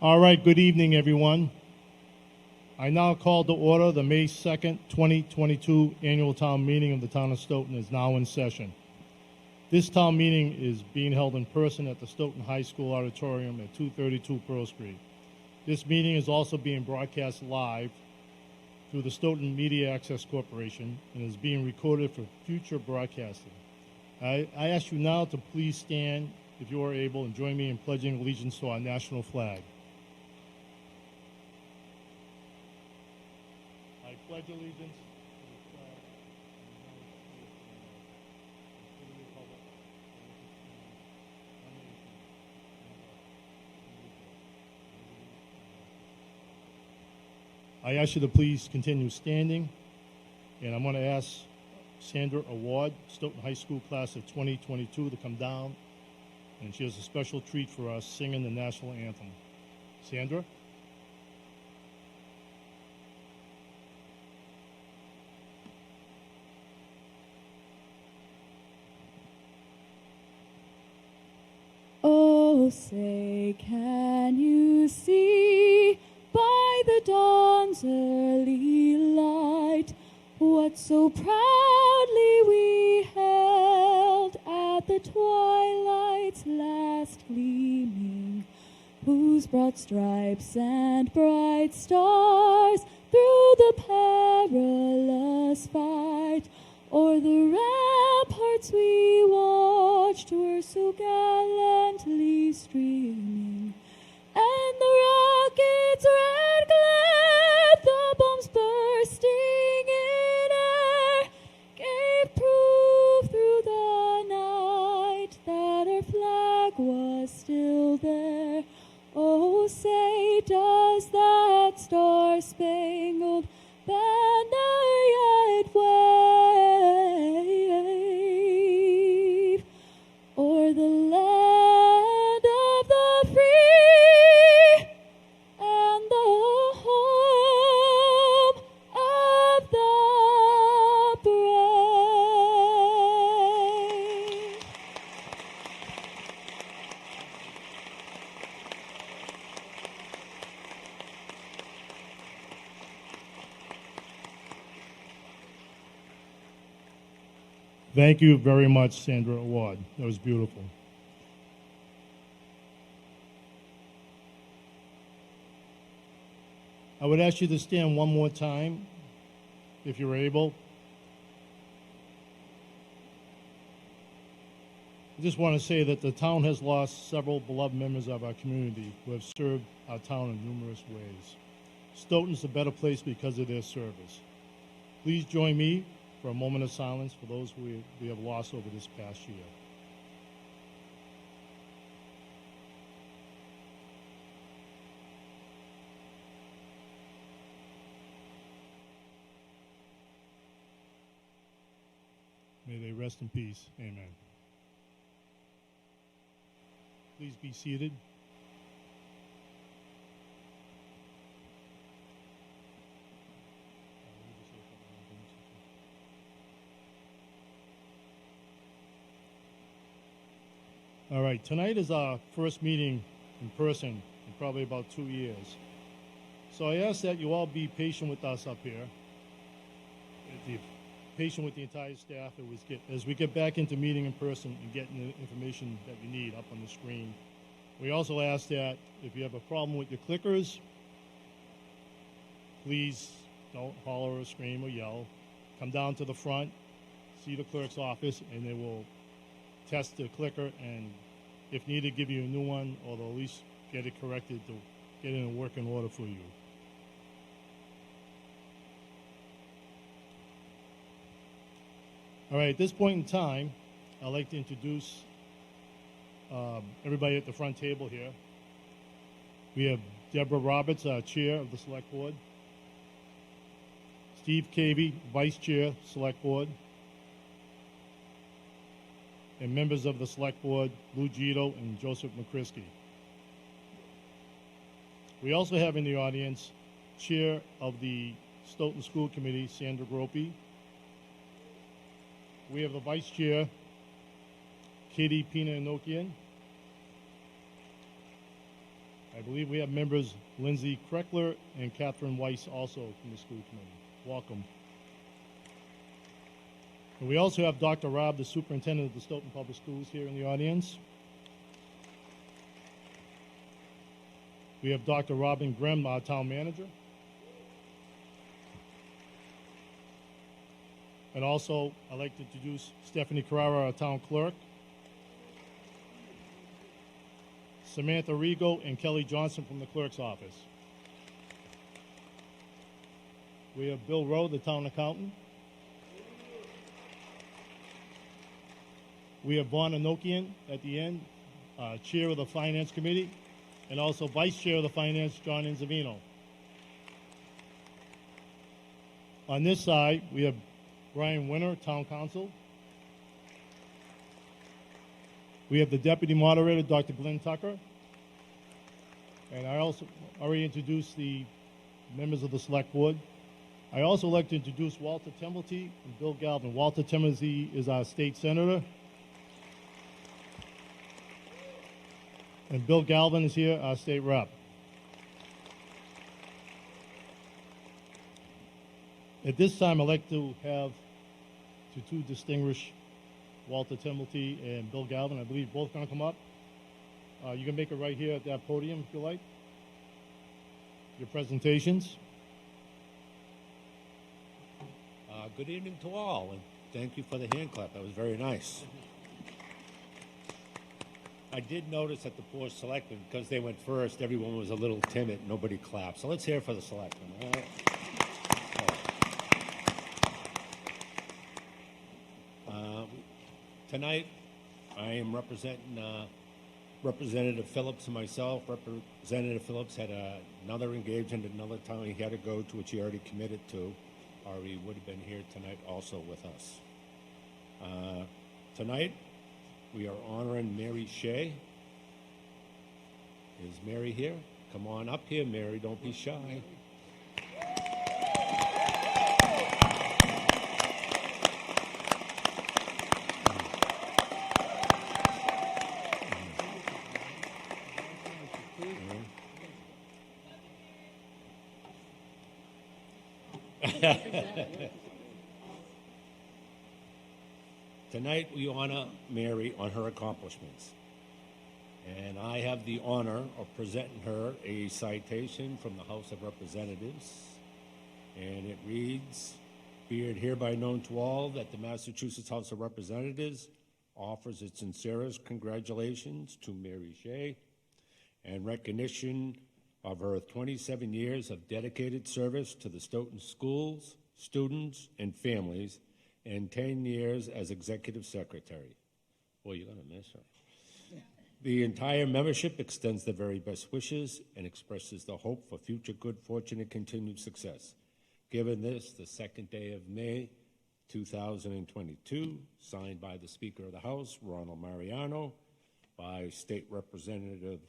All right, good evening, everyone. I now call to order the May 2nd, 2022 annual town meeting of the town of Stoughton is now in session. This town meeting is being held in person at the Stoughton High School Auditorium at 232 Pearl Street. This meeting is also being broadcast live through the Stoughton Media Access Corporation and is being recorded for future broadcasting. I ask you now to please stand, if you are able, and join me in pledging allegiance to our national flag. I pledge allegiance to the flag of the United States of America, and to the republic for which it stands, one nation, under God, indivisible, with liberty and justice for all. I ask you to please continue standing, and I'm going to ask Sandra Award, Stoughton High School class of 2022, to come down, and she has a special treat for us, singing the National Anthem. Sandra? Oh, say, can you see by the dawn's early light what so proudly we held at the twilight's last gleaming, whose broad stripes and bright stars through the perilous fight o'er the ramparts we watched were so gallantly streaming, and the rocket's red glare, the bombs bursting in air, gave proof through the night that our flag was still there. Oh, say, does that star-spangled banner yet wave o'er the land of the free and the home of the brave? Thank you very much, Sandra Award. That was beautiful. I would ask you to stand one more time, if you're able. I just want to say that the town has lost several beloved members of our community who have served our town in numerous ways. Stoughton's a better place because of their service. Please join me for a moment of silence for those who we have lost over this past year. May they rest in peace. Amen. Please be seated. All right, tonight is our first meeting in person in probably about 2 years. So I ask that you all be patient with us up here, patient with the entire staff as we get back into meeting in person and getting the information that you need up on the screen. We also ask that if you have a problem with your clickers, please don't holler or scream or yell. Come down to the front, see the clerk's office, and they will test the clicker and, if needed, give you a new one, or they'll at least get it corrected to get it in working order for you. All right, at this point in time, I'd like to introduce everybody at the front table here. We have Deborah Roberts, our chair of the Select Board. Steve Cavey, vice chair, Select Board. And members of the Select Board, Lou Gito and Joseph McCrisky. We also have in the audience Chair of the Stoughton School Committee, Sandra Gropey. We have the Vice Chair, Katie Pina-Enokian. I believe we have members Lindsay Kreckler and Catherine Weiss also from the school committee. Welcome. And we also have Dr. Robb, the superintendent of the Stoughton Public Schools, here in the audience. We have Dr. Robin Grimm, our town manager. And also, I'd like to introduce Stephanie Carrara, our town clerk. Samantha Rigo and Kelly Johnson from the clerk's office. We have Bill Rowe, the town accountant. We have Vaughn Anokian at the end, chair of the finance committee, and also vice chair of the finance, John Inzavino. On this side, we have Brian Winter, town council. We have the deputy moderator, Dr. Glenn Tucker. And I also already introduced the members of the select board. I also like to introduce Walter Timberty and Bill Galvin. Walter Timberty is our state senator. And Bill Galvin is here, our state rep. At this time, I'd like to have to distinguish Walter Timberty and Bill Galvin. I believe both going to come up. You can make it right here at that podium if you like. Your presentations. Good evening to all, and thank you for the hand clap. That was very nice. I did notice that the four selectmen, because they went first, everyone was a little timid. Nobody clapped. So let's hear for the selectmen. All right? Tonight, I am representing Representative Phillips and myself. Representative Phillips had another engagement at another town he had to go to, which he already committed to, or he would have been here tonight also with us. Tonight, we are honoring Mary Shea. Is Mary here? Come on up here, Mary. Don't be shy. Tonight, we honor Mary on her accomplishments. And I have the honor of presenting her a citation from the House of Representatives. And it reads, "Be it hereby known to all that the Massachusetts House of Representatives offers its sincerest congratulations to Mary Shea and recognition of her 27 years of dedicated service to the Stoughton schools, students, and families, and 10 years as executive secretary." Boy, you're going to miss her. The entire membership extends the very best wishes and expresses the hope for future good fortune and continued success. Given this, the second day of May, 2022, signed by the Speaker of the House, Ronald Mariano, by State Representative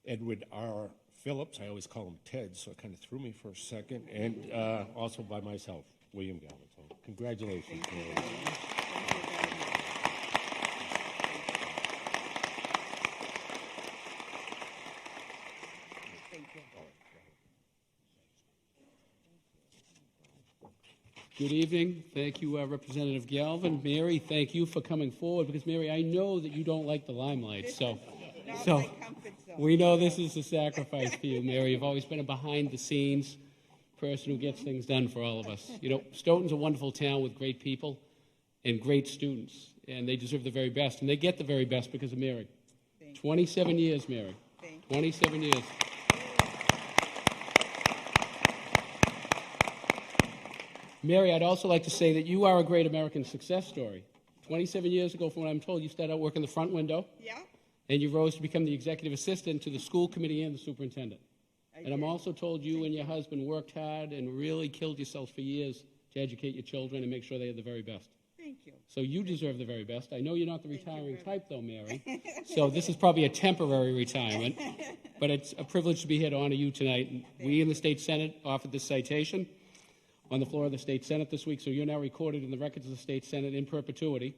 Edward R. Phillips, I always call him Ted, so it kind of threw me for a second, and also by myself, William Galvin. So congratulations, Mary. Good evening. Thank you, Representative Galvin. Mary, thank you for coming forward, because, Mary, I know that you don't like the limelight, so we know this is a sacrifice for you, Mary. You've always been a behind-the-scenes person who gets things done for all of us. You know, Stoughton's a wonderful town with great people and great students, and they deserve the very best, and they get the very best because of Mary. 27 years, Mary. 27 years. Mary, I'd also like to say that you are a great American success story. 27 years ago, from what I'm told, you started out working the front window. Yeah. And you rose to become the executive assistant to the school committee and the superintendent. And I'm also told you and your husband worked hard and really killed yourselves for years to educate your children and make sure they had the very best. Thank you. So you deserve the very best. I know you're not the retiring type, though, Mary. So this is probably a temporary retirement. But it's a privilege to be here to honor you tonight. And we in the State Senate offered this citation on the floor of the State Senate this week, so you're now recorded in the records of the State Senate in perpetuity.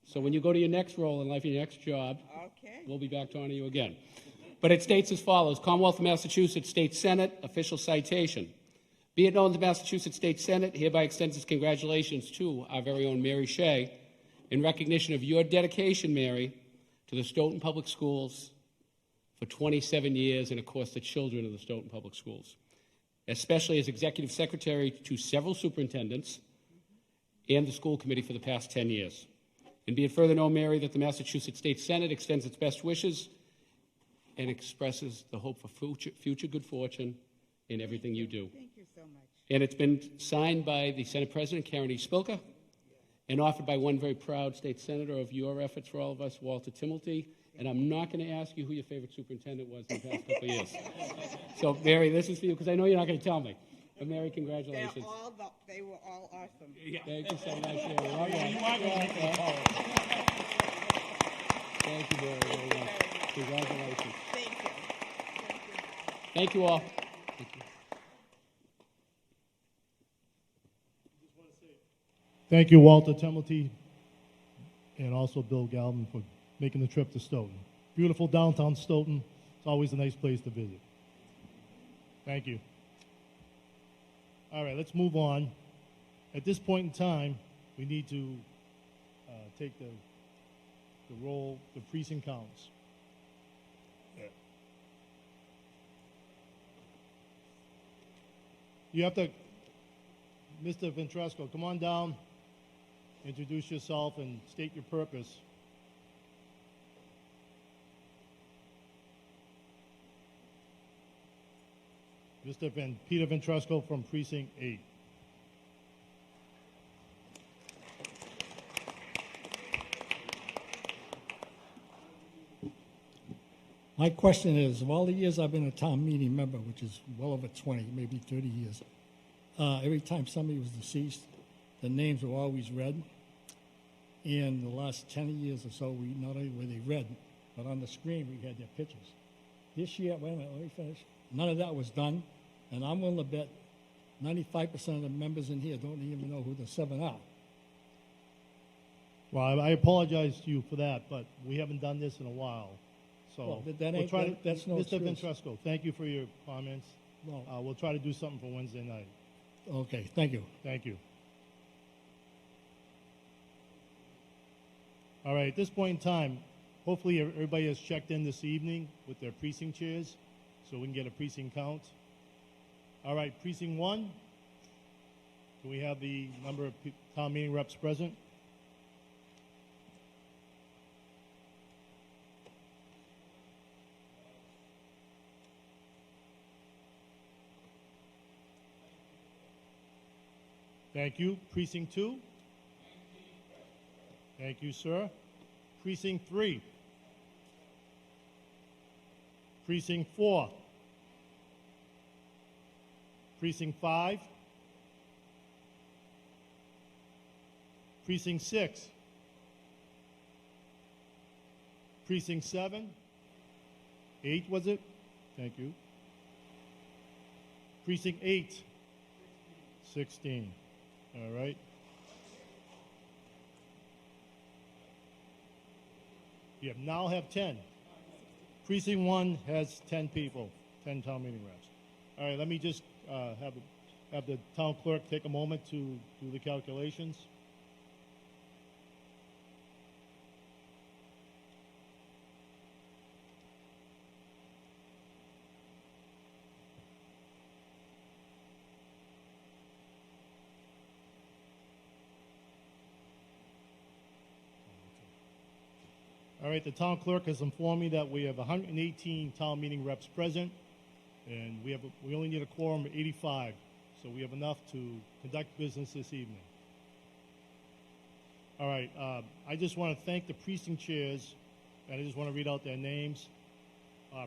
So when you go to your next role in life, your next job, we'll be back to honor you again. But it states as follows: Commonwealth of Massachusetts State Senate, official citation. Be it known, the Massachusetts State Senate hereby extends its congratulations to our very own Mary Shea in recognition of your dedication, Mary, to the Stoughton Public Schools for 27 years, and of course the children of the Stoughton Public Schools, especially as executive secretary to several superintendents and the school committee for the past 10 years. And be it further known, Mary, that the Massachusetts State Senate extends its best wishes and expresses the hope for future good fortune in everything you do. Thank you so much. And it's been signed by the Senate President, Karen E. Spilka, and offered by one very proud state senator of your efforts for all of us, Walter Timberty. And I'm not going to ask you who your favorite superintendent was in the past couple of years. So, Mary, this is for you, because I know you're not going to tell me. But, Mary, congratulations. They were all awesome. Yeah. Thank you so much, Mary. Love you. Thank you very, very much. Congratulations. Thank you. Thank you all. Thank you. Thank you, Walter Temmelty, and also Bill Galvin for making the trip to Stoughton. Beautiful downtown Stoughton. It's always a nice place to visit. Thank you. All right, let's move on. At this point in time, we need to take the roll, the precinct counts. You have to, Mr. Ventresco, come on down, introduce yourself, and state your purpose. Peter Ventresco from Precinct 8. My question is, of all the years I've been a town meeting member, which is well over 20, maybe 30 years, every time somebody was deceased, the names were always read. And the last 10 years or so, we not only were they read, but on the screen we had their pictures. This year, wait a minute, let me finish. None of that was done, and I'm willing to bet 95% of the members in here don't even know who the 7 are. Well, I apologize to you for that, but we haven't done this in a while. So Well, that ain't- try that- that's no Mr. excuse. Ventresco, thank you for your comments. No. We'll try to do something for Wednesday night. Okay, thank you. Thank you. All right, at this point in time, hopefully everybody has checked in this evening with their precinct chairs so we can get a precinct count. All right, Precinct 1, do we have the number of town meeting reps present? Thank you. Precinct 2? Thank you, sir. Precinct 3? Precinct 4? Precinct 5? Precinct 6? Precinct 7? 8, was it? Thank you. Precinct 8? 16. All right. You now have 10. Precinct 1 has 10 people, 10 town meeting reps. All right, let me just have the town clerk take a moment to do the calculations. All right, the town clerk has informed me that we have 118 town meeting reps present, and we only need a quorum of 85, so we have enough to conduct business this evening. All right, I just want to thank the precinct chairs, and I just want to read out their names.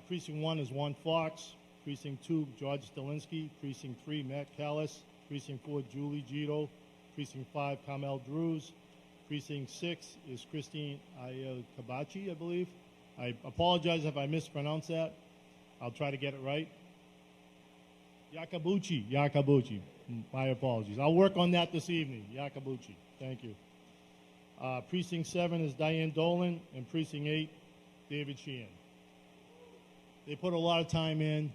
Precinct 1 is Juan Fox, Precinct 2, George Stalinsky, Precinct 3, Matt Callis, Precinct 4, Julie Gito, Precinct 5, Carmel Drews, Precinct 6 is Christine Kabachi, I believe. I apologize if I mispronounce that. I'll try to get it right. Yakabuchi. My apologies. I'll work on that this evening. Yakabuchi. Thank you. Precinct 7 is Diane Dolan, and Precinct 8, David Sheehan. They put a lot of time in,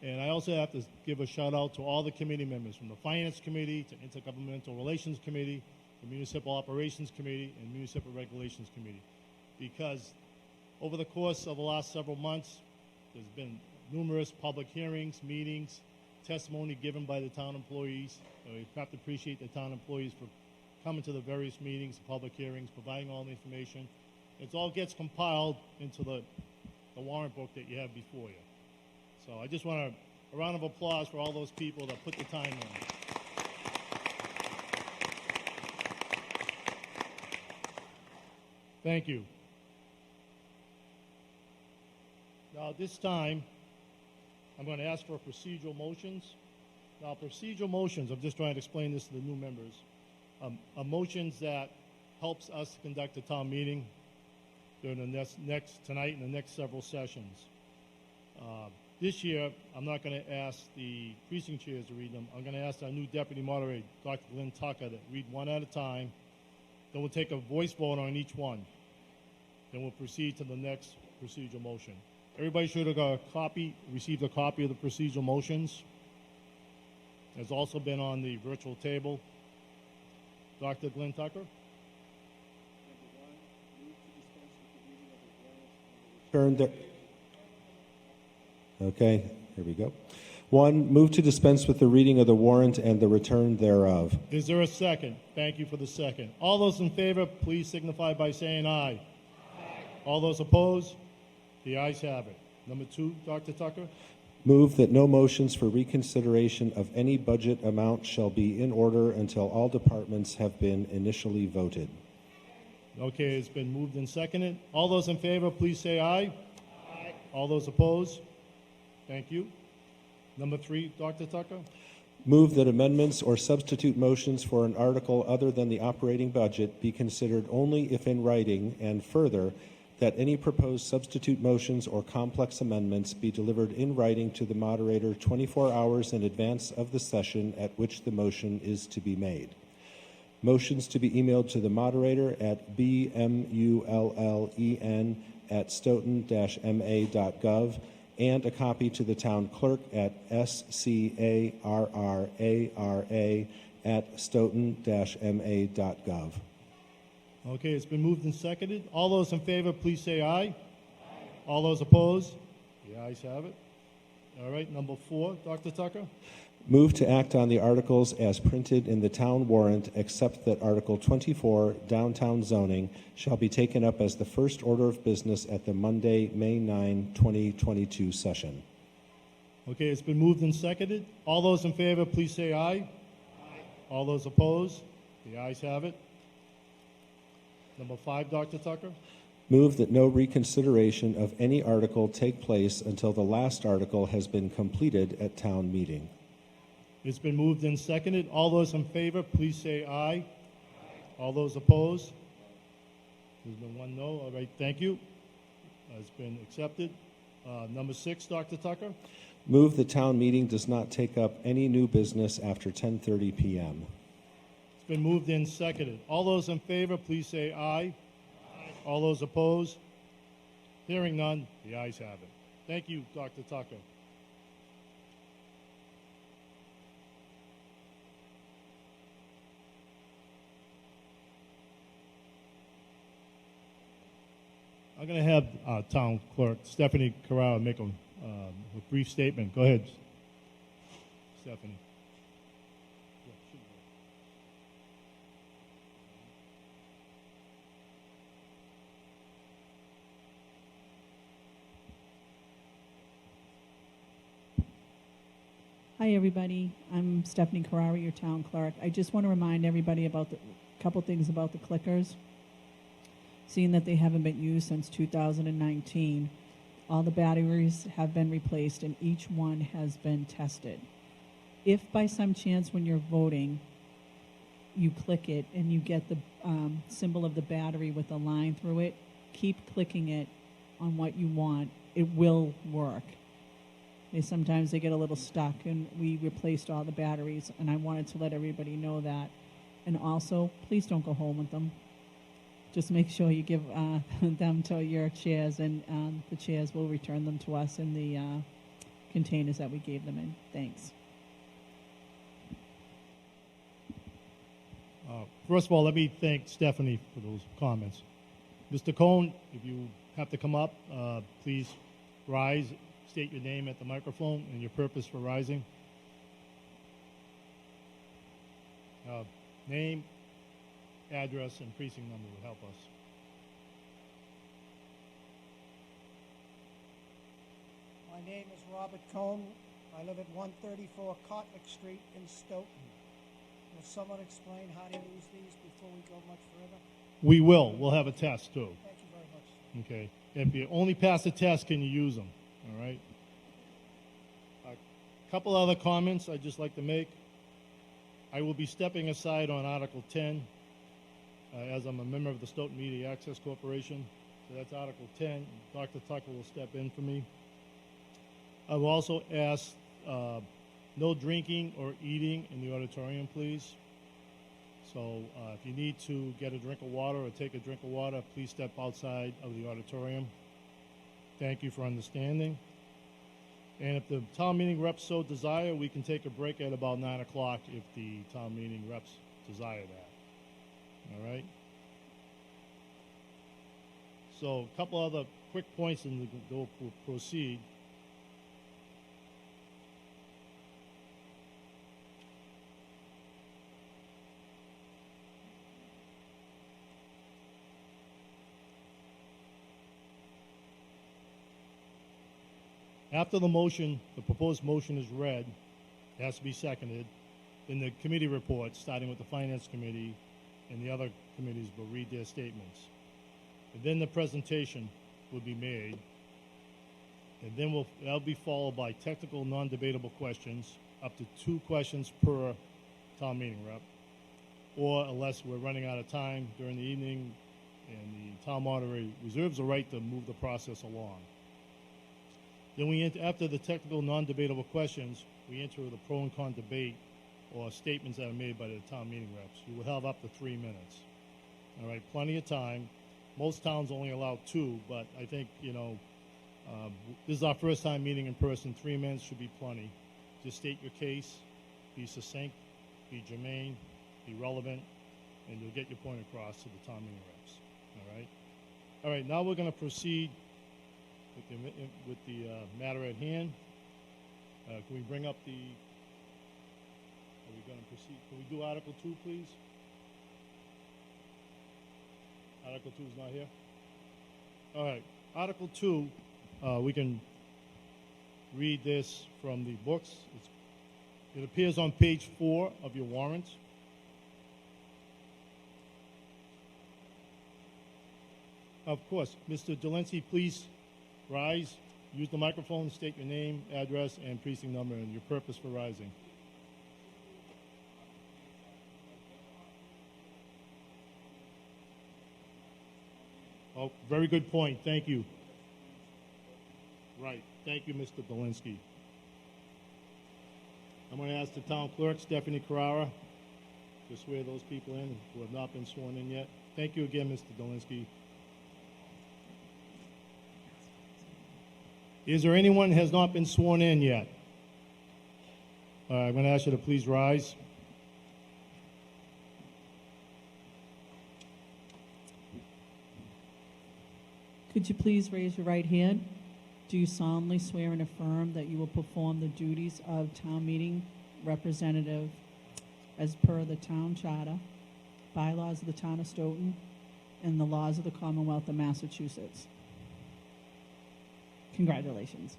and I also have to give a shout out to all the committee members, from the Finance Committee to Intergovernmental Relations Committee, the Municipal Operations Committee, and Municipal Regulations Committee, because over the course of the last several months, there's been numerous public hearings, meetings, testimony given by the town employees. We have to appreciate the town employees for coming to the various meetings, public hearings, providing all the information. It all gets compiled into the warrant book that you have before you. So I just want a round of applause for all those people that put the time in. Thank you. Now, this time, I'm going to ask for procedural motions. Now, procedural motions, I'm just trying to explain this to the new members, are motions that helps us to conduct a town meeting during the next tonight and the next several sessions. This year, I'm not going to ask the precinct chairs to read them. I'm going to ask our new deputy moderator, Dr. Lynn Tucker, to read one at a time. Then we'll take a voice vote on each one. Then we'll proceed to the next procedural motion. Everybody should have got received a copy of the procedural motions. It's also been on the virtual table. Dr. Glenn Tucker. Okay, here we go. 1, move to dispense with the reading of the warrant and the return thereof. Is there a second? Thank you for the second. All those in favor, please signify by saying aye. Aye. All those opposed? The ayes have it. Number 2, Dr. Tucker. Move that no motions for reconsideration of any budget amount shall be in order until all departments have been initially voted. Okay, it's been moved and seconded. All those in favor, please say aye. Aye. All those opposed? Thank you. Number 3, Dr. Tucker. Move that amendments or substitute motions for an article other than the operating budget be considered only if in writing, and further, that any proposed substitute motions or complex amendments be delivered in writing to the moderator 24 hours in advance of the session at which the motion is to be made. Motions to be emailed to the moderator at bmullen@stoughton-ma.gov, and a copy to the town clerk at scarrara@stoughton-ma.gov. Okay, it's been moved and seconded. All those in favor, please say aye. Aye. All those opposed? The ayes have it. All right, number 4, Dr. Tucker. Move to act on the articles as printed in the town warrant, except that Article 24, Downtown Zoning, shall be taken up as the first order of business at the Monday, May 9, 2022 session. Okay, it's been moved and seconded. All those in favor, please say aye. Aye. All those opposed? The ayes have it. Number 5, Dr. Tucker. Move that no reconsideration of any article take place until the last article has been completed at town meeting. It's been moved and seconded. All those in favor, please say aye. Aye. All those opposed? There's been one no. All right, thank you. It's been accepted. Number 6, Dr. Tucker. Move the town meeting does not take up any new business after 10:30 p.m. It's been moved and seconded. All those in favor, please say aye. Aye. All those opposed? Hearing none, the ayes have it. Thank you, Dr. Tucker. I'm going to have Town Clerk Stephanie Carrara make a brief statement. Go ahead, Stephanie. Hi, everybody. I'm Stephanie Carrara, your town clerk. I just want to remind everybody about a couple things about the clickers. Seeing that they haven't been used since 2019, all the batteries have been replaced and each one has been tested. If by some chance when you're voting, you click it and you get the symbol of the battery with a line through it, keep clicking it on what you want. It will work. Sometimes they get a little stuck, and we replaced all the batteries, and I wanted to let everybody know that. And also, please don't go home with them. just make sure you give them to your chairs, and the chairs will return them to us in the containers that we gave them in. Thanks. First of all, let me thank Stephanie for those comments. Mr. Cohn, if you have to come up, please rise, state your name at the microphone and your purpose for rising. Name, address, and precinct number would help us. My name is Robert Cohn. I live at 134 Kotlik Street in Stoughton. Will someone explain how to use these before we go much further? We will. We'll have a test, too. Thank you very much. Okay. If you only pass the test, can you use them? All right. A couple other comments I'd just like to make. I will be stepping aside on Article 10 as I'm a member of the Stoughton Media Access Corporation. So that's Article 10. Dr. Tucker will step in for me. I will also ask no drinking or eating in the auditorium, please. So if you need to get a drink of water or take a drink of water, please step outside of the auditorium. Thank you for understanding. And if the town meeting reps so desire, we can take a break at about 9 o'clock if the town meeting reps desire that. All right? So a couple other quick points and we'll proceed. After the motion, the proposed motion is read, it has to be seconded, then the committee reports, starting with the Finance Committee and the other committees, will read their statements. And then the presentation will be made, and then that'll be followed by technical non-debatable questions, up to 2 questions per town meeting rep, or unless we're running out of time during the evening and the town moderator reserves the right to move the process along. Then after the technical non-debatable questions, we enter the pro and con debate or statements that are made by the town meeting reps. You will have up to 3 minutes. All right, plenty of time. Most towns only allow 2, but I think, this is our first time meeting in person. 3 minutes should be plenty. Just state your case, be succinct, be germane, be relevant, and you'll get your point across to the town meeting reps. All right? All right, now we're going to proceed with the matter at hand. Can we bring up are we going to proceed? Can we do Article 2, please? Article 2 is not here? All right. Article 2, we can read this from the books. It appears on page 4 of your warrant. Of course. Mr. Delancey, please rise, use the microphone, state your name, address, and precinct number, and your purpose for rising. Oh, very good point. Thank you. Right. Thank you, Mr. Dolinsky. I'm going to ask the town clerk, Stephanie Carrara, to swear those people in who have not been sworn in yet. Thank you again, Mr. Dolinsky. Is there anyone who has not been sworn in yet? I'm going to ask you to please rise. Could you please raise your right hand? Do you solemnly swear and affirm that you will perform the duties of town meeting representative as per the town charter, bylaws of the town of Stoughton, and the laws of the Commonwealth of Massachusetts? Congratulations.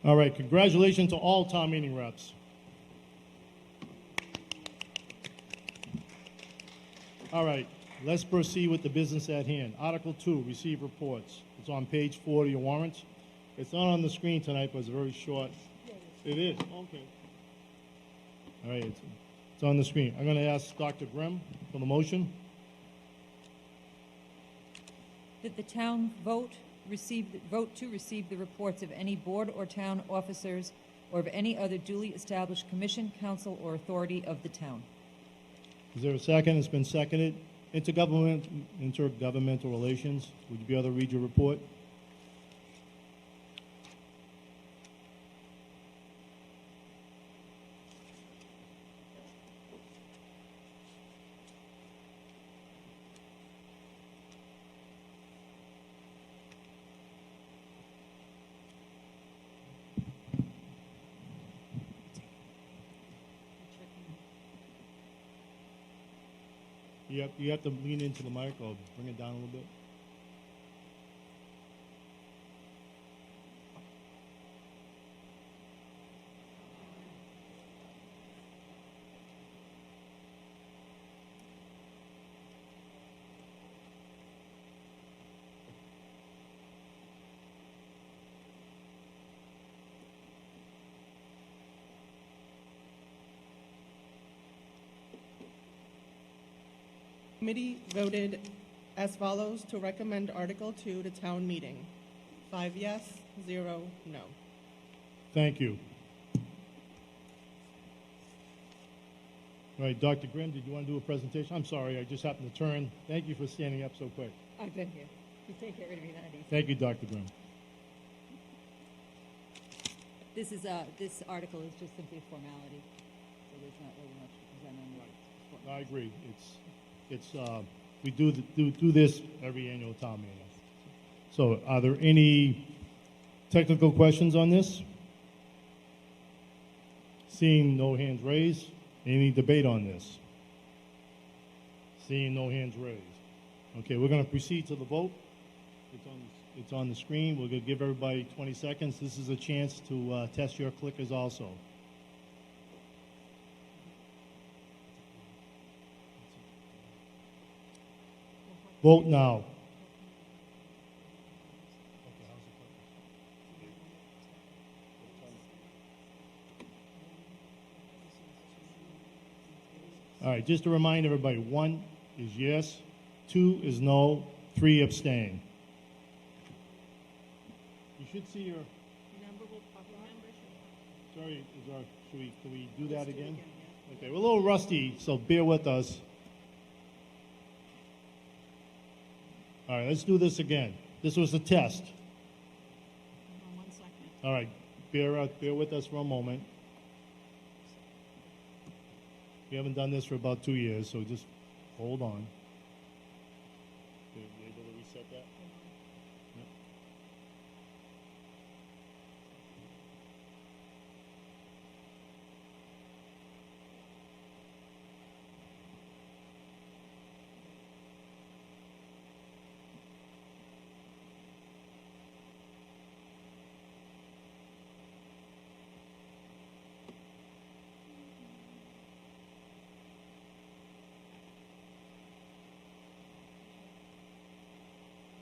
All right, congratulations to all town meeting reps. All right, let's proceed with the business at hand. Article 2, receive reports. It's on page 4 of your warrants. It's not on the screen tonight, but it's very short. It is? Okay. All right, it's on the screen. I'm going to ask Dr. Grimm for the motion. that the town vote to receive the reports of any board or town officers or of any other duly established commission, council, or authority of the town. Is there a second? It's been seconded. Intergovernmental relations. Would you be able to read your report? You have to lean into the mic or bring it down a little bit. Committee voted as follows to recommend Article 2 to town meeting. 5 yes, 0 no. Thank you. All right, Dr. Grimm, did you want to do a presentation? I'm sorry, I just happened to turn. Thank you for standing up so quick. I've been here. You can't get rid of me that easy. Thank you, Dr. Grimm. This article is just simply a formality, so there's not really much to present on this. I agree. We do this every annual town meeting. So are there any technical questions on this? Seeing no hands raised, any debate on this? Seeing no hands raised. Okay, we're going to proceed to the vote. It's on the screen. We're going to give everybody 20 seconds. This is a chance to test your clickers also. Vote now. All right, just to remind everybody, 1 is yes, 2 is no, 3 abstain. You should see your... Sorry, can we do that again? Okay, we're a little rusty, so bear with us. All right, let's do this again. This was a test. 1 second. All right, bear with us for a moment. We haven't done this for about 2 years, so just hold on. You able to reset that? Yep.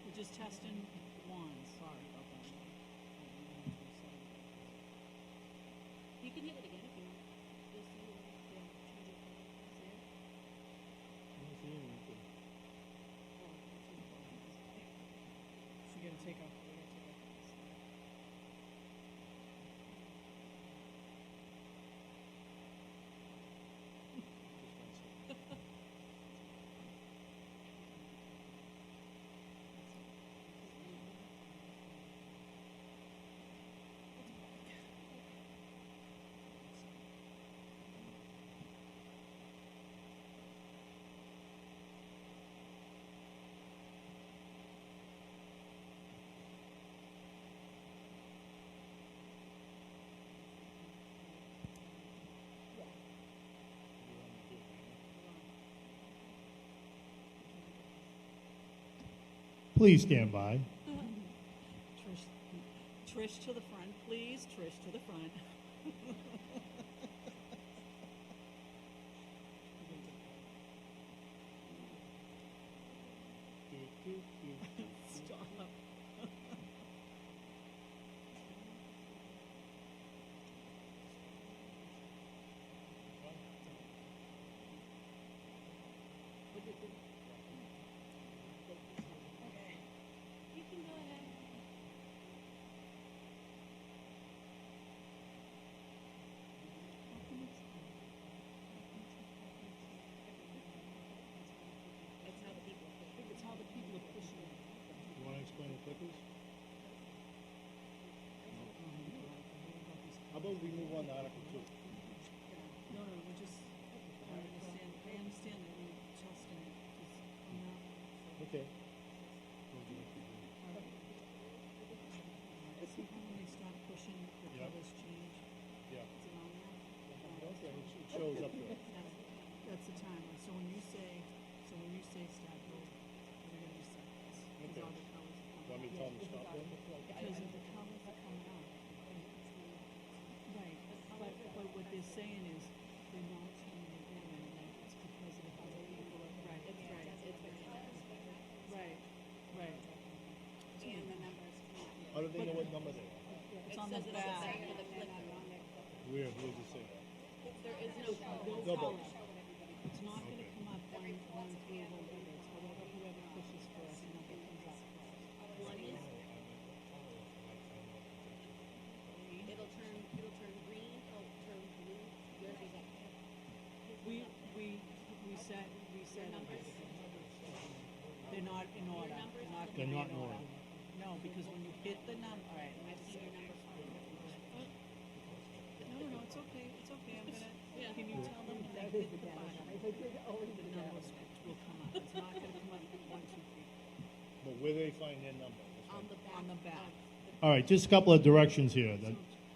We're just testing 1. Sorry about that. You can hit it again if you want. Just see it. Yeah, change it. See it? So you gotta take off. Please stand by. Trish to the front, please. Trish to the front. Stop. How about we move on to Article 2? No, we're just, I understand that we're adjusting it, because I'm not, Okay. see how when they start pushing, the Yeah. colors change? Yeah. Is it on there? Okay, it shows up there. That's the timer, so when you say start voting, we're gonna reset this, because Okay. all the colors are coming. Want me to tell them to stop there? Because if the colors are coming out. Right, but what they're saying is, they're not turning it in, and it's because of how the people are, right, it's right. Right, right. And the numbers come up. How do they know what number they are? It's on the back. Where does it say? There is no color. No, but It's not gonna come up one through whatever, it's whoever pushes first, number comes up first. One is. It'll turn green, it'll turn blue. Yours is up. We said, they're not in order, they're not They're gonna be not in in order. order. No, because when you hit the number, all right, I've seen your numbers. no, it's okay, I'm gonna, can you tell them when they hit the button, the numbers will come up, it's not gonna come up 1, 2, 3, but where do they find their number? on the back. All right, just a couple of directions here.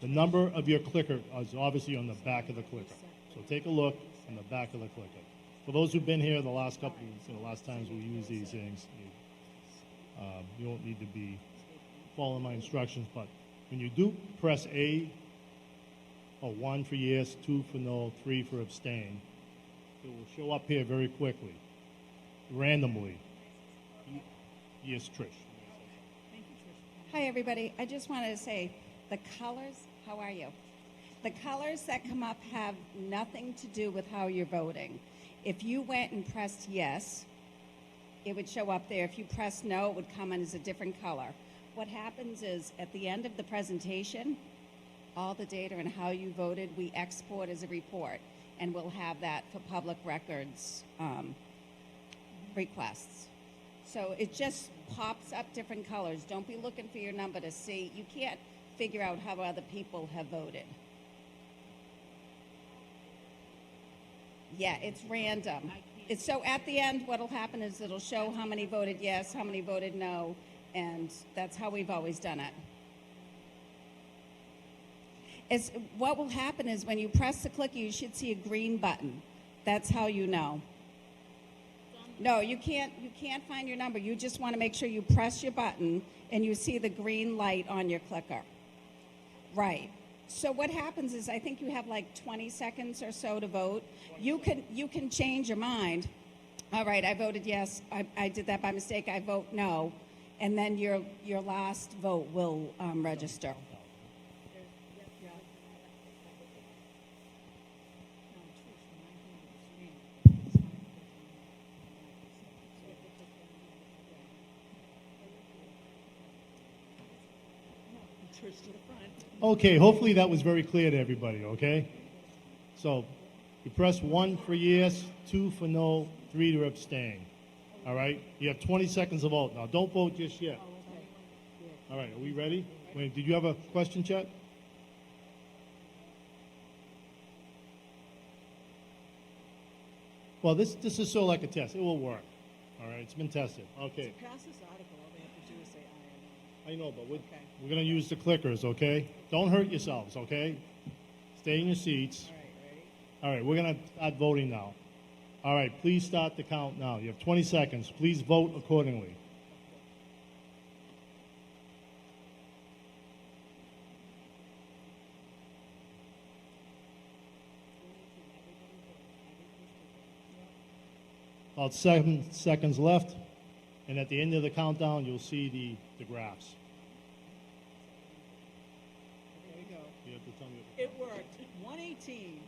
The number of your clicker is obviously on the back of the clicker. So take a look on the back of the clicker. For those who've been here the last last times we use these things, you don't need to be following my instructions, but when you do press A, 1 for yes, 2 for no, 3 for abstain, it will show up here very quickly, randomly. Yes, Trish. Hi, everybody. I just wanted to say the colors, how are you? The colors that come up have nothing to do with how you're voting. If you went and pressed yes, it would show up there. If you pressed no, it would come in as a different color. What happens is at the end of the presentation, all the data and how you voted, we export as a report, and we'll have that for public records requests. So it just pops up different colors. Don't be looking for your number to see. You can't figure out how other people have voted. Yeah, it's random. So at the end, what'll happen is it'll show how many voted yes, how many voted no, and that's how we've always done it. What will happen is when you press the clicker, you should see a green button. That's how you know. No, you can't find your number. You just want to make sure you press your button and you see the green light on your clicker. Right. So what happens is I think you have like 20 seconds or so to vote. You can change your mind. All right, I voted yes. I did that by mistake. I vote no. And then your last vote will register. Okay, hopefully that was very clear to everybody, okay? So you press 1 for yes, 2 for no, 3 to abstain. All right? You have 20 seconds to vote. Now, don't vote just yet. All right, are we ready? Wait, did you have a question, Chet? Well, this is sort of like a test. It will work. All right, it's been tested. Okay. To pass this article, all they have to do is say aye or no. I know, but Okay. we're going to use the clickers, okay? Don't hurt yourselves, okay? Stay in your seats. All right, ready? All right, we're going to start voting now. All right, please start the count now. You have 20 seconds. Please vote accordingly. About 7 seconds left, and at the end of the countdown, you'll see the graphs. There you go. You have to tell me what the It worked. 118.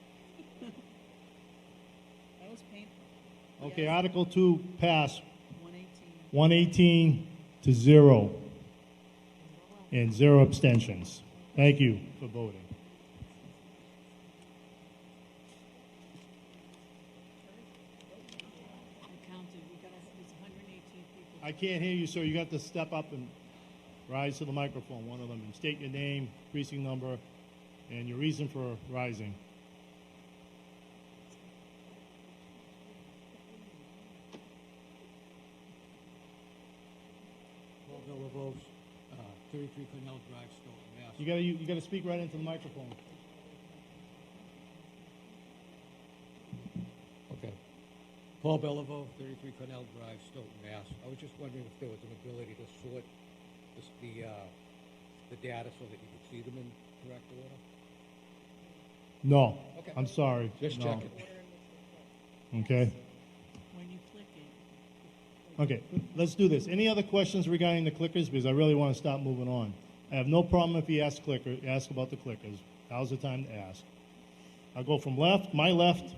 That was painful. Okay, Yes. Article 2 passed 118. 118 to 0 and 0 abstentions. Thank you for voting. I counted. There's 118 people. I can't hear you, sir. You got to step up and rise to the microphone, one of them, and state your name, precinct number, and your reason for rising. Paul Villalobos, 33 Cornell Drive, Stoughton, Mass. You gotta speak right into the microphone. Okay. Paul Bellavo, 33 Cornell Drive, Stoughton, Mass. I was just wondering if there was an ability to sort the data so that you could see them in correct order? No, Okay. I'm sorry. Just No. checking. Okay. When you click it. Okay, let's do this. Any other questions regarding the clickers? Because I really want to start moving on. I have no problem if you ask about the clickers. Now's the time to ask. I'll go from my left,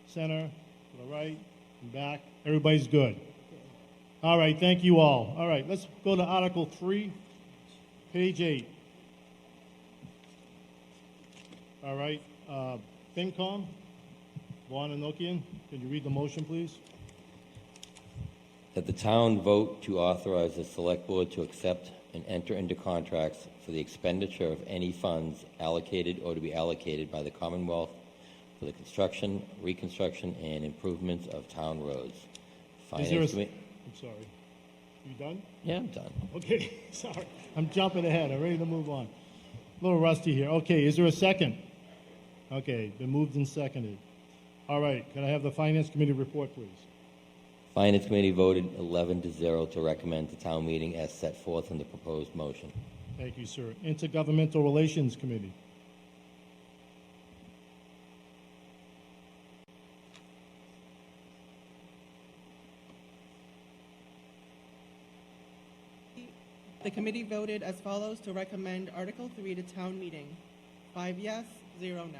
center, to the right, and back. Everybody's good. All right, thank you all. All right, let's go to Article 3, page 8. All right, FinCom, Vaughn and Nokian, can you read the motion, please? That the town vote to authorize the select board to accept and enter into contracts for the expenditure of any funds allocated or to be allocated by the Commonwealth for the construction, reconstruction, and improvements of town roads. I'm sorry. You done? Yeah, I'm done. Okay, sorry. I'm jumping ahead. I'm ready to move on. A little rusty here. Okay, is there a second? Okay, been moved and seconded. All right, can I have the Finance Committee report, please? Finance Committee voted 11-0 to recommend to town meeting as set forth in the proposed motion. Thank you, sir. Intergovernmental Relations Committee. The committee voted as follows to recommend Article 3 to town meeting. 5 yes, 0 no.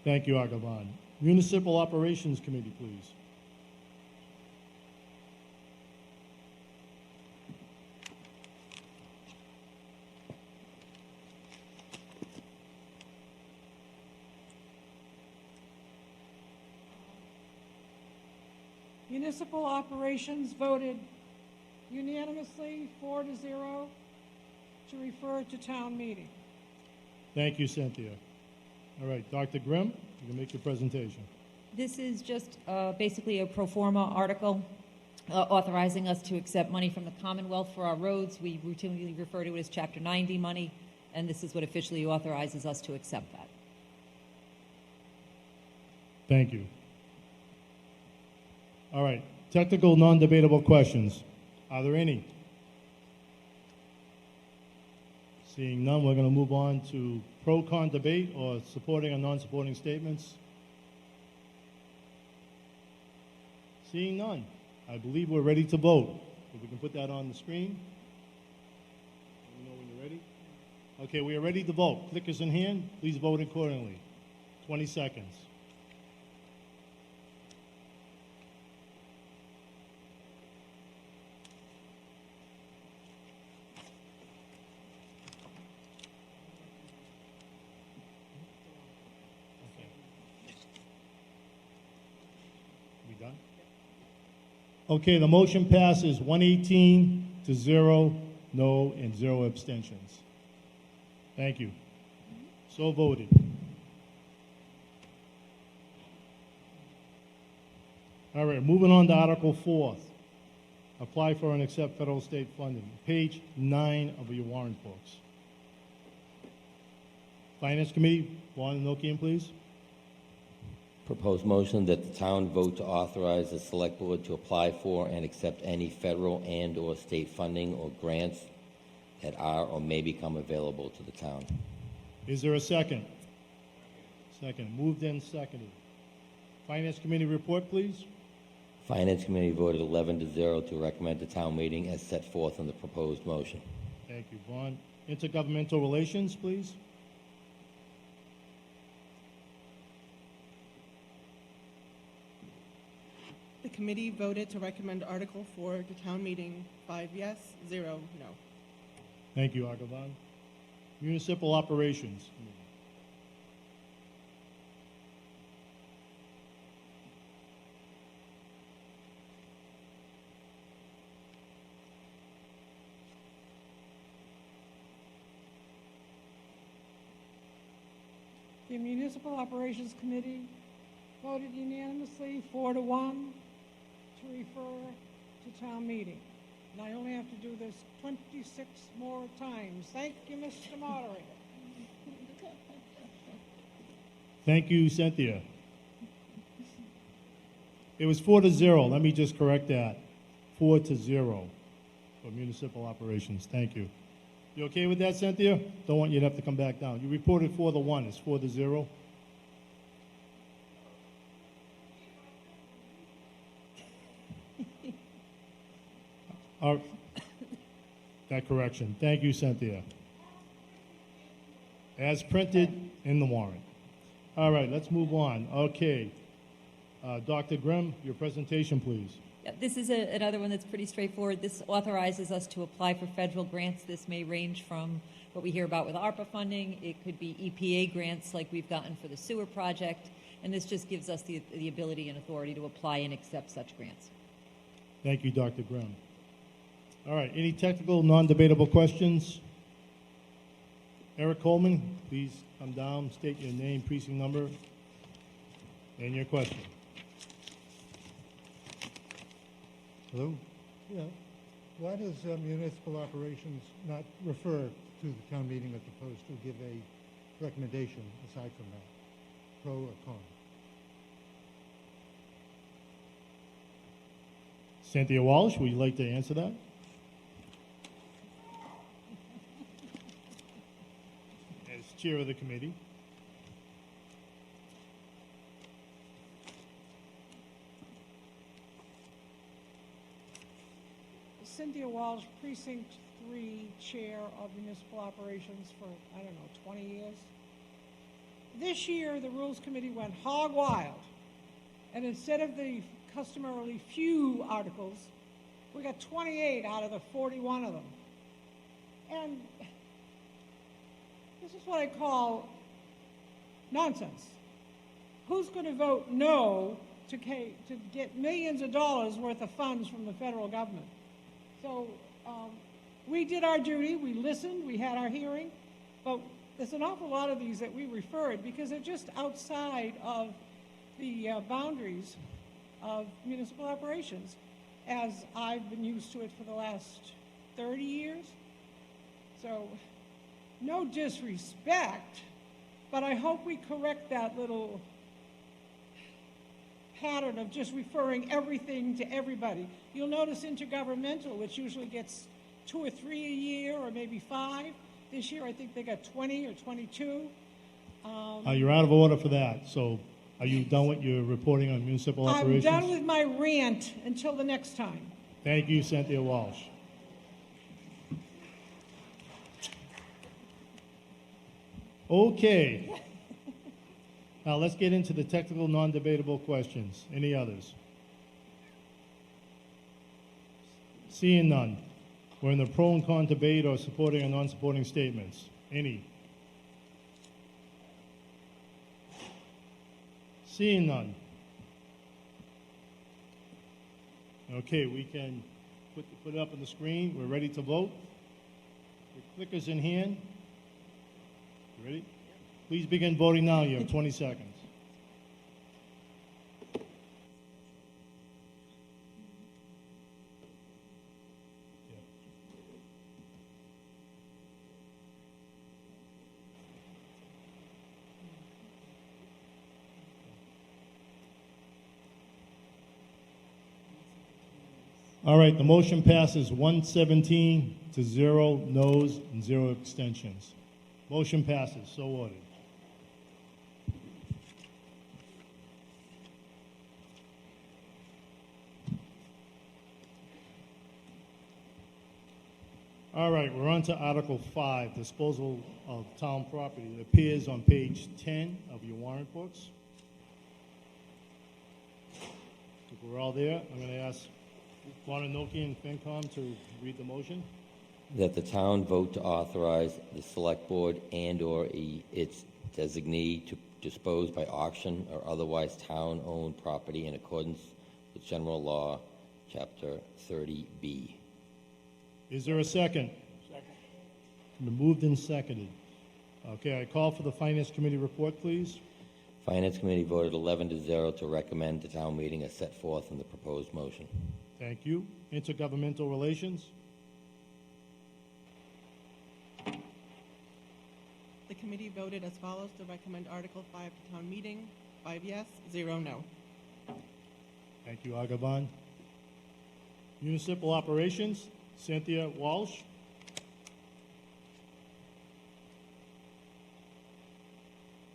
Thank you, Argavan. Municipal Operations Committee, please. Municipal Operations voted unanimously 4-0 to refer to town meeting. Thank you, Cynthia. All right, Dr. Grimm, you can make your presentation. This is just basically a pro forma article authorizing us to accept money from the Commonwealth for our roads. We routinely refer to it as Chapter 90 money, and this is what officially authorizes us to accept that. Thank you. All right, technical non-debatable questions. Are there any? Seeing none, we're going to move on to pro-con debate or supporting or non-supporting statements. Seeing none, I believe we're ready to vote. If we can put that on the screen. Let me know when you're ready. Okay, we are ready to vote. Clickers in hand, please vote accordingly. 20 seconds. Okay, the motion passes 118-0, no, and 0 abstentions. Thank you. So voted. All right, moving on to Article 4. Apply for and accept federal state funding. Page 9 of your warrant books. Finance Committee, Vaughn and Nokian, please. Proposed motion that the town vote to authorize the select board to apply for and accept any federal and or state funding or grants that are or may become available to the town. Is there a second? Second. Moved and seconded. Finance Committee report, please. Finance Committee voted 11-0 to recommend to town meeting as set forth in the proposed motion. Thank you, Vaughn. Intergovernmental relations, please. The committee voted to recommend Article 4 to town meeting. 5 yes, 0 no. Thank you, Argavan. Municipal Operations. The Municipal Operations Committee voted unanimously 4-1 to refer to town meeting. And I only have to do this 26 more times. Thank you, Mr. Moderator. Thank you, Cynthia. It was 4-0. Let me just correct that. 4-0 for municipal operations. Thank you. You okay with that, Cynthia? Don't want you to have to come back down. You reported 4-1. It's 4-0. That correction. Thank you, Cynthia. As printed in the warrant. All right, let's move on. Okay. Dr. Grimm, your presentation, please. Yeah, this is another one that's pretty straightforward. This authorizes us to apply for federal grants. This may range from what we hear about with ARPA funding. It could be EPA grants like we've gotten for the sewer project. And this just gives us the ability and authority to apply and accept such grants. Thank you, Dr. Grimm. All right, any technical, non-debatable questions? Eric Coleman, please come down, state your name, precinct number, and your question. Hello? Yeah. Why does municipal operations not refer to the town meeting as opposed to give a recommendation aside from that, pro or con? Cynthia Walsh, would you like to answer that? As chair of the committee. Cynthia Walsh, Precinct 3 Chair of Municipal Operations for, 20 years. This year, the Rules Committee went hog wild. And instead of the customarily few articles, we got 28 out of the 41 of them. And this is what I call nonsense. Who's going to vote no to get millions of dollars worth of funds from the federal government? So we did our duty, we listened, we had our hearing, but there's an awful lot of these that we referred because they're just outside of the boundaries of municipal operations, as I've been used to it for the last 30 years. So no disrespect, but I hope we correct that little pattern of just referring everything to everybody. You'll notice intergovernmental, which usually gets 2 or 3 a year, or maybe 5. This year, I think they got 20 or 22. You're out of order for that. So are you done with your reporting on municipal operations? I'm done with my rant until the next time. Thank you, Cynthia Walsh. Okay. Now let's get into the technical, non-debatable questions. Any others? Seeing none. We're in the pro and con debate or supporting or non-supporting statements. Any? Seeing none. Okay, we can put it up on the screen. We're ready to vote. Your clicker's in hand. You ready? Please begin voting now. You have 20 seconds. All right, the motion passes 117 to 0 noes and 0 abstentions. Motion passes. So ordered. All right, we're on to Article 5, disposal of town property. It appears on page 10 of your warrant books. If we're all there, I'm going to ask Bonanoki and FinCom to read the motion. That the town vote to authorize the select board and/or its designee to dispose by auction or otherwise town-owned property in accordance with General Law, Chapter 30B. Is there a second? Second. Been moved and seconded. Okay, I call for the Finance Committee report, please. Finance Committee voted 11-0 to recommend to town meeting as set forth in the proposed motion. Thank you. Intergovernmental Relations. The committee voted as follows to recommend Article 5 to town meeting. 5 yes, 0 no. Thank you, Aghavan. Municipal Operations, Cynthia Walsh.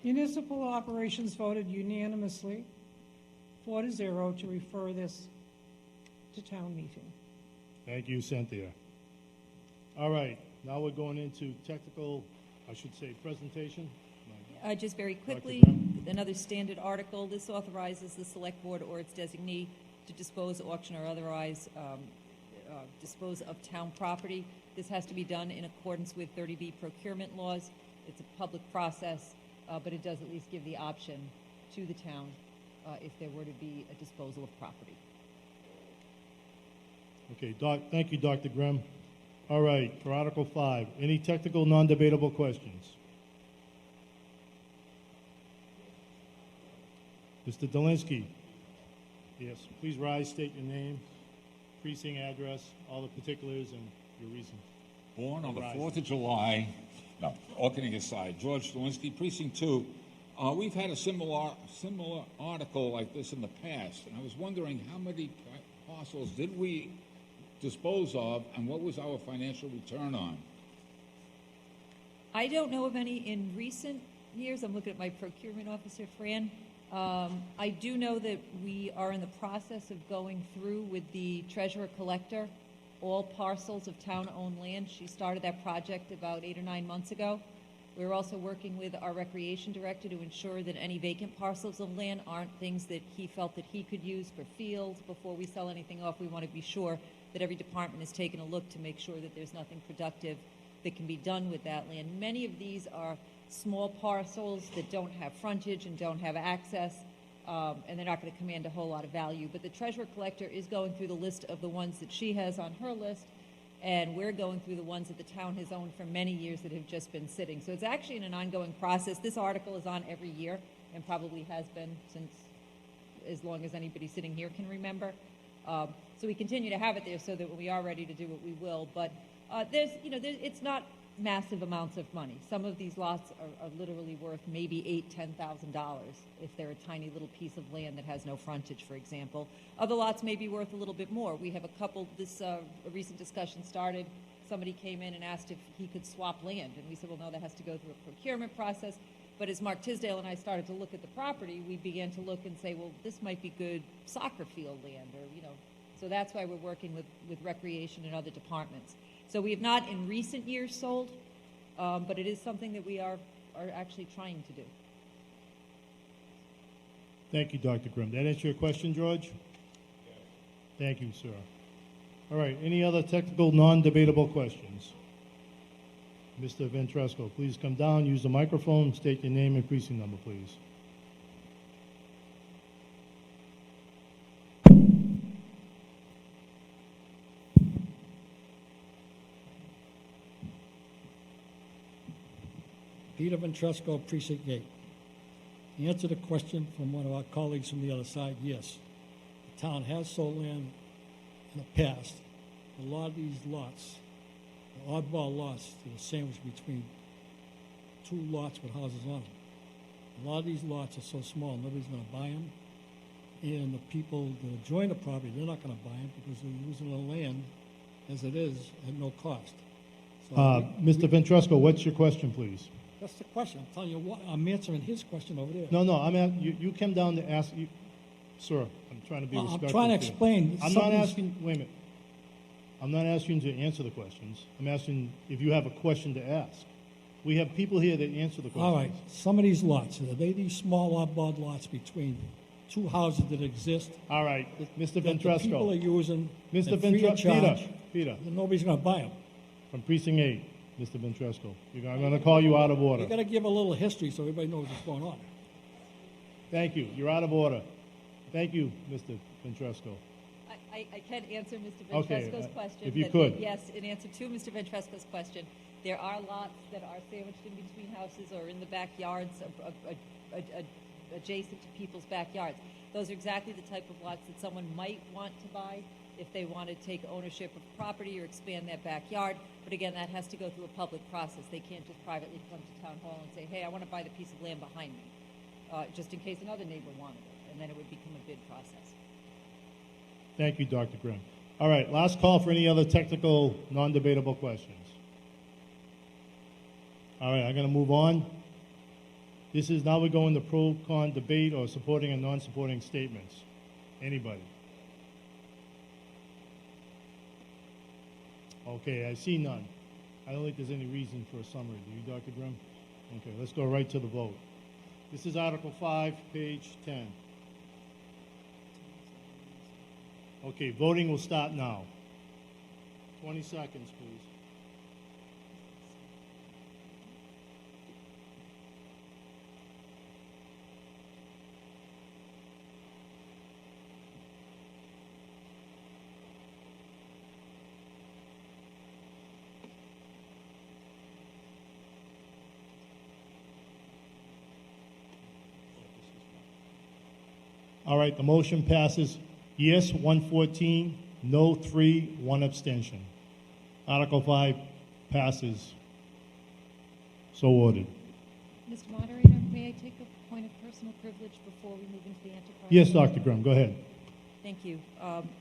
Municipal Operations voted unanimously, 4-0, to refer this to town meeting. Thank you, Cynthia. All right, now we're going into technical, I should say, presentation. Just very quickly, Graham. another standard article. This authorizes the select board or its designee to dispose, auction, or otherwise dispose of town property. This has to be done in accordance with 30B procurement laws. It's a public process, but it does at least give the option to the town if there were to be a disposal of property. Okay, thank you, Dr. Grimm. All right, for Article 5, any technical, non-debatable questions? Mr. Delinsky. Yes, please rise, state your name, precinct address, all the particulars, and your reasons. Born on the Rise. 4th of July, no, all kidding aside, George Lewinsky, Precinct 2. We've had a similar article like this in the past, and I was wondering how many parcels did we dispose of, and what was our financial return on? I don't know of any in recent years. I'm looking at my procurement officer, Fran. I do know that we are in the process of going through with the treasurer collector all parcels of town-owned land. She started that project about 8 or 9 months ago. We're also working with our recreation director to ensure that any vacant parcels of land aren't things that he felt that he could use for fields. Before we sell anything off, we want to be sure that every department is taking a look to make sure that there's nothing productive that can be done with that land. Many of these are small parcels that don't have frontage and don't have access, and they're not going to command a whole lot of value. But the treasurer collector is going through the list of the ones that she has on her list, and we're going through the ones that the town has owned for many years that have just been sitting. So it's actually in an ongoing process. This article is on every year and probably has been since as long as anybody sitting here can remember. So we continue to have it there so that when we are ready to do it, we will. But it's not massive amounts of money. Some of these lots are literally worth maybe $8,000-$10,000 if they're a tiny little piece of land that has no frontage, for example. Other lots may be worth a little bit more. We have a couple, a recent discussion started. Somebody came in and asked if he could swap land, and we said, well, no, that has to go through a procurement process. But as Mark Tisdale and I started to look at the property, we began to look and say, well, this might be good soccer field land, or, so that's why we're working with recreation and other departments. So we have not in recent years sold, but it is something that we are actually trying to do. Thank you, Dr. Grimm. That answer your question, George? Yes. Thank you, sir. All right, any other technical, non-debatable questions? Mr. Ventresco, please come down, use the microphone, state your name and precinct number, please. Peter Ventresco, Precinct 8. To answer the question from one of our colleagues from the other side, yes. The town has sold land in the past. A lot of these lots, the oddball lots, that are sandwiched between two lots with houses on them. A lot of these lots are so small, nobody's going to buy them. And the people that join the property, they're not going to buy them because they're using the land as it is at no cost. So Mr. Ventresco, what's your question, please? That's the question. I'm telling you what, I'm answering his question over there. No, you came down to ask, sir, I'm trying to be respectful. I'm trying to explain. I'm not asking, wait a minute. I'm not asking you to answer the questions. I'm asking if you have a question to ask. We have people here that answer the questions. All right. Some of these lots, are they these small oddball lots between two houses that exist? All right, Mr. That Ventresco. the people are using Mr. at free of charge, Peter. and nobody's going to buy them. From Precinct 8, Mr. Ventresco. I'm going to call you out of order. You got to give a little history so everybody knows what's going on. Thank you. You're out of order. Thank you, Mr. Ventresco. I can answer Mr. Okay, Ventresco's question. if you but could. Yes, in answer to Mr. Ventresco's question, There are lots that are sandwiched in between houses or in the backyards adjacent to people's backyards. Those are exactly the type of lots that someone might want to buy if they want to take ownership of property or expand their backyard. But again, that has to go through a public process. They can't just privately come to town hall and say, hey, I want to buy the piece of land behind me, just in case another neighbor wanted it, and then it would become a bid process. Thank you, Dr. Grimm. All right, last call for any other technical, non-debatable questions. All right, I'm going to move on. This is now we're going to pro-con debate or supporting and non-supporting statements. Anybody? Okay, I see none. I don't think there's any reason for a summary. Do you, Dr. Grimm? Okay, let's go right to the vote. This is Article 5, page 10. Okay, voting will start now. 20 seconds, please. All right, the motion passes yes 114, no 3, 1 abstention. Article 5 passes. So ordered. Mr. Moderator, may I take a point of personal privilege before we move into the enterprise? Yes, Dr. Grimm, go ahead. Thank you.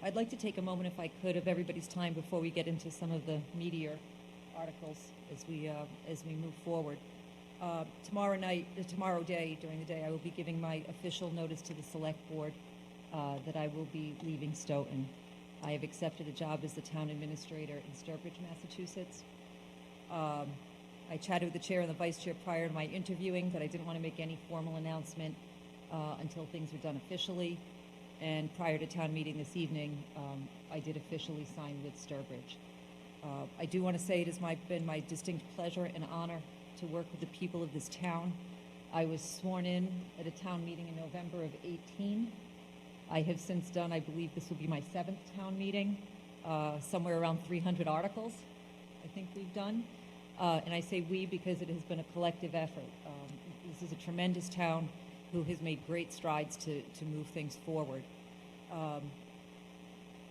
I'd like to take a moment, if I could, of everybody's time before we get into some of the meatier articles as we move forward. Tomorrow day, during the day, I will be giving my official notice to the Select Board that I will be leaving Stoughton. I have accepted a job as the town administrator in Sturbridge, Massachusetts. I chatted with the chair and the vice chair prior to my interviewing, but I didn't want to make any formal announcement until things were done officially. And prior to town meeting this evening, I did officially sign with Sturbridge. I do want to say it has been my distinct pleasure and honor to work with the people of this town. I was sworn in at a town meeting in November of 18. I have since done, I believe this will be my 7th town meeting, somewhere around 300 articles I think we've done. And I say we because it has been a collective effort. This is a tremendous town who has made great strides to move things forward.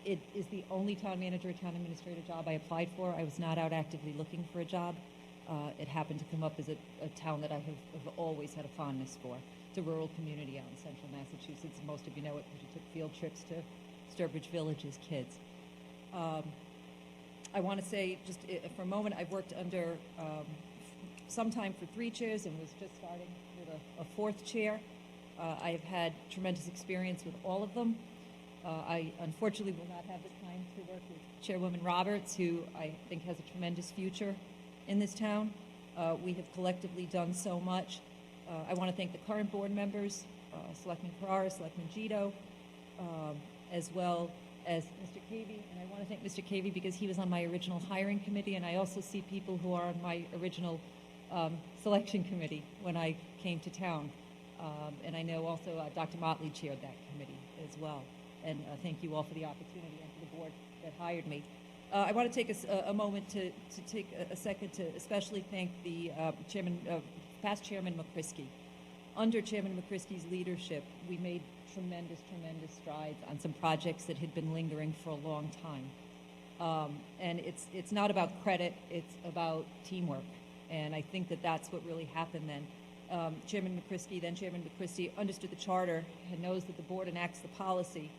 It is the only town manager, town administrator job I applied for. I was not out actively looking for a job. It happened to come up as a town that I have always had a fondness for. It's a rural community out in central Massachusetts. Most of you know it because you took field trips to Sturbridge Village as kids. I want to say, just for a moment, I've worked under sometime for 3 chairs and was just starting with a 4th chair. I have had tremendous experience with all of them. I unfortunately will not have the time to work with Chairwoman Roberts, who I think has a tremendous future in this town. We have collectively done so much. I want to thank the current board members, Selectman Carrara, Selectman Gito, as well as Mr. Cavey. And I want to thank Mr. Cavey because he was on my original hiring committee, and I also see people who are on my original selection committee when I came to town. And I know also Dr. Motley chaired that committee as well. And thank you all for the opportunity and for the board that hired me. I want to take a moment to take a second to especially thank the past Chairman McCrisky. Under Chairman McCrisky's leadership, we made tremendous strides on some projects that had been lingering for a long time. And it's not about credit, it's about teamwork. And I think that that's what really happened then. Chairman McCrisky understood the charter and knows that the board enacts the policy,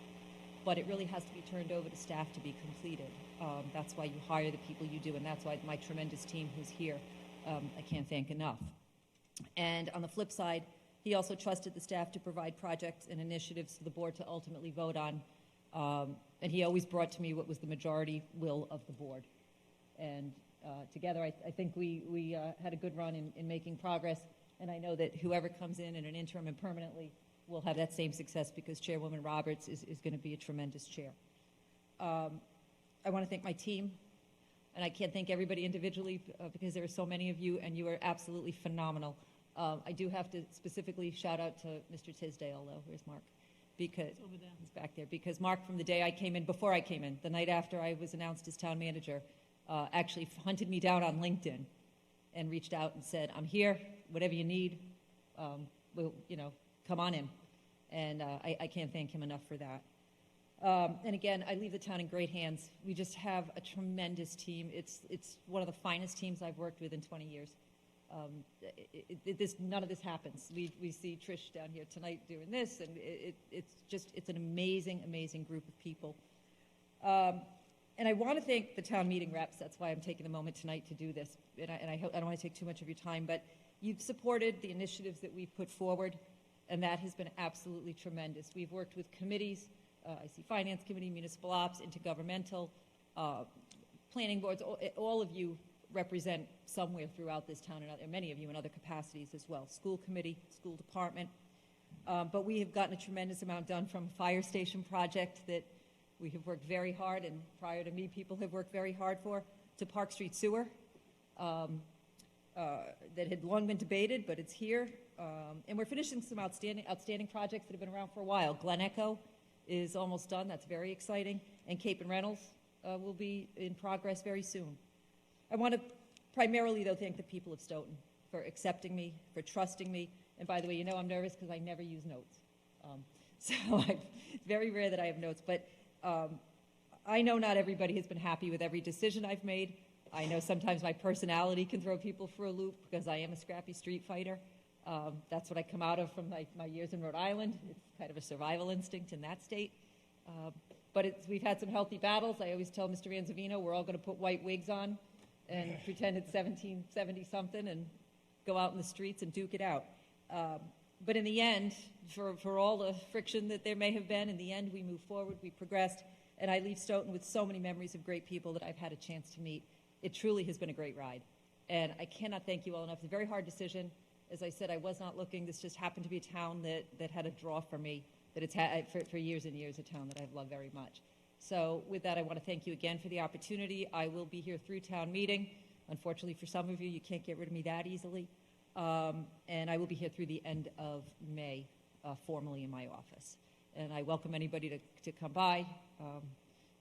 but it really has to be turned over to staff to be completed. That's why you hire the people you do, and that's why my tremendous team who's here, I can't thank enough. And on the flip side, he also trusted the staff to provide projects and initiatives for the board to ultimately vote on. And he always brought to me what was the majority will of the board. And together, I think we had a good run in making progress. And I know that whoever comes in an interim and permanently will have that same success because Chairwoman Roberts is going to be a tremendous chair. I want to thank my team. And I can't thank everybody individually because there are so many of you, and you are absolutely phenomenal. I do have to specifically shout out to Mr. Tisdale, though. Where's Mark? Because he's back there. Because Mark, from the day I came in, before I came in, the night after I was announced as town manager, actually hunted me down on LinkedIn and reached out and said, I'm here, whatever you need, we'll, come on in. And I can't thank him enough for that. And again, I leave the town in great hands. We just have a tremendous team. It's one of the finest teams I've worked with in 20 years. None of this happens. We see Trish down here tonight doing this, and it's an amazing, amazing group of people. And I want to thank the town meeting reps. That's why I'm taking a moment tonight to do this. And I don't want to take too much of your time, but you've supported the initiatives that we've put forward, and that has been absolutely tremendous. We've worked with committees, I see Finance Committee, Municipal Ops, Intergovernmental, planning boards. All of you represent somewhere throughout this town, and many of you in other capacities as well. School committee, school department. But we have gotten a tremendous amount done, from a fire station project that we have worked very hard, and prior to me, people have worked very hard for, to Park Street Sewer, that had long been debated, but it's here. And we're finishing some outstanding projects that have been around for a while. Glen Echo is almost done. That's very exciting. And Cape and Reynolds will be in progress very soon. I want to primarily, though, thank the people of Stoughton for accepting me, for trusting me. And by the way, I'm nervous because I never use notes. So it's very rare that I have notes. But I know not everybody has been happy with every decision I've made. I know sometimes my personality can throw people for a loop because I am a scrappy street fighter. That's what I come out of from my years in Rhode Island. It's kind of a survival instinct in that state. But we've had some healthy battles. I always tell Mr. Anzavino we're all going to put white wigs on and pretend it's 1770-something and go out in the streets and duke it out. But in the end, for all the friction that there may have been, in the end we moved forward, we progressed, and I leave Stoughton with so many memories of great people that I've had a chance to meet. It truly has been a great ride, and I cannot thank you all enough. It's a very hard decision. As I said, I was not looking. This just happened to be a town that had a draw for me, that it's had for years and years, a town that I've loved very much. So with that, I want to thank you again for the opportunity. I will be here through town meeting. Unfortunately, for some of you, you can't get rid of me that easily. And I will be here through the end of May, formally in my office. And I welcome anybody to come by.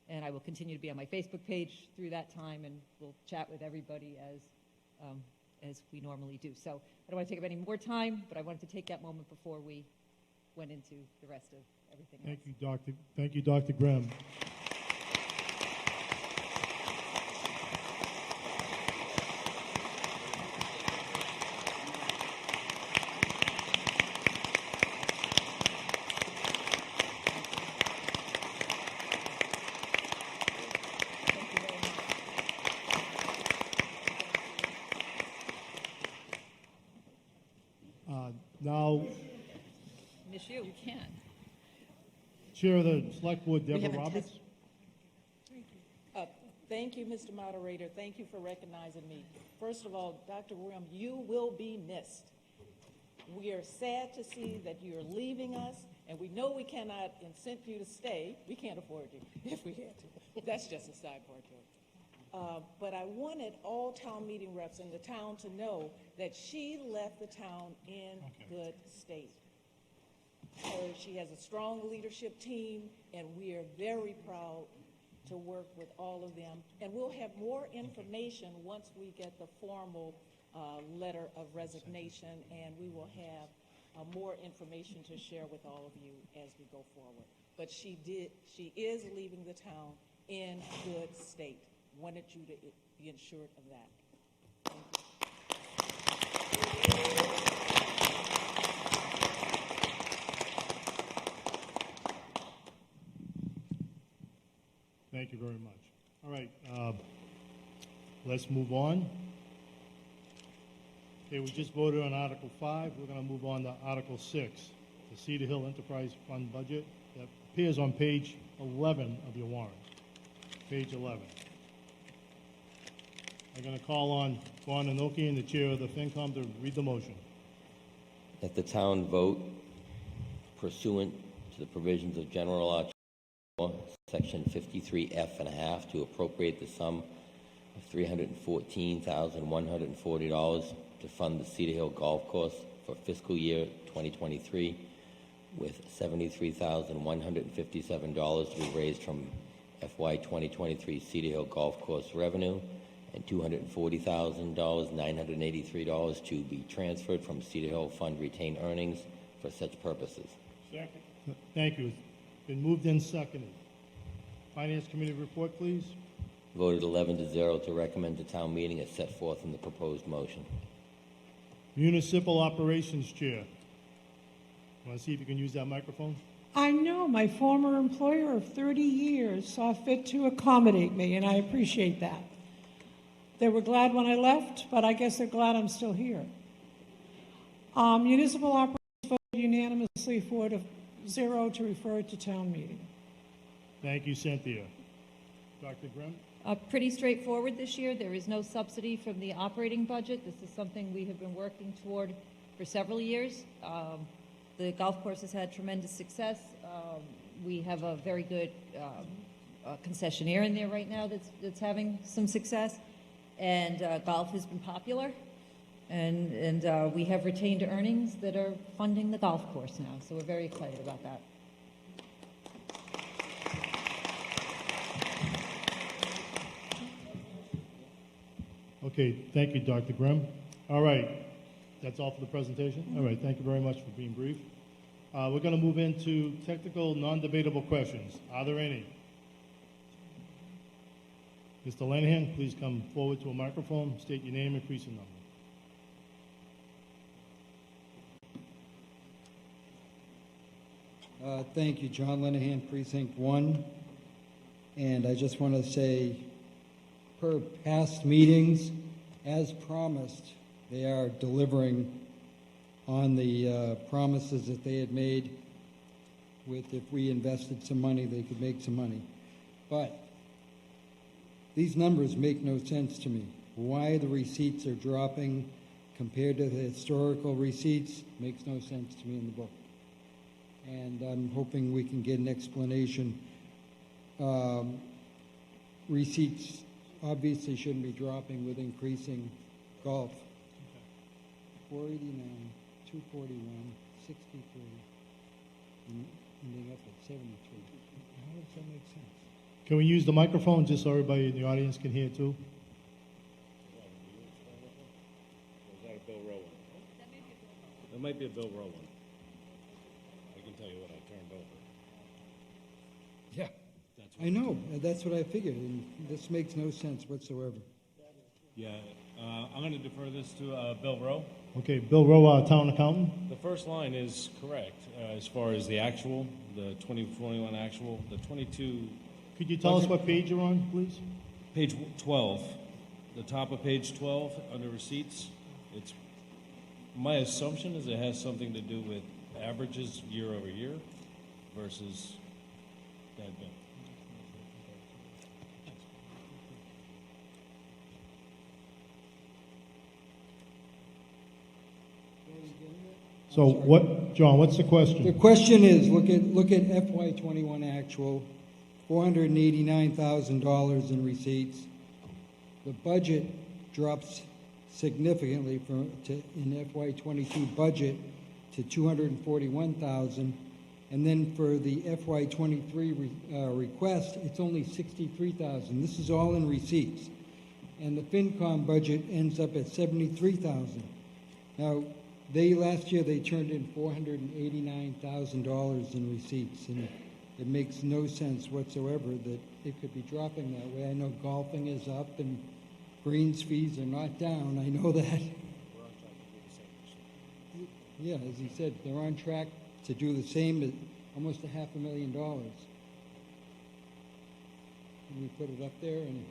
And I will continue to be on my Facebook page through that time, and we'll chat with everybody as we normally do. So I don't want to take up any more time, but I wanted to take that moment before we went into the rest of everything else. Thank you, Dr. Grimm. Now, Miss you. You can. Chair of the Select Board, Deborah Roberts. Thank you, Mr. Moderator. Thank you for recognizing me. First of all, Dr. Grimm, you will be missed. We are sad to see that you're leaving us, and we know we cannot incent you to stay. We can't afford you if we had to. That's just a sidebar joke. But I wanted all town meeting reps in the town to know that she left the town in good state. So she has a strong leadership team, and we are very proud to work with all of them. And we'll have more information once we get the formal letter of resignation, and we will have more information to share with all of you as we go forward. But she is leaving the town in good state. Wanted you to be assured of that. Thank you. Thank you very much. All right, let's move on. Okay, we just voted on Article 5. We're going to move on to Article 6, the Cedar Hill Enterprise Fund budget that appears on page 11 of your warrant. Page 11. I'm going to call on Vaughn Anokian, the chair of the FinCom, to read the motion. That the town vote pursuant to the provisions of General Law, Section 53F and a half, to appropriate the sum of $314,140 to fund the Cedar Hill Golf Course for fiscal year 2023, with $73,157 to be raised from FY 2023 Cedar Hill Golf Course revenue and $240,983 to be transferred from Cedar Hill Fund retained earnings for such purposes. Second. Thank you. It's been moved and seconded. Finance Committee report, please. Voted 11-0 to recommend to town meeting as set forth in the proposed motion. Municipal Operations Chair. Want to see if you can use that microphone? I know my former employer of 30 years saw fit to accommodate me, and I appreciate that. They were glad when I left, but I guess they're glad I'm still here. Municipal Operations voted unanimously 4-0 to refer it to town meeting. Thank you, Cynthia. Dr. Grimm? Pretty straightforward this year. There is no subsidy from the operating budget. This is something we have been working toward for several years. The golf course has had tremendous success. We have a very good concessionaire in there right now that's having some success. And golf has been popular. And we have retained earnings that are funding the golf course now. So we're very excited about that. Okay, thank you, Dr. Grimm. All right, that's all for the presentation? All right, thank you very much for being brief. We're going to move into technical, non-debatable questions. Are there any? Mr. Lanahan, please come forward to a microphone, state your name and precinct number. Thank you, John Lanahan, Precinct 1. And I just want to say, per past meetings, as promised, they are delivering on the promises that they had made with if we invested some money, they could make some money. But these numbers make no sense to me. Why the receipts are dropping compared to the historical receipts makes no sense to me in the book. And I'm hoping we can get an explanation. Receipts obviously shouldn't be dropping with increasing golf. 489, 241, 63, and ending up at 73. How does that make sense? Can we use the microphone just so everybody in the audience can hear too? Was that a Bill Rowan? That might be a Bill Rowan. I can tell you what I turned over. Yeah. I know. That's what I figured, and this makes no sense whatsoever. Yeah, I'm going to defer this to Bill Rowe. Okay, Bill Rowe, our town accountant. The first line is correct as far as the actual, the 2021 actual, the 22. Could you tell us what page you're on, please? Page 12, the top of page 12 under receipts. It's my assumption is it has something to do with averages year over year versus that bill. So what, John, what's the question? The question is, look at FY21 actual, $489,000 in receipts. The budget drops significantly in FY22 budget to $241,000, and then for the FY23 request, it's only $63,000. This is all in receipts, and the FinCom budget ends up at $73,000. Now, last year they turned in $489,000 in receipts, and it makes no sense whatsoever that it could be dropping that way. I know golfing is up and greens fees are not down. I know that. We're on track to do the same. Yeah, as he said, they're on track to do the same at almost $500,000. Can we put it up there? And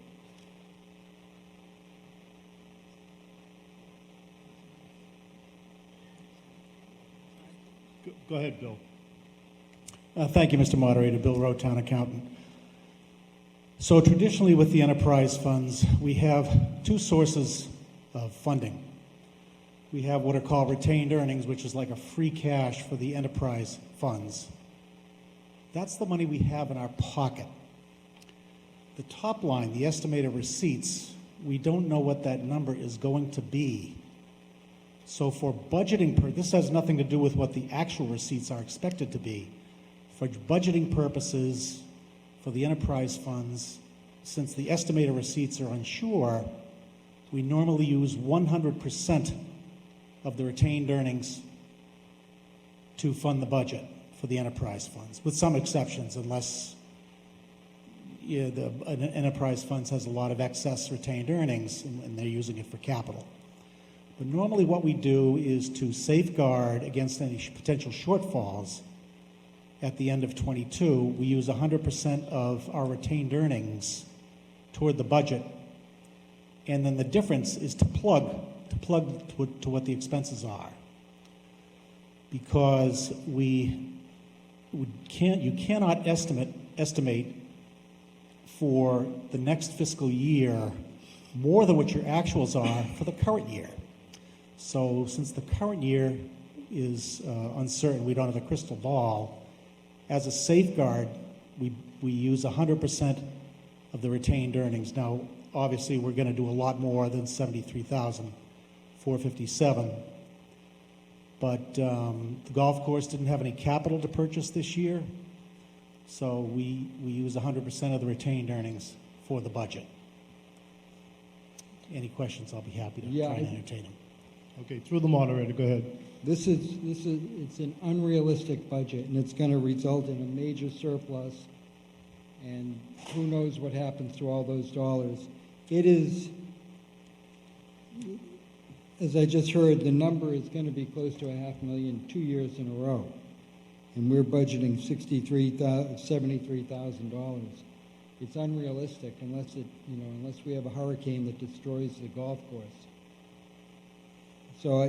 Go ahead, Bill. Thank you, Mr. Moderator. Bill Rowe, Town Accountant. So traditionally with the enterprise funds, we have two sources of funding. We have what are called retained earnings, which is like a free cash for the enterprise funds. That's the money we have in our pocket. The top line, the estimated receipts, we don't know what that number is going to be. So for budgeting, this has nothing to do with what the actual receipts are expected to be. For budgeting purposes, for the enterprise funds, since the estimated receipts are unsure, we normally use 100% of the retained earnings to fund the budget for the enterprise funds, with some exceptions, unless an enterprise funds has a lot of excess retained earnings and they're using it for capital. But normally what we do is to safeguard against any potential shortfalls at the end of 22, we use 100% of our retained earnings toward the budget. And then the difference is to plug to what the expenses are. Because you cannot estimate for the next fiscal year more than what your actuals are for the current year. So since the current year is uncertain, we don't have a crystal ball, as a safeguard, we use 100% of the retained earnings. Now, obviously, we're going to do a lot more than $73,457. But the golf course didn't have any capital to purchase this year, so we use 100% of the retained earnings for the budget. Any questions, I'll be happy to try and entertain them. Okay, through the moderator, go ahead. It's an unrealistic budget, and it's going to result in a major surplus, and who knows what happens to all those dollars. It is, as I just heard, the number is going to be close to $500,000 2 years in a row, and we're budgeting $73,000. It's unrealistic unless we have a hurricane that destroys the golf course. So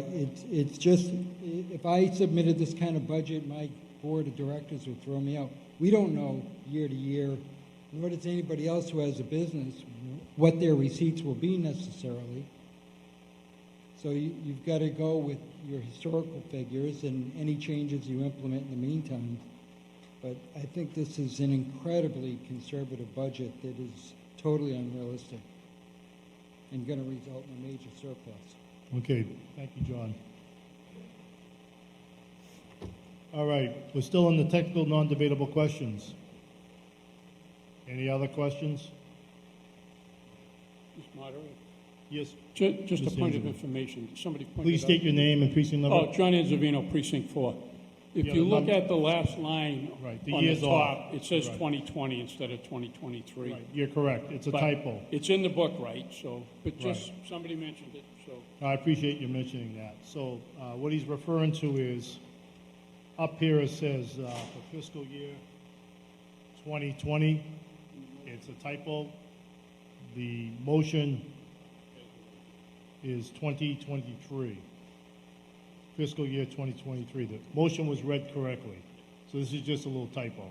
it's just, if I submitted this kind of budget, my board of directors would throw me out. We don't know year to year, nor does anybody else who has a business, what their receipts will be necessarily. So you've got to go with your historical figures and any changes you implement in the meantime. But I think this is an incredibly conservative budget that is totally unrealistic and going to result in a major surplus. Okay, thank you, John. All right, we're still in the technical non-debatable questions. Any other questions? Mr. Moderator? Yes. Just a Mr. point of Anzavino. information. Somebody pointed Please out. state your name and precinct number. Oh, John Anzavino, Precinct 4. If Yeah, you the look number- at the last line Right, the on the year's top, off. it says Right. 2020 instead of 2023. Right, you're correct. It's a But typo. It's in the book, right? So, but Right. just somebody mentioned it. So I appreciate you mentioning that. So what he's referring to is, up here it says for fiscal year 2020, it's a typo. The motion is 2023. Fiscal year 2023. The motion was read correctly. So this is just a little typo.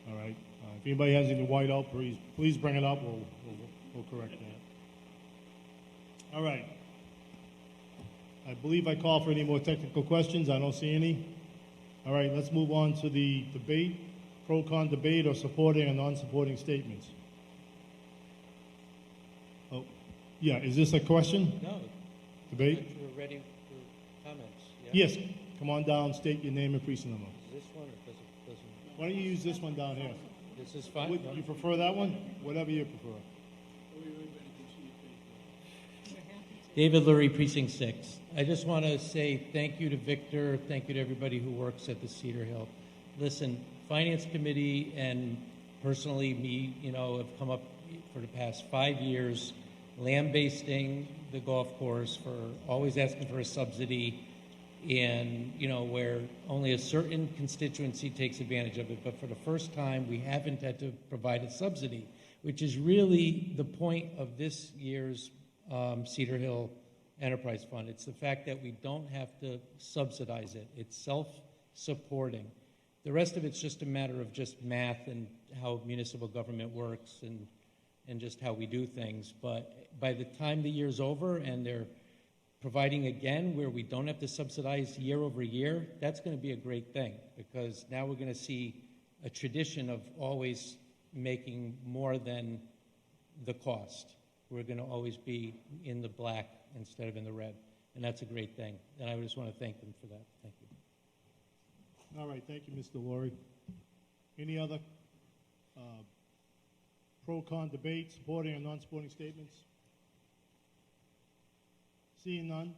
All right. If anybody has any whiteout, please bring it up. We'll correct that. All right. I believe I call for any more technical questions. I don't see any. All right, let's move on to the debate, pro-con debate, or supporting and non-supporting statements. Oh, yeah, is this a question? No. Debate? We're ready for comments. Yes. Come on down, state your name and precinct number. Is this one or doesn't? Why don't you use this one down here? This is fine. Would you prefer that one? Whatever you prefer. David Lurie, Precinct 6. I just want to say thank you to Victor, thank you to everybody who works at the Cedar Hill. Listen, Finance Committee and personally me, have come up for the past 5 years, lambasting the golf course for always asking for a subsidy, and, where only a certain constituency takes advantage of it. But for the first time, we haven't had to provide a subsidy, which is really the point of this year's Cedar Hill Enterprise Fund. It's the fact that we don't have to subsidize it. It's self-supporting. The rest of it's just a matter of just math and how municipal government works and just how we do things. But by the time the year's over and they're providing again where we don't have to subsidize year over year, that's going to be a great thing, because now we're going to see a tradition of always making more than the cost. We're going to always be in the black instead of in the red, and that's a great thing. And I just want to thank them for that. Thank you. All right, thank you, Mr. Lurie. Any other Pro-con debate, supporting or non-supporting statements? Seeing none?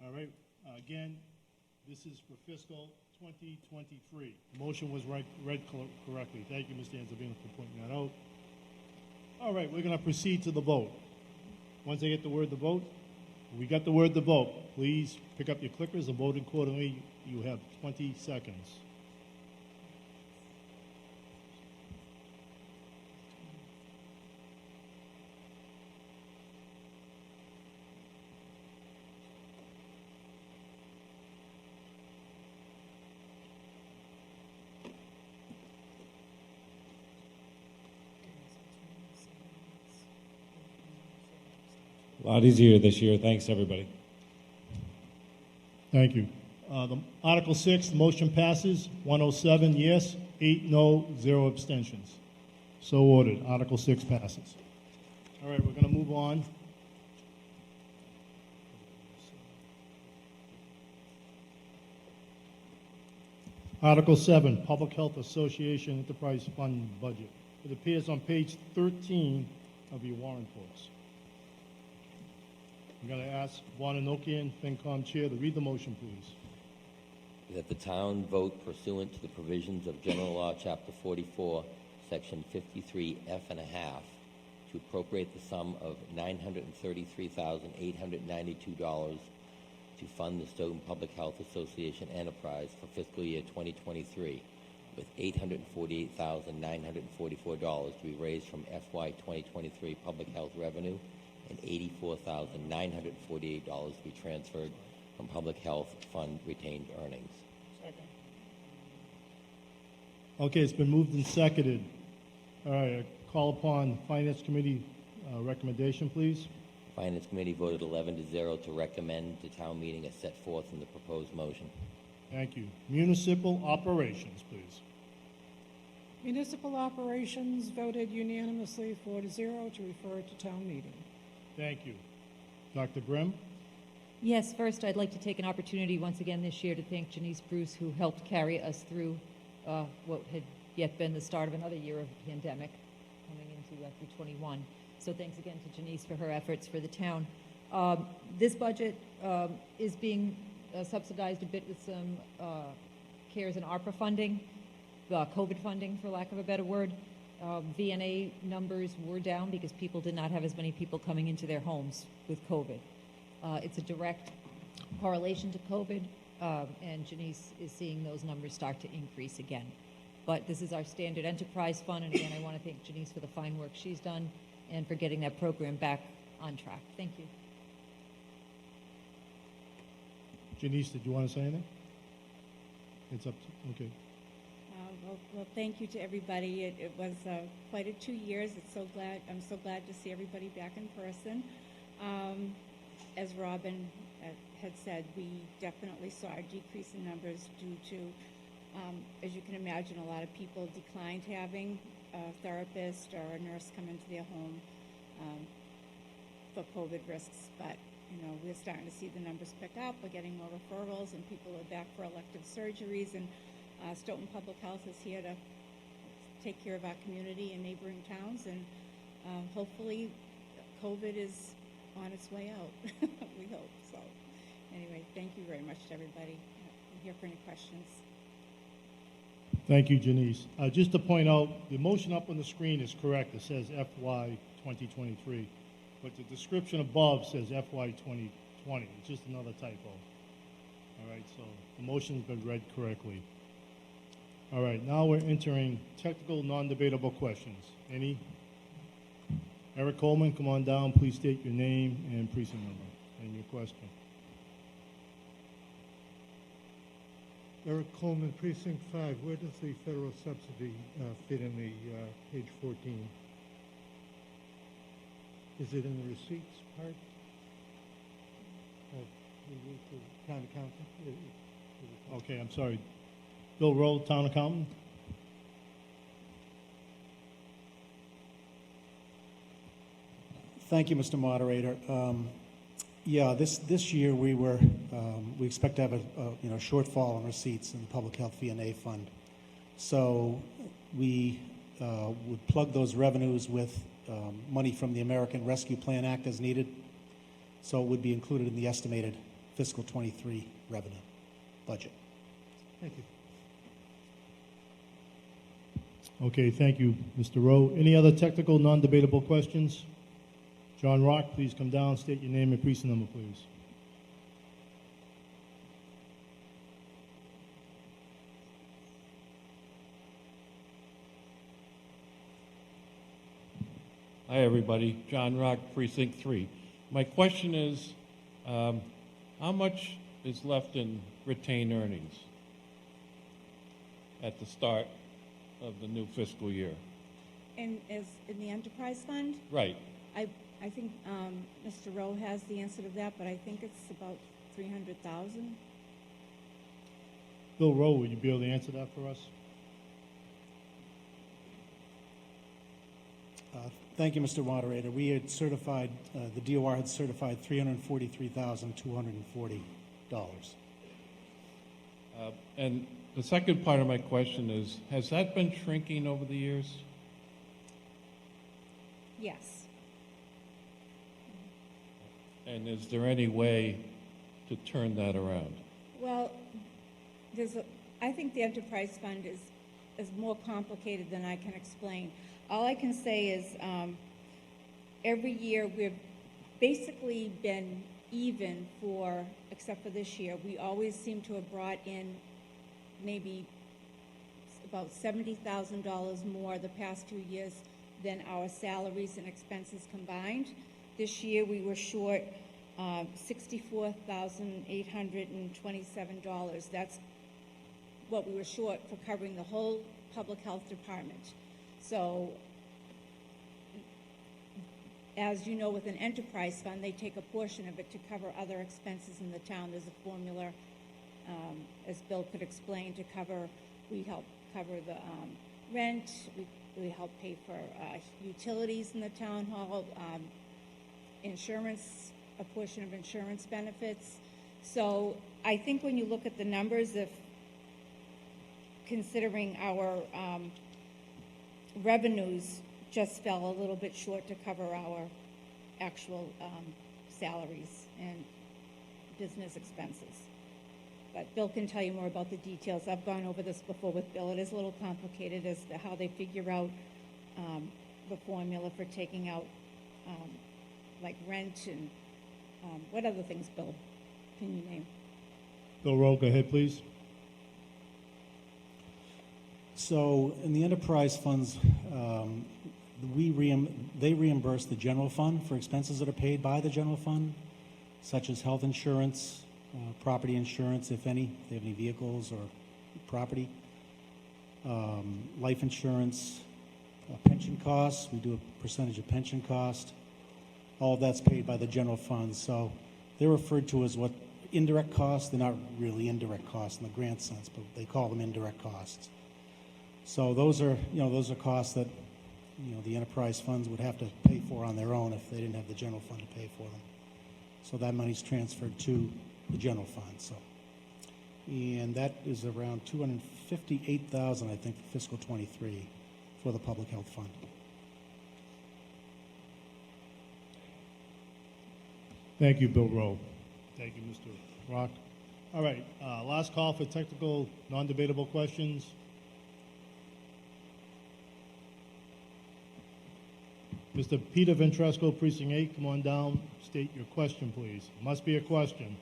All right, again, this is for fiscal 2023. The motion was read correctly. Thank you, Mr. Anzabino, for pointing that out. All right, we're going to proceed to the vote. Once I get the word to vote, we got the word to vote. Please pick up your clickers and vote accordingly. You have 20 seconds. A lot easier this year. Thanks, everybody. Thank you. Article 6, the motion passes. 107 yes, 8 no, 0 abstentions. So ordered. Article 6 passes. All right, we're going to move on. Article 7, Public Health Association Enterprise Fund Budget. It appears on page 13 of your warrant books. I'm going to ask Wananokian, FinCom Chair, to read the motion, please. That the town vote pursuant to the provisions of General Law, Chapter 44, Section 53F and a half, to appropriate the sum of $933,892 to fund the Stoughton Public Health Association enterprise for fiscal year 2023, with $848,944 to be raised from FY 2023 public health revenue and $84,948 to be transferred from public health fund retained earnings. Second. Okay, it's been moved and seconded. All right, I call upon Finance Committee recommendation, please. Finance Committee voted 11-0 to recommend to town meeting as set forth in the proposed motion. Thank you. Municipal Operations, please. Municipal Operations voted unanimously 4-0 to refer to town meeting. Thank you. Dr. Grimm? Yes, first I'd like to take an opportunity once again this year to thank Janice Bruce, who helped carry us through what had yet been the start of another year of the pandemic coming into through 21. So thanks again to Janice for her efforts for the town. This budget is being subsidized a bit with some CARES and ARPA funding, COVID funding, for lack of a better word. VNA numbers were down because people did not have as many people coming into their homes with COVID. It's a direct correlation to COVID, and Janice is seeing those numbers start to increase again. But this is our standard enterprise fund, and again, I want to thank Janice for the fine work she's done and for getting that program back on track. Thank you. Janice, did you want to say anything? It's up to, okay. Well, thank you to everybody. It was quite a 2 years. I'm so glad to see everybody back in person. As Robin had said, we definitely saw a decrease in numbers due to, as you can imagine, a lot of people declined having a therapist or a nurse come into their home for COVID risks. But, we're starting to see the numbers pick up. We're getting more referrals, and people are back for elective surgeries. And Stoughton Public Health is here to take care of our community and neighboring towns. And hopefully COVID is on its way out. We hope so. Anyway, thank you very much to everybody. I'm here for any questions. Thank you, Janice. Just to point out, the motion up on the screen is correct. It says FY 2023, but the description above says FY 2020. It's just another typo. All right, so the motion's been read correctly. All right, now we're entering technical non-debatable questions. Any? Eric Coleman, come on down. Please state your name and precinct number and your question. Eric Coleman, Precinct 5. Where does the federal subsidy fit in the page 14? Is it in the receipts part? Town accountant? Okay, I'm sorry. Bill Roll, Town Accountant. Thank you, Mr. Moderator. Yeah, this year we expect to have a shortfall in receipts in the Public Health VNA Fund. So we would plug those revenues with money from the American Rescue Plan Act as needed. So it would be included in the estimated fiscal 23 revenue budget. Thank you. Okay, thank you, Mr. Rowe. Any other technical, non-debatable questions? John Rock, please come down, state your name and precinct number, please. Hi, everybody. John Rock, Precinct 3. My question is, how much is left in retained earnings at the start of the new fiscal year? In the enterprise fund? Right. I think Mr. Rowe has the answer to that, but I think it's about 300,000. Bill Rowe, would you be able to answer that for us? Thank you, Mr. Moderator. We had certified, the DOR had certified $343,240. And the second part of my question is, has that been shrinking over the years? Yes. And is there any way to turn that around? Well, I think the enterprise fund is more complicated than I can explain. All I can say is every year we've basically been even except for this year. We always seem to have brought in maybe about $70,000 more the past 2 years than our salaries and expenses combined. This year we were short $64,827. That's what we were short for covering the whole public health department. So, as you know, with an enterprise fund, they take a portion of it to cover other expenses in the town. There's a formula, as Bill could explain, to cover. We help cover the rent. We help pay for utilities in the town hall, insurance, a portion of insurance benefits. So I think when you look at the numbers, if considering our revenues just fell a little bit short to cover our actual salaries and business expenses. But Bill can tell you more about the details. I've gone over this before with Bill. It is a little complicated as to how they figure out the formula for taking out like rent and what other things, Bill, can you name? Bill Rowe, go ahead, please. So in the enterprise funds, they reimburse the general fund for expenses that are paid by the general fund, such as health insurance, property insurance, if any, if they have any vehicles or property, life insurance, pension costs. We do a percentage of pension cost. All of that's paid by the general fund. So they're referred to as what indirect costs. They're not really indirect costs in the grant sense, but they call them indirect costs. So those are costs that, the enterprise funds would have to pay for on their own if they didn't have the general fund to pay for them. So that money's transferred to the general fund. So, and that is around $258,000, I think, for fiscal 23 for the public health fund. Thank you, Bill Rowe. Thank you, Mr. Rock. All right, last call for technical, non-debatable questions. Mr. Peter Ventresco, Precinct 8, come on down. State your question, please. It must be a question.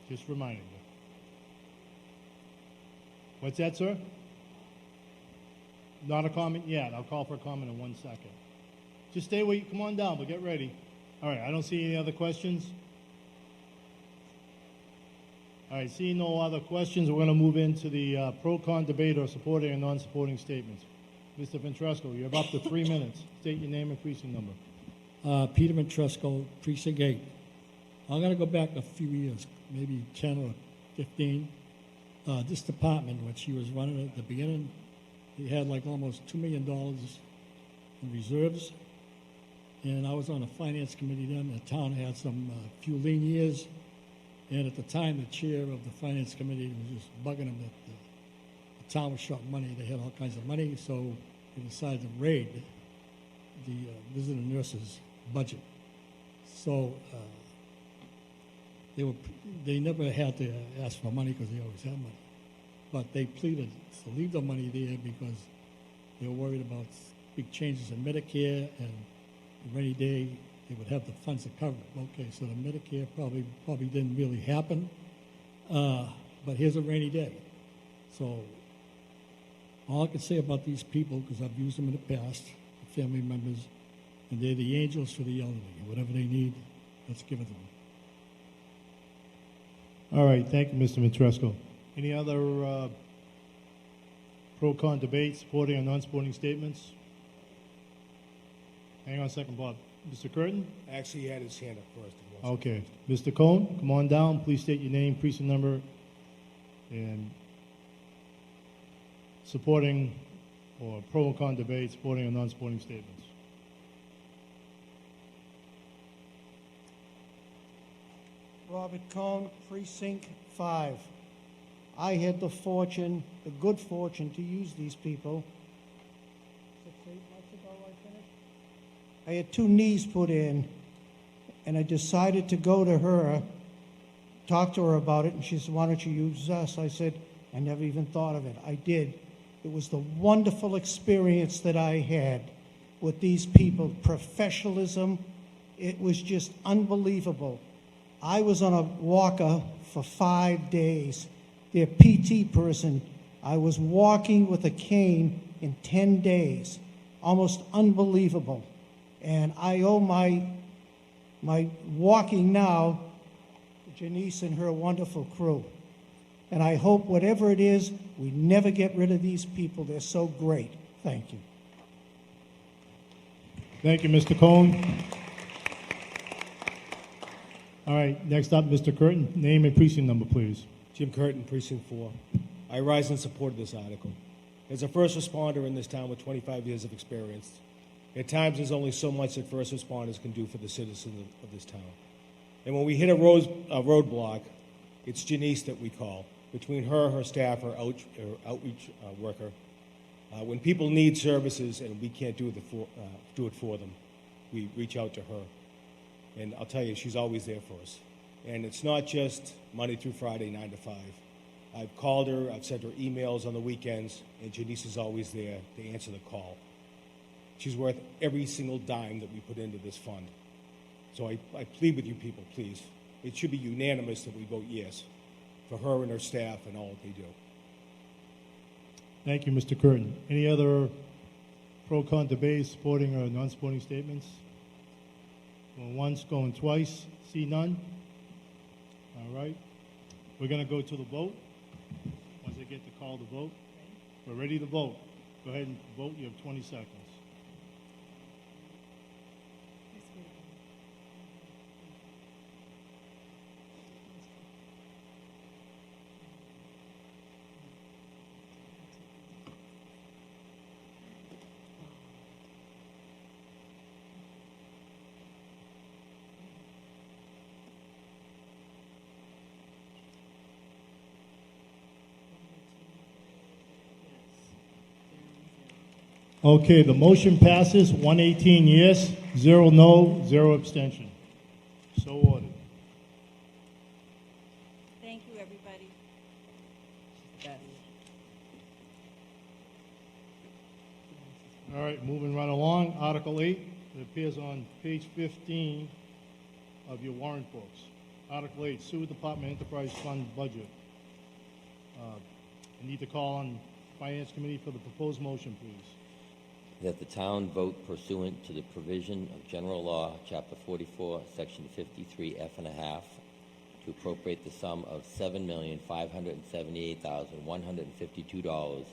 Just reminding you. What's that, sir? Not a comment yet. I'll call for a comment in 1 second. Just stay where you come on down, but get ready. All right, I don't see any other questions. All right, seeing no other questions, we're going to move into the pro-con debate or supporting and non-supporting statements. Mr. Ventresco, you have up to 3 minutes. State your name and precinct number. Peter Ventresco, Precinct 8. I'm going to go back a few years, maybe 10 or 15. This department, which he was running at the beginning, he had like almost $2 million in reserves. And I was on the finance committee then. The town had some few lean years. And at the time, the chair of the finance committee was just bugging him that the town was short money. They had all kinds of money, so they decided to raid the visiting nurses' budget. So they never had to ask for money because they always had money. But they pleaded to leave the money there because they were worried about big changes in Medicare, and a rainy day they would have the funds to cover it. Okay, so the Medicare probably didn't really happen, but here's a rainy day. So all I can say about these people, because I've used them in the past, family members, and they're the angels for the elderly. Whatever they need, let's give it to them. All right, thank you, Mr. Matresco. Any other pro-con debate, supporting or non-supporting statements? Hang on a second, Bob. Mr. Curtin? Actually, he had his hand up first. Okay. Mr. Cohn, come on down. Please state your name, precinct number, and supporting or pro and con debate, supporting or non-supporting statements. Robert Cohn, Precinct 5. I had the good fortune to use these people. 6-8 months ago I finished. I had 2 knees put in, and I decided to go to her, talk to her about it, and she said, why don't you use us? I said, I never even thought of it. I did. It was the wonderful experience that I had with these people. Professionalism, it was just unbelievable. I was on a walker for 5 days. Their PT person, I was walking with a cane in 10 days. Almost unbelievable. And I owe my walking now to Janice and her wonderful crew. And I hope whatever it is, we never get rid of these people. They're so great. Thank you. Thank you, Mr. Cohn. All right, next up, Mr. Curtin. Name and precinct number, please. Jim Curtin, Precinct 4. I rise in support of this article. As a first responder in this town with 25 years of experience, at times there's only so much that first responders can do for the citizens of this town. And when we hit a roadblock, it's Janice that we call. Between her staff, her outreach worker, when people need services and we can't do it for them, we reach out to her. And I'll tell you, she's always there for us. And it's not just Monday through Friday, 9 to 5. I've called her, I've sent her emails on the weekends, and Janice is always there to answer the call. She's worth every single dime that we put into this fund. So I plead with you people, please. It should be unanimous that we vote yes for her and her staff and all that they do. Thank you, Mr. Curtin. Any other pro-con debate, supporting or non-supporting statements? Going once, going twice. See none? All right. We're going to go to the vote. Once I get to call the vote, we're ready to vote. Go ahead and vote. You have 20 seconds. Okay, the motion passes, 118 yes, 0 no, 0 abstention. So ordered. Thank you, everybody. All right, moving right along. Article 8, it appears on page 15 of your warrant books. Article 8, Sewer Department Enterprise Fund Budget. I need to call on Finance Committee for the proposed motion, please. That the town vote pursuant to the provision of General Law, Chapter 44, Section 53F and a half, to appropriate the sum of $7,578,152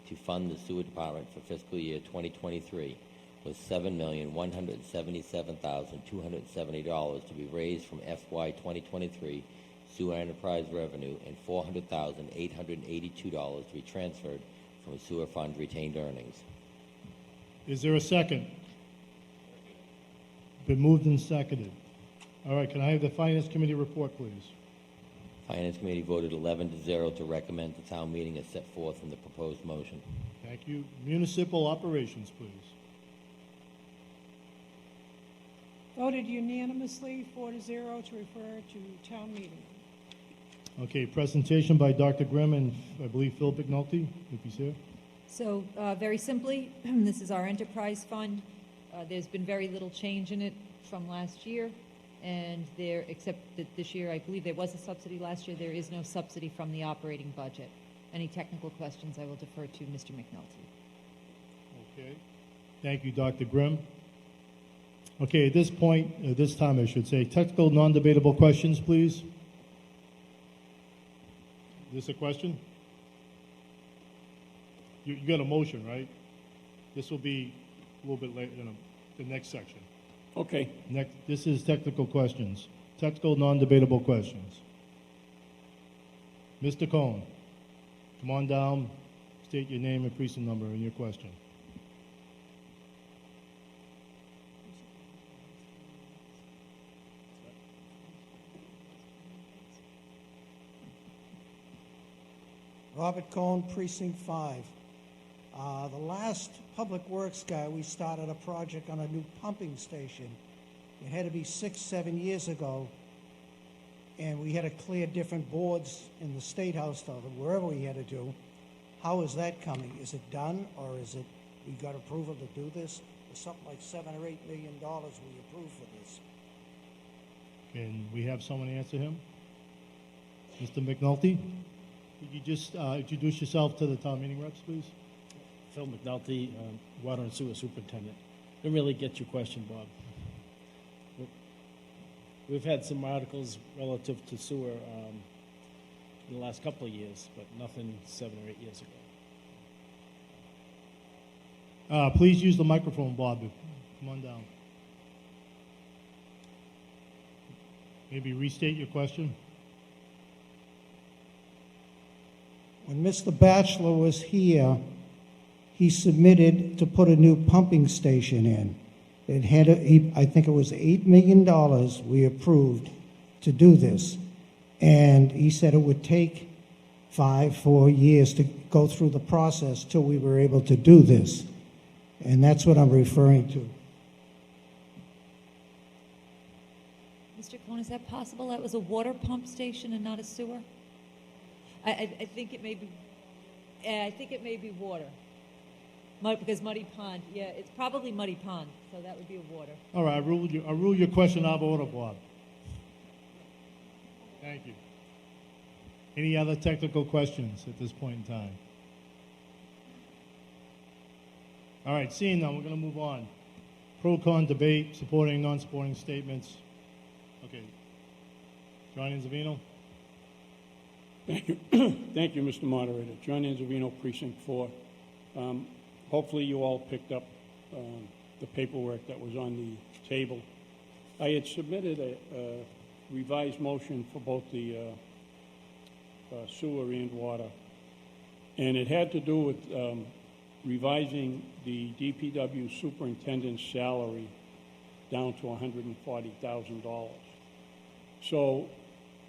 to fund the sewer department for fiscal year 2023, with $7,177,270 to be raised from FY 2023 sewer enterprise revenue and $400,882 to be transferred from sewer fund retained earnings. Is there a second? Been moved and seconded. All right, can I have the Finance Committee report, please? Finance Committee voted 11-0 to recommend the town meeting as set forth in the proposed motion. Thank you. Municipal operations, please. Voted unanimously, 4-0, to refer to town meeting. Okay, presentation by Dr. Grimm and I believe Phil McNulty, if he's here. So very simply, this is our enterprise fund. There's been very little change in it from last year, and there, except that this year, I believe there was a subsidy last year, there is no subsidy from the operating budget. Any technical questions, I will defer to Mr. McNulty. Okay. Thank you, Dr. Grimm. Okay, at this time, I should say, technical non-debatable questions, please. Is this a question? You got a motion, right? This will be a little bit later, the next section. Okay. This is technical questions. Technical non-debatable questions. Mr. Cohen, come on down, state your name and precinct number and your question. Robert Cohen, Precinct 5. The last Public Works guy, we started a project on a new pumping station. It had to be 6-7 years ago, and we had to clear different boards in the State House, or wherever we had to do. How is that coming? Is it done, or is it we got approval to do this? There's something like $7 or $8 million we approved for this. Can we have someone answer him? Mr. McNulty? Could you just introduce yourself to the town meeting reps, please? Phil McNulty, Water and Sewer Superintendent. Didn't really get your question, Bob. We've had some articles relative to sewer in the last couple of years, but nothing 7 or 8 years ago. Please use the microphone, Bob. Come on down. Maybe restate your question. When Mr. Batchelor was here, he submitted to put a new pumping station in. It had, I think it was $8 million we approved to do this. And he said it would take 5-4 years to go through the process till we were able to do this. And that's what I'm referring to. Mr. Cohen, is that possible? That was a water pump station and not a sewer? I think it may be. I think it may be water. Because Muddy Pond, yeah, it's probably Muddy Pond, so that would be a water. All right, I rule your question out of order, Bob. Thank you. Any other technical questions at this point in time? All right, seeing none, we're going to move on. Pro-con debate, supporting, non-supporting statements. Okay. John Anzavino. Thank you. Thank you, Mr. Moderator. John Anzavino, Precinct 4. Hopefully you all picked up the paperwork that was on the table. I had submitted a revised motion for both the sewer and water, and it had to do with revising the DPW superintendent's salary down to $140,000. So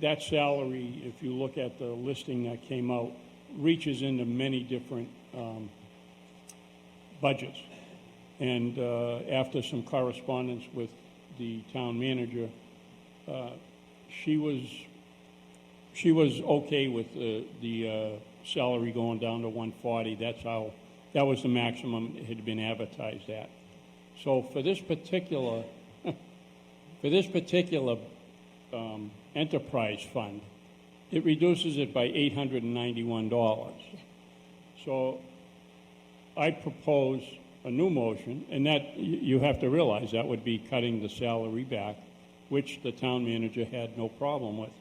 that salary, if you look at the listing that came out, reaches into many different budgets. And after some correspondence with the town manager, she was okay with the salary going down to 140. That was the maximum it had been advertised at. So for this particular enterprise fund, it reduces it by $891. So I propose a new motion, and that you have to realize that would be cutting the salary back, which the town manager had no problem with.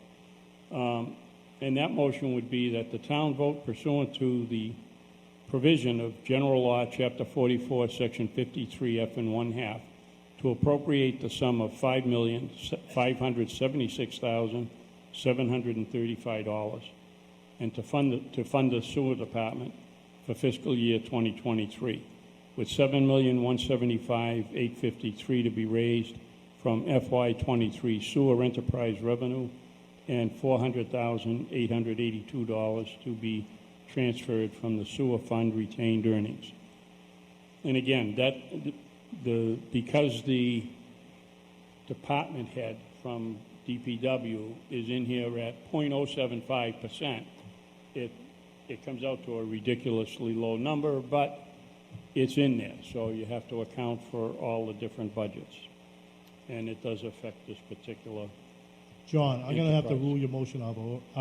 And that motion would be that the town vote pursuant to the provision of General Law, Chapter 44, Section 53, F and 1/2, to appropriate the sum of $5,576,735 and to fund the sewer department for fiscal year 2023, with $7,175,853 to be raised from FY23 sewer enterprise revenue and $400,882 to be transferred from the sewer fund retained earnings. And again, because the department head from DPW is in here at 0.075%, it comes out to a ridiculously low number, but it's in there, so you have to account for all the different budgets. And it does affect this particular. John, I'm going to have to enterprise. rule your motion out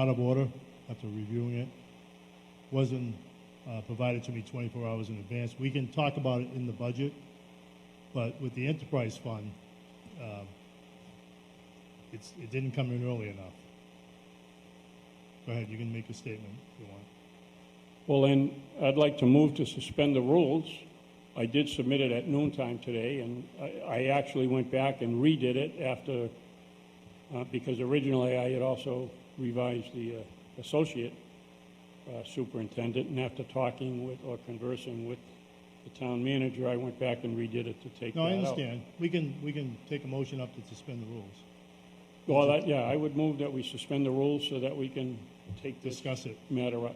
of order after reviewing it. Wasn't provided to me 24 hours in advance. We can talk about it in the budget, but with the enterprise fund, it didn't come in early enough. Go ahead, you can make a statement if you want. Well, then, I'd like to move to suspend the rules. I did submit it at noontime today, and I actually went back and redid it after, because originally I had also revised the associate superintendent, and after talking with or conversing with the town manager, I went back and redid it to take that out. No, I understand. We can take a motion up to suspend the rules. Well, I would move that we suspend the rules so that we can Discuss it. matter up.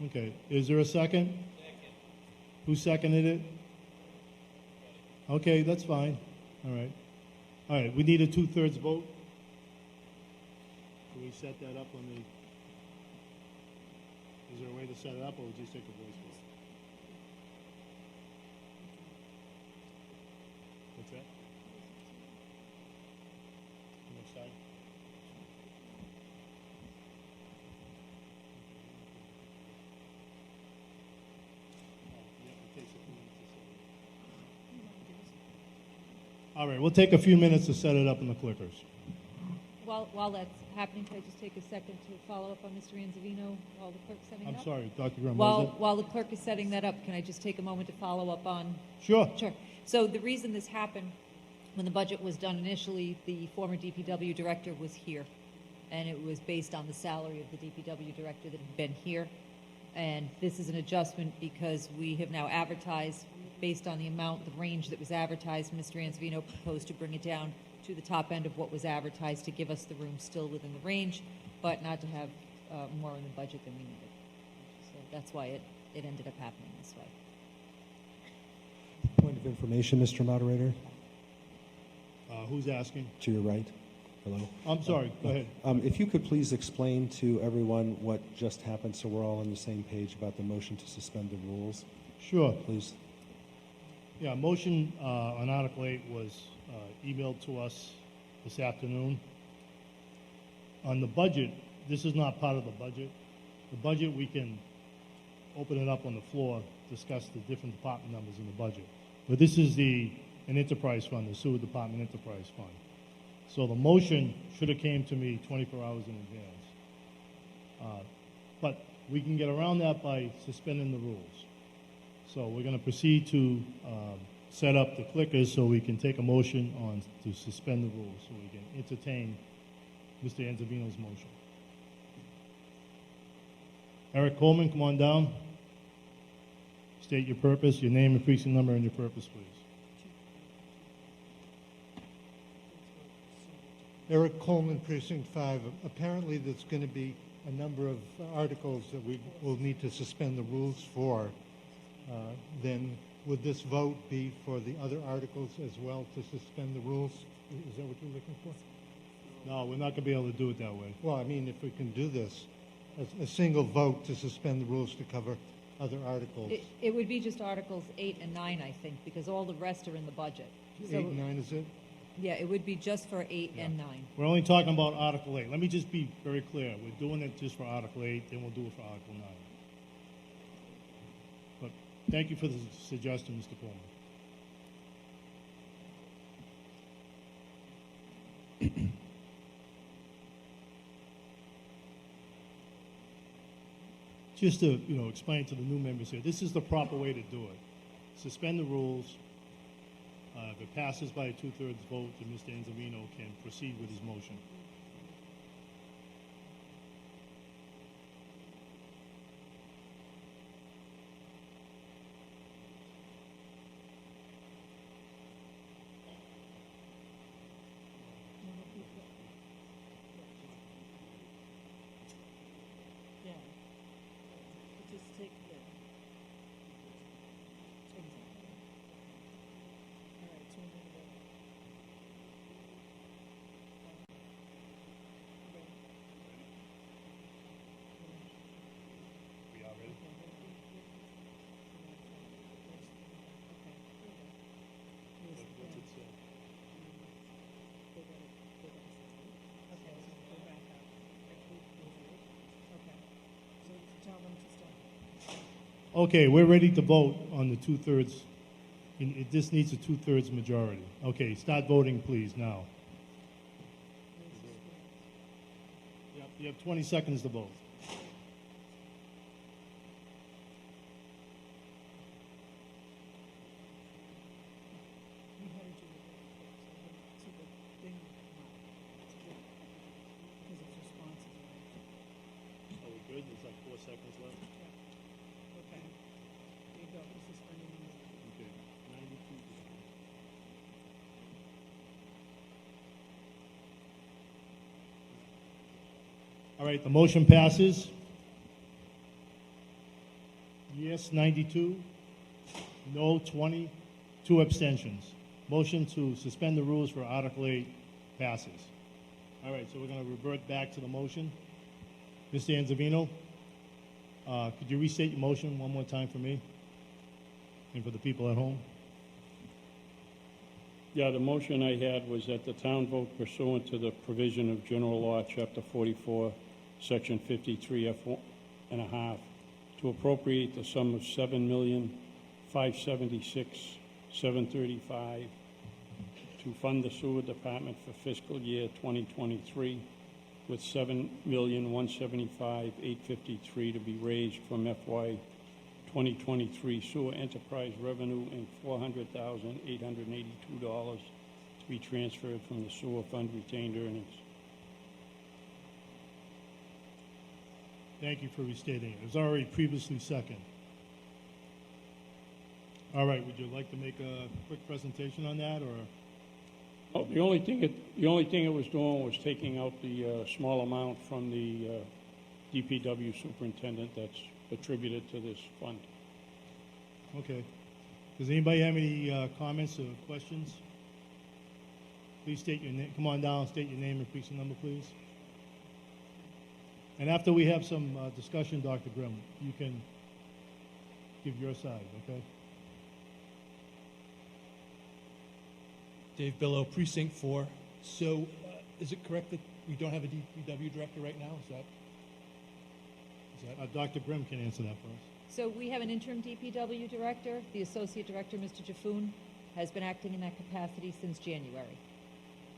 Okay, is there a second? Who seconded it? Okay, that's fine. All right. All right, we need a 2/3 vote. Can we set that up on the, is there a way to set it up, or would you just take a voice vote? What's that? On which side? All right, we'll take a few minutes to set it up in the clickers. While that's happening, can I just take a second to follow up on Mr. Anzavino while the clerk's setting it I'm up? sorry, Dr. Graham, what was it? While the clerk is setting that up, can I just take a moment to follow up on? Sure. Sure. So the reason this happened, when the budget was done initially, the former DPW director was here, and it was based on the salary of the DPW director that had been here. And this is an adjustment because we have now advertised, based on the amount, the range that was advertised. Mr. Anzavino proposed to bring it down to the top end of what was advertised to give us the room still within the range, but not to have more in the budget than we needed. So that's why it ended up happening this way. Point of information, Mr. Moderator. Who's asking? To your right. Hello. I'm sorry, go ahead. If you could please explain to everyone what just happened so we're all on the same page about the motion to suspend the rules. Sure. Please. Yeah, motion on Article 8 was emailed to us this afternoon. On the budget, this is not part of the budget. The budget, we can open it up on the floor, discuss the different department numbers in the budget. But this is an enterprise fund, the sewer department enterprise fund. So the motion should have came to me 24 hours in advance. But we can get around that by suspending the rules. So we're going to proceed to set up the clickers so we can take a motion on to suspend the rules so we can entertain Mr. Anzavino's motion. Eric Coleman, come on down. State your purpose, your name and precinct number, and your purpose, please. Eric Coleman, Precinct 5. Apparently, there's going to be a number of articles that we will need to suspend the rules for. Then would this vote be for the other articles as well to suspend the rules? Is that what you're looking for? No, we're not going to be able to do it that way. Well, I mean, if we can do this, a single vote to suspend the rules to cover other articles. It would be just Articles 8 and 9, I think, because all the rest are in the budget. 8 and 9, is it? Yeah, it would be just for 8 and 9. We're only talking about Article 8. Let me just be very clear. We're doing it just for Article 8, then we'll do it for Article 9. But thank you for the suggestion, Mr. Coleman. Just to, explain to the new members here, this is the proper way to do it. Suspend the rules. If it passes by a 2/3 vote, then Mr. Anzavino can proceed with his motion. Okay, we're ready to vote on the two-thirds. This needs a two-thirds majority. Okay, start voting, please, now. Yep, you have 20 seconds to vote. Are we good? There's like 4 seconds left. Okay. There you go. This is running in the- Okay, 92%. All right, the motion passes. Yes, 92. No, 20. 2 abstentions. Motion to suspend the rules for Article 8 passes. All right, so we're going to revert back to the motion. Mr. Anzavino, could you restate your motion one more time for me and for the people at home? Yeah, the motion I had was that the town vote pursuant to the provision of General Law, Chapter 44, Section 53 F1.5, to appropriate the sum of $7,576,735 to fund the sewer department for fiscal year 2023, with $7,175,853 to be raised from FY 2023 sewer enterprise revenue and $400,882 to be transferred from the sewer fund retained earnings. Thank you for restating it. It was already previously second. All right, would you like to make a quick presentation on that, or? Oh, the only thing it was doing was taking out the small amount from the DPW superintendent that's attributed to this fund. Okay. Does anybody have any comments or questions? Please state your name. Come on down, state your name and precinct number, please. And after we have some discussion, Dr. Grimm, you can give your side, okay? Dave Billow, Precinct 4. So, is it correct that we don't have a DPW director right now? Is that Dr. Grimm can answer that for us. So we have an interim DPW director. The associate director, Mr. Jaffoon, has been acting in that capacity since January.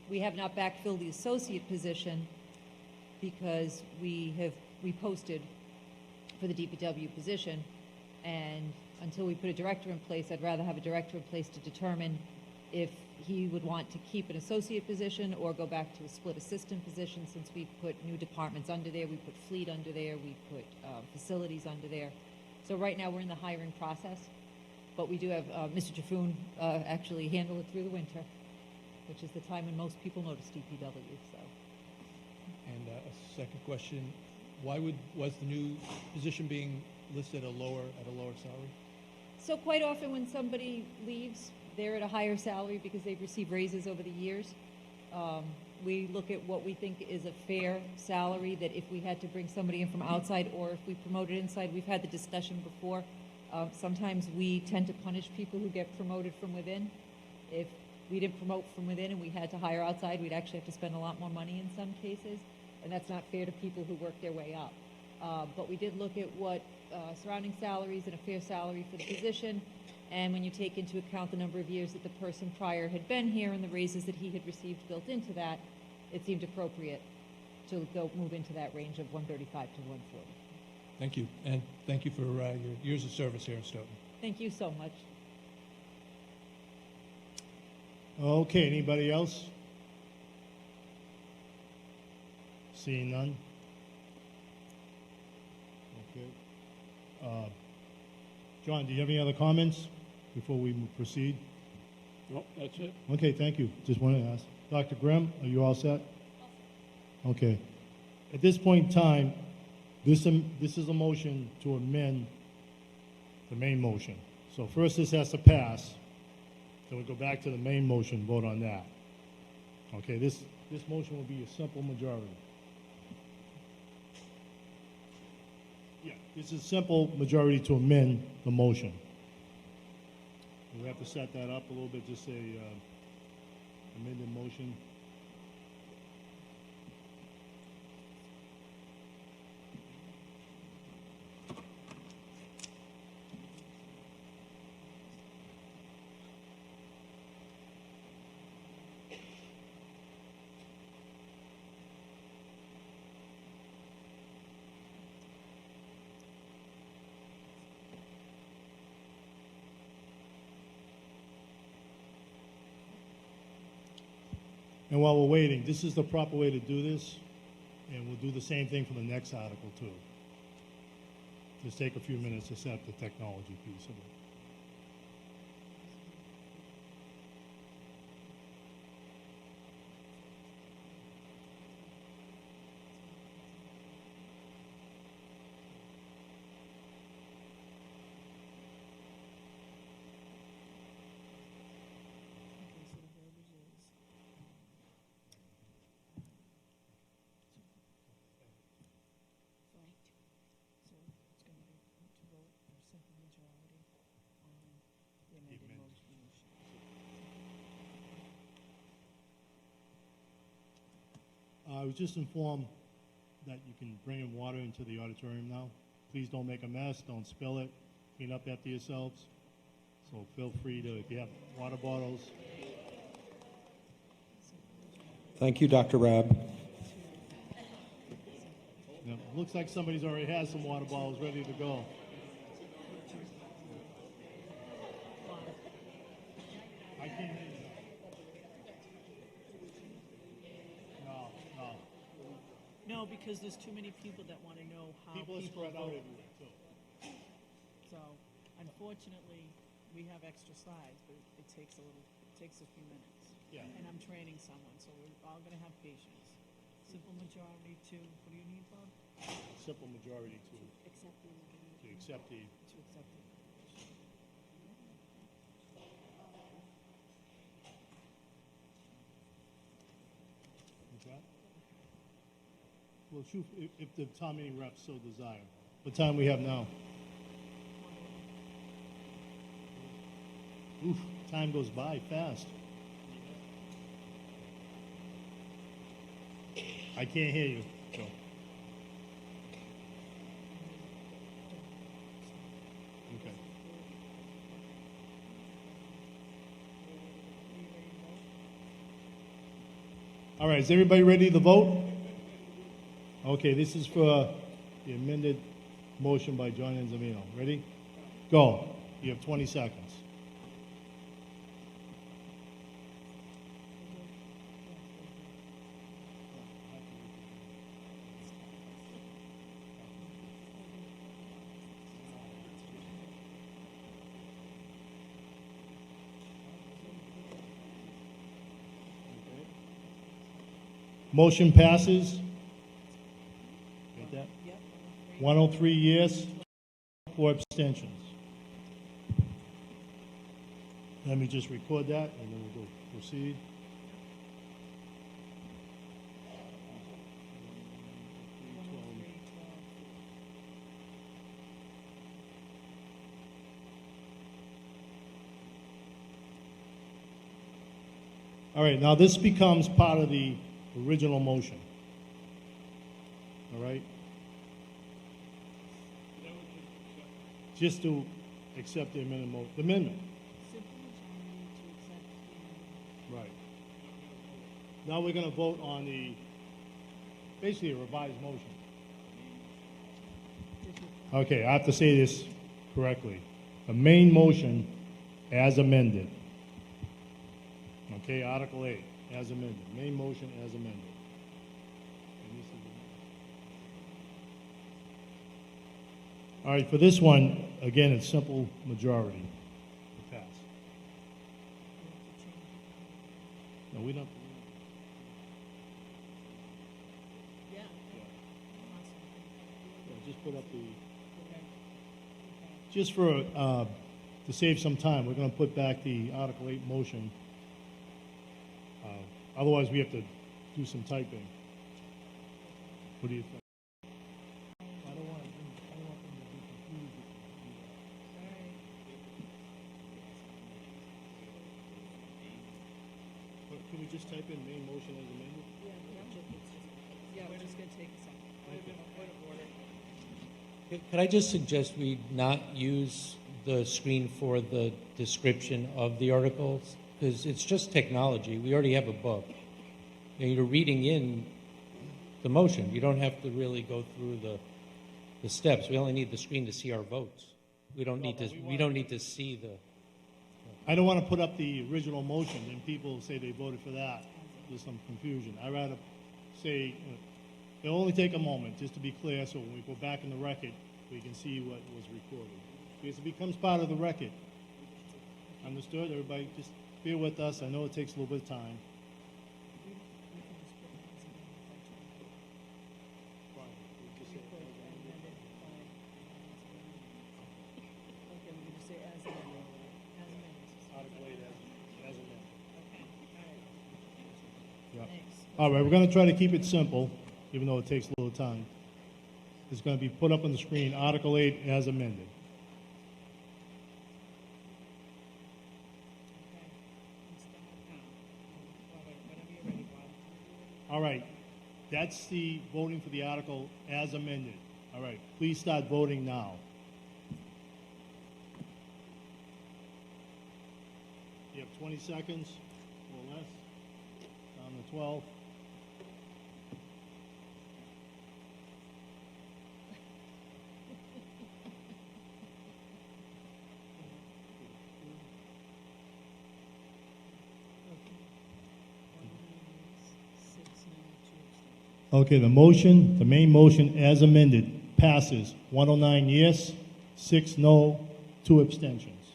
We have not backfilled the associate position because we posted for the DPW position, and until we put a director in place, I'd rather have a director in place to determine if he would want to keep an associate position or go back to a split assistant position, since we put new departments under there. We put fleet under there. We put facilities under there. So right now we're in the hiring process, but we do have Mr. Jaffoon actually handle it through the winter, which is the time when most people notice DPW. So. And a second question, why was the new position being listed at a lower salary? So quite often when somebody leaves, they're at a higher salary because they've received raises over the years. We look at what we think is a fair salary, that if we had to bring somebody in from outside or if we promoted inside, we've had the discussion before. Sometimes we tend to punish people who get promoted from within. If we didn't promote from within and we had to hire outside, we'd actually have to spend a lot more money in some cases, and that's not fair to people who work their way up. But we did look at what surrounding salaries and a fair salary for the position, and when you take into account the number of years that the person prior had been here and the raises that he had received built into that, it seemed appropriate to move into that range of 135 to 140. Thank you, and thank you for your years of service here in Stoughton. Thank you so much. Okay, anybody else? Seeing none? Okay. John, do you have any other comments before we proceed? No, that's it. Okay, thank you. Just wanted to ask. Dr. Grimm, are you all set? Okay. At this point in time, this is a motion to amend the main motion. So first this has to pass, then we go back to the main motion, vote on that. Okay, this motion will be a simple majority. Yeah, this is simple majority to amend the motion. We have to set that up a little bit, just say amended motion. And while we're waiting, this is the proper way to do this, and we'll do the same thing for the next article too. Just take a few minutes to set up the technology piece of it. I was just informed that you can bring in water into the auditorium now. Please don't make a mess, don't spill it, clean up after yourselves. So feel free to, if you have water bottles. Thank you, Dr. Rabb. Yeah, looks like somebody's already had some water bottles ready to go. I can't hear you. No, because there's too many people that want to know how People are spread out vote. everywhere too. So, unfortunately, we have extra slides, but it takes a few minutes. Yeah. And I'm training someone, so we're all going to have patience. Simple majority to, what do you need, Bob? Simple majority to Accept the. accept the. To accept the. Okay. Well, shoot, if the town meeting reps so desire. What time we have now? Oof, time goes by fast. I can't hear you, Joe. Okay. All right, is everybody ready to vote? Okay, this is for the amended motion by John Enzavino. Ready? Go. You have 20 seconds. Motion passes. Got that? 103 yes, 4 abstentions. Let me just record that, and then we'll go proceed. All right, now this becomes part of the original motion. All right? Just to accept the amendment. Right. Now we're going to vote on basically a revised motion. Okay, I have to say this correctly. The main motion as amended. Okay, Article 8 as amended. Main motion as amended. All right, for this one, again, it's simple majority to pass. No, we don't. Yeah, just put up the. just for, to save some time, we're going to put back the Article 8 motion. Otherwise, we have to do some typing. What do you think? I don't want them to be confused. Can we just type in main motion as amended? Yeah, we're just gonna take a second. Point of order. Could I just suggest we not use the screen for the description of the articles? Because it's just technology. We already have a book. And you're reading in the motion. You don't have to really go through the steps. We only need the screen to see our votes. We don't need to see the... I don't want to put up the original motion and people say they voted for that. There's some confusion. I'd rather say, it'll only take a moment, just to be clear, so when we go back in the record, we can see what was recorded. Because it becomes part of the record. Understood? Everybody, just bear with us. I know it takes a little bit of time. All right, we're going to try to keep it simple, even though it takes a little time. It's going to be put up on the screen, Article 8 as amended. All right, that's the voting for the article as amended. All right, please start voting now. You have 20 seconds or less. Down to 12. Okay, the main motion as amended passes. 109 yes, 6 no, 2 abstentions.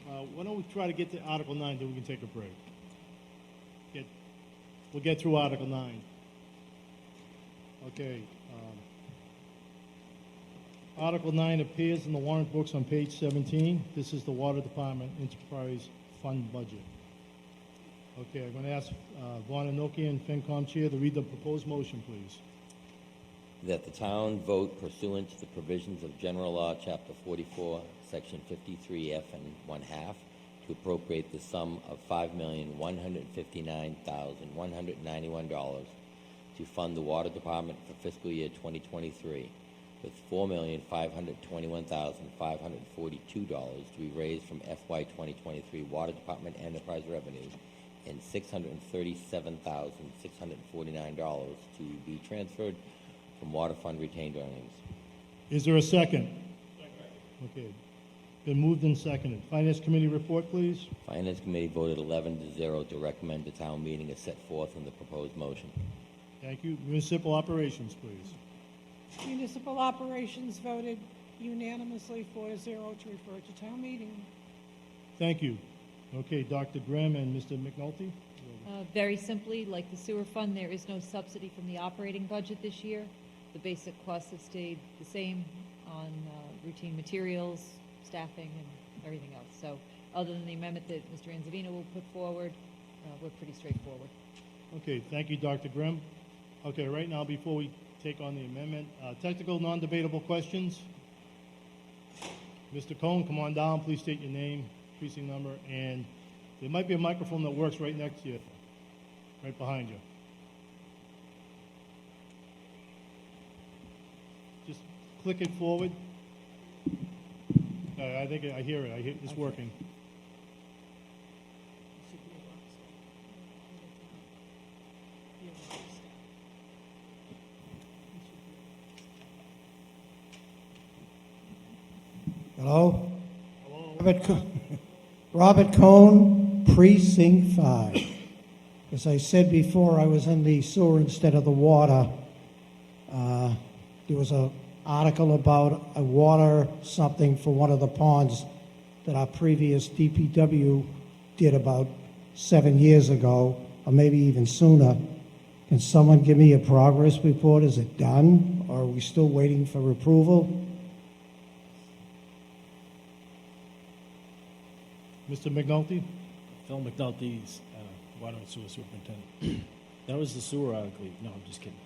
Why don't we try to get to Article 9, then we can take a break. We'll get through Article 9. Okay. Article 9 appears in the warrant books on page 17. This is the Water Department Enterprise Fund budget. Okay, I'm going to ask Vaughn Anokian, FinCom Chair, to read the proposed motion, please. That the town vote pursuant to the provisions of General Law, Chapter 44, Section 53F and 1/2, to appropriate the sum of $5,159,191 to fund the Water Department for fiscal year 2023, with $4,521,542 to be raised from FY 2023 Water Department enterprise revenues and $637,649 to be transferred from Water Fund retained earnings. Is there a second? Okay. Been moved and seconded. Finance Committee report, please. Finance Committee voted 11-0 to recommend the town meeting as set forth in the proposed motion. Thank you. Municipal Operations, please. Municipal Operations voted unanimously 4-0 to refer to town meeting. Thank you. Okay, Dr. Grimm and Mr. McNulty. Very simply, like the sewer fund, there is no subsidy from the operating budget this year. The basic costs have stayed the same on routine materials, staffing, and everything else. So other than the amendment that Mr. Anzavino will put forward, we're pretty straightforward. Okay, thank you, Dr. Grimm. Okay, right now, before we take on the amendment, technical non-debatable questions. Mr. Cohn, come on down. Please state your name, precinct number, and there might be a microphone that works right next to you, right behind you. Just click it forward. I think I hear it. It's working. Hello? Robert Cohn, Precinct 5. As I said before, I was in the sewer instead of the water. There was an article about a water something for one of the ponds that our previous DPW did about 7 years ago, or maybe even sooner. Can someone give me a progress report? Is it done, or are we still waiting for approval? Mr. McNulty? Phil McNulty's water and sewer superintendent. That was the sewer article. No, I'm just kidding.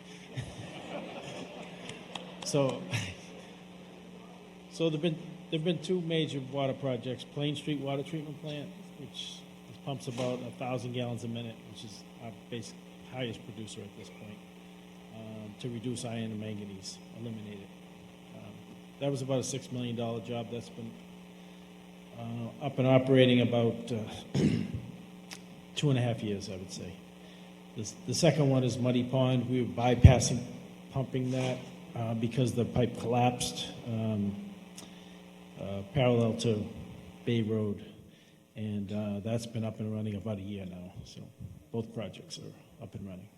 So there've been two major water projects: Plain Street Water Treatment Plant, which pumps about 1,000 gallons a minute, which is our basic highest producer at this point, to reduce iron and manganese, eliminate it. That was about a $6 million job. That's been up and operating about 2.5 years, I would say. The second one is Muddy Pond. We were bypassing pumping that because the pipe collapsed parallel to Bay Road, and that's been up and running about a year now. So both projects are up and running.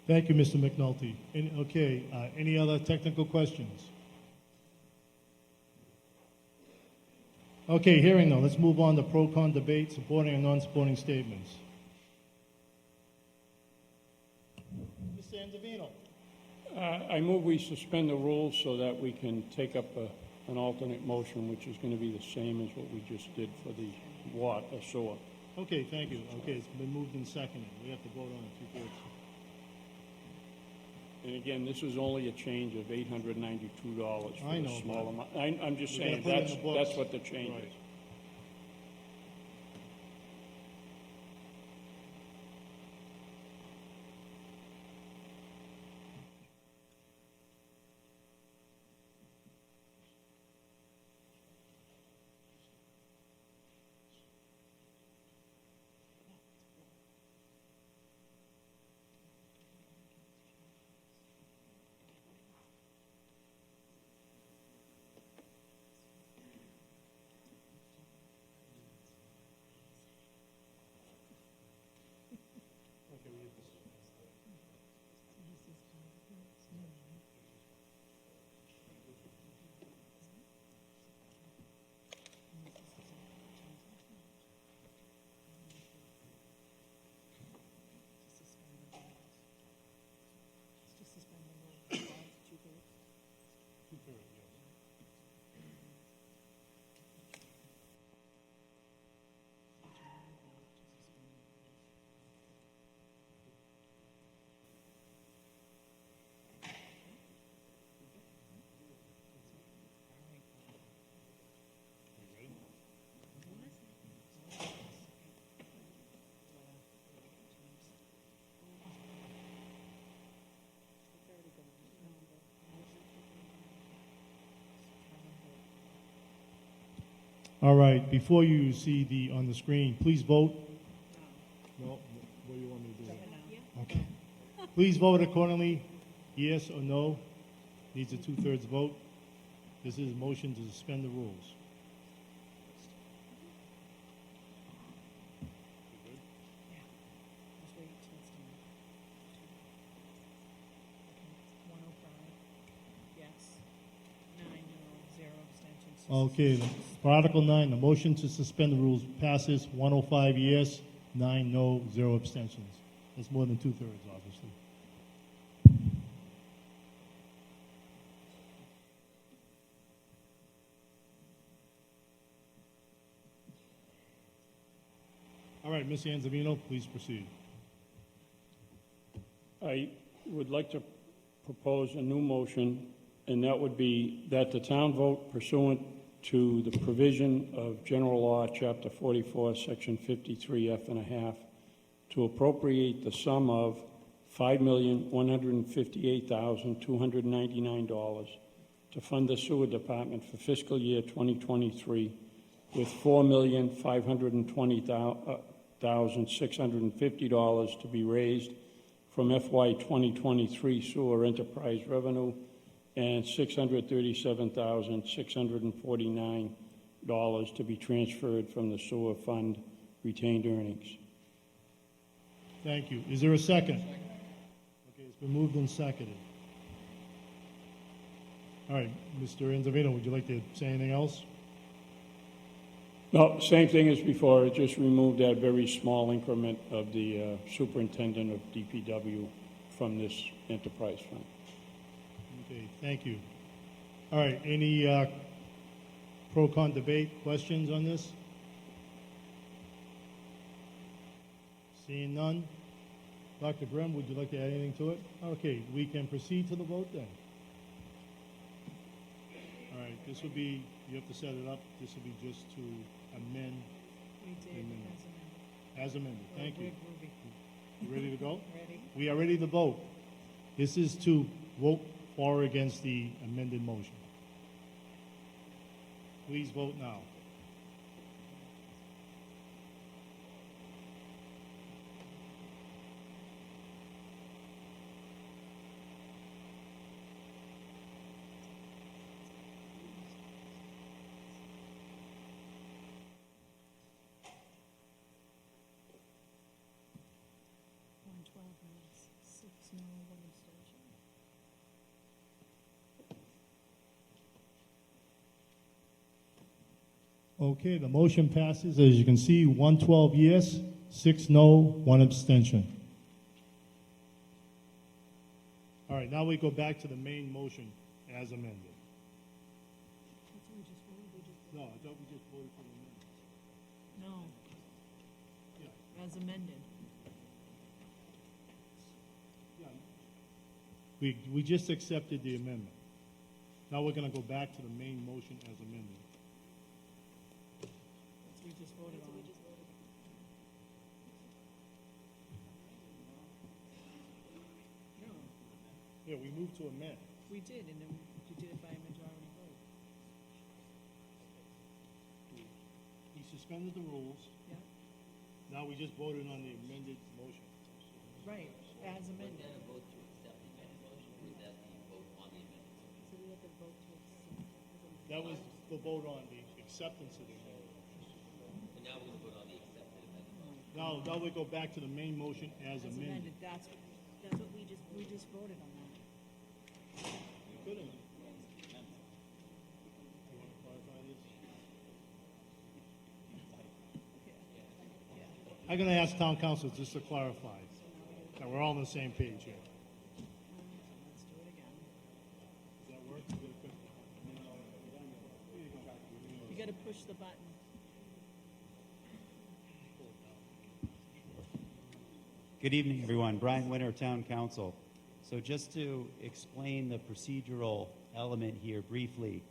Thank you, Mr. McNulty. Any other technical questions? Okay, hearing none, let's move on to pro-con debate, supporting and non-supporting statements. Mr. Andavino. I move we suspend the rules so that we can take up an alternate motion, which is going to be the same as what we just did for the sewer. Okay, thank you. Okay, it's been moved and seconded. We have to vote on it two-thirds. And again, this is only a change of $892 for I know, a small but amount. I'm just we're gonna saying put it in the books. that's what the change Right. is. All right, before you see on the screen, please vote. No, what do you want me to do? Okay. Please vote accordingly, yes or no. Needs a two-thirds vote. This is a motion to suspend the rules. Okay, for Article 9, the motion to suspend the rules passes 105 yes, 9 no, 0 abstentions. That's more than two-thirds, obviously. All right, Ms. Anzavino, please proceed. I would like to propose a new motion, and that would be that the town vote pursuant to the provision of General Law, Chapter 44, Section 53F and a half, to appropriate the sum of $5,158,299 to fund the sewer department for fiscal year 2023, with $4,520,650 to be raised from FY 2023 sewer enterprise revenue and $637,649 to be transferred from the sewer fund retained earnings. Thank you. Is there a second? Okay, it's been moved and seconded. All right, Mr. Anzavino, would you like to say anything else? No, same thing as before, it just removed that very small increment of the superintendent of DPW from this enterprise fund. Okay, thank you. All right, any pro-con debate, questions on this? Seeing none. Dr. Grimm, would you like to add anything to it? Okay, we can proceed to the vote then. All right, this would be, you have to set it up, this would be just to amend. We the did, amendment. as amended. As amended, thank you. We're groovy. You ready to go? Ready? We are ready to vote. This is to vote for or against the amended motion. Please vote now. Okay, the motion passes. As you can see, 112 yes, 6 no, 1 abstention. All right, now we go back to the main motion as amended. No, I thought we just voted for the amendment. No. Yeah. As amended. Yeah. We just accepted the amendment. Now we're going to go back to the main motion as amended. We just voted on it. No, Yeah, we moved to amend. we did, and then you did it by a majority vote. He suspended the rules. Yeah. Now we just voted on the amended motion. Right, as amended. That was the vote on the acceptance of the amendment. Now we go back to the main motion as As amended. amended, that's what we just voted on that. You couldn't. You want to clarify this? I'm going to ask town council just to clarify that we're all on the same page here. Let's do it again. Does that work? You gotta push the button. Good evening, everyone. Brian Winter, Town Council. So just to explain the procedural element here briefly,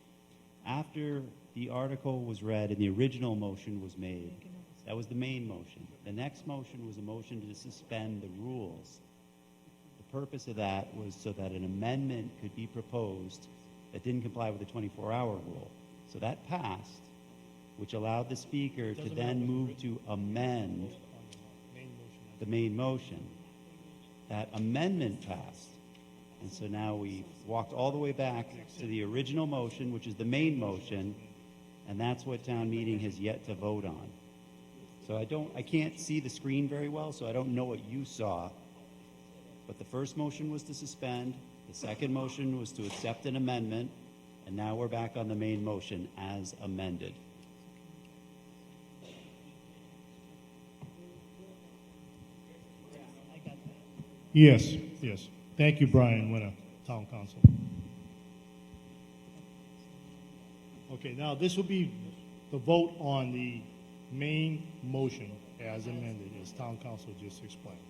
after the article was read and the original motion was made, that was the main motion. The next motion was a motion to suspend the rules. The purpose of that was so that an amendment could be proposed that didn't comply with the 24-hour rule. So that passed, which allowed the speaker to then move to amend the main motion. That amendment passed. And so now we walked all the way back to the original motion, which is the main motion, and that's what town meeting has yet to vote on. So I can't see the screen very well, so I don't know what you saw. But the first motion was to suspend, the second motion was to accept an amendment, and now we're back on the main motion as amended. Yes, yes. Thank you, Brian Winter, Town Council. Okay, now this will be the vote on the main motion as amended, as Town Council just explained.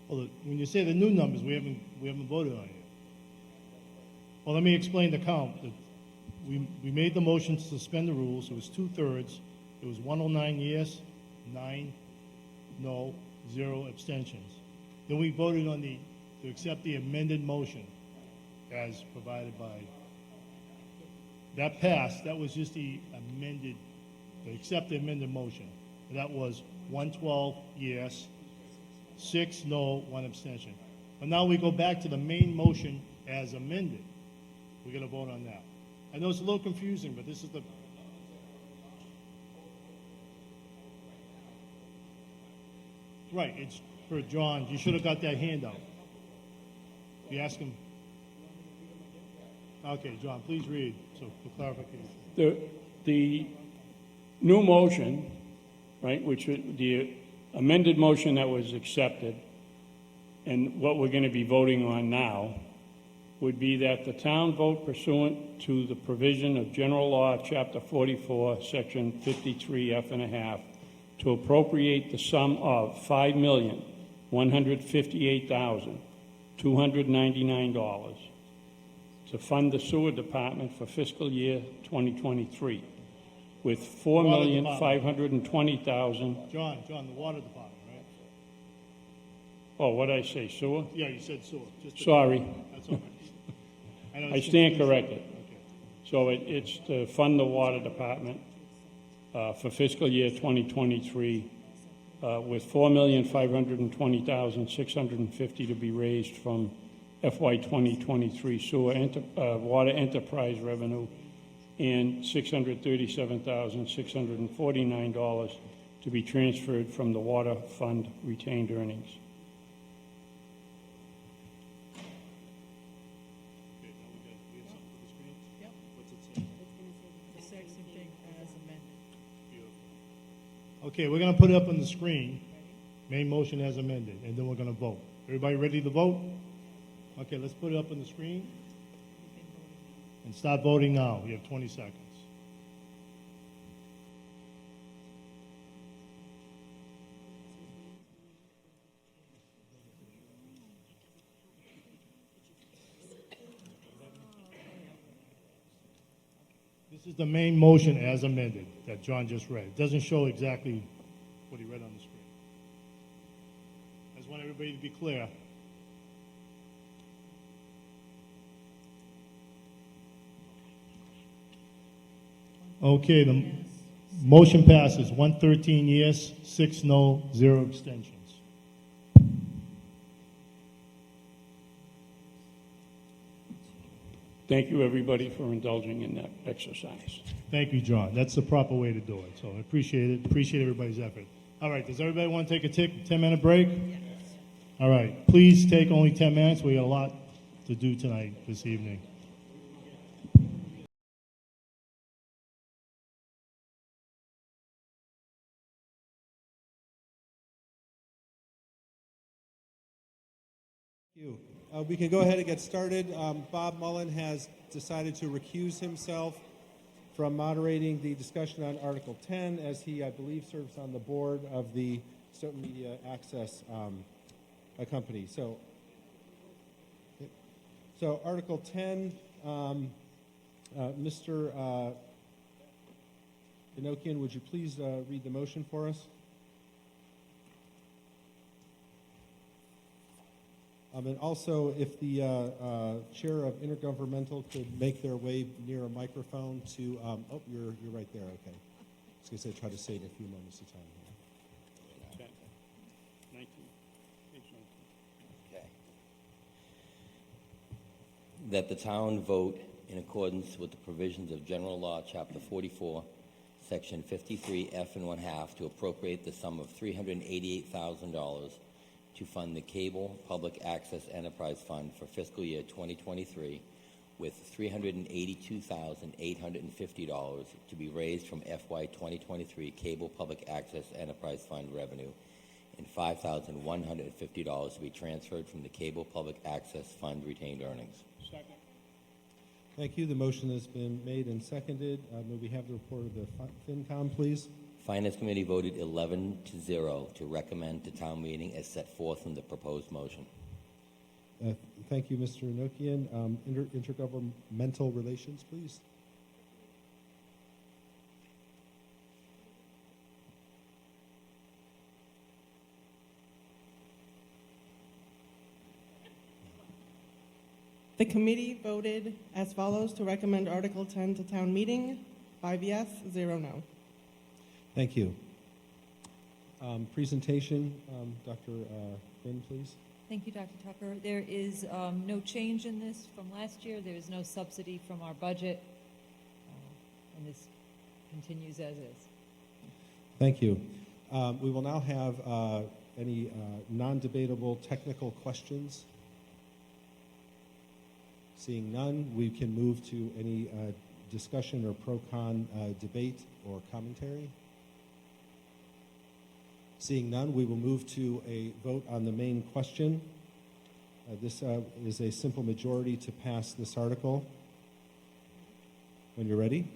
Well, when you say the new numbers, we haven't voted on it yet. Well, let me explain the count. We made the motion to suspend the rules. It was 2/3. It was 109 yes, 9 no, 0 abstentions. Then we voted on to accept the amended motion as provided by, that passed. That was just the amended, to accept the amended motion. And that was 112 yes, 6 no, 1 abstention. But now we go back to the main motion as amended. We're going to vote on that. I know it's a little confusing, but this is the... Right, it's for John. You should have got that handout. You ask him. Okay, John, please read, so for clarification. The new motion, right, which the amended motion that was accepted, and what we're going to be voting on now, would be that the town vote pursuant to the provision of General Law, Chapter 44, Section 53F and a half, to appropriate the sum of $5,158,299 to fund the sewer department for fiscal year 2023, with $4,520,000. John, the water department, right? Oh, what did I say, sewer? Yeah, you said sewer. Sorry. That's all right. I stand corrected. So it's to fund the water department for fiscal year 2023 with $4,520,650 to be raised from FY 2023 sewer water enterprise revenue and $637,649 to be transferred from the water fund retained earnings. Okay, we're going to put it up on the screen. Main motion as amended, and then we're going to vote. Everybody ready to vote? Okay, let's put it up on the screen. And start voting now. We have 20 seconds. This is the main motion as amended that John just read. It doesn't show exactly what he read on the screen. I just want everybody to be clear. Okay, the motion passes. 113 yes, 6 no, 0 abstentions. Thank you, everybody, for indulging in that exercise. Thank you, John. That's the proper way to do it. So I appreciate it. Appreciate everybody's effort. All right, does everybody want to take a 10-minute break? Yes. All right, please take only 10 minutes. We got a lot to do tonight, this evening. Thank you. We can go ahead and get started. Bob Mullen has decided to recuse himself from moderating the discussion on Article 10, as he, I believe, serves on the board of the Stoughton Media Access Company. So Article 10, Mr. Enochian, would you please read the motion for us? And also, if the chair of intergovernmental could make their way near a microphone to, oh, you're right there, okay. I was going to say, try to save a few moments of time here. 19. Okay. That the town vote in accordance with the provisions of General Law, Chapter 44, Section 53F and 1/2, to appropriate the sum of $388,000 to fund the Cable Public Access Enterprise Fund for fiscal year 2023, with $382,850 to be raised from FY 2023 Cable Public Access Enterprise Fund revenue, and $5,150 to be transferred from the Cable Public Access Fund retained earnings. Second. Thank you. The motion has been made and seconded. May we have the report of the FinCom, please? Finance Committee voted 11-0 to recommend to town meeting as set forth in the proposed motion. Thank you, Mr. Enochian. Intergovernmental relations, please. The committee voted as follows to recommend Article 10 to town meeting, 5 yes, 0 no. Thank you. Presentation, Dr. Finn, please. Thank you, Dr. Tucker. There is no change in this from last year. There is no subsidy from our budget, and this continues as is. Thank you. We will now have any non-debatable technical questions. Seeing none, we can move to any discussion or pro-con debate or commentary? Seeing none, we will move to a vote on the main question. This is a simple majority to pass this article. When you're ready.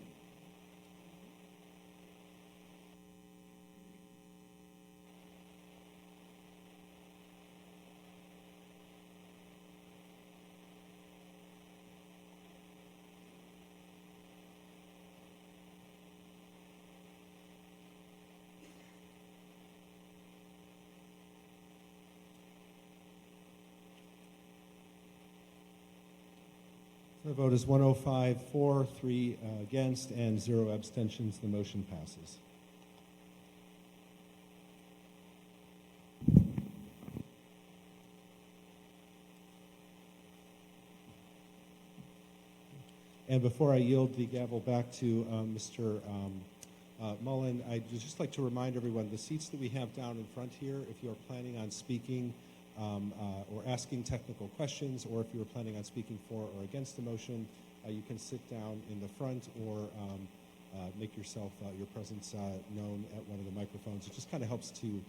The vote is 105 for, 3 against, and 0 abstentions. The motion passes. And before I yield the gavel back to Mr. Mullen, I'd just like to remind everyone, the seats that we have down in front here, if you're planning on speaking or asking technical questions, or if you were planning on speaking for or against the motion, you can sit down in the front or make yourself, your presence known at one of the microphones. It just kind of helps to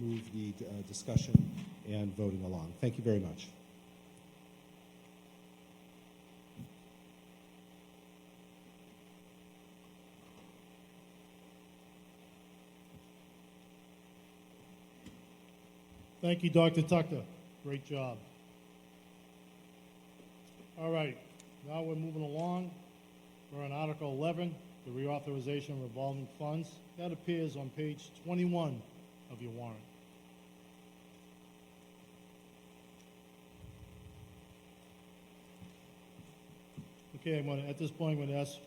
move the discussion and voting along. Thank you very much. Thank you, Dr. Tucker. Great job. All right, now we're moving along. We're on Article 11, the reauthorization of revolving funds. That appears on page 21 of your warrant. Okay, at this point, I'm going to ask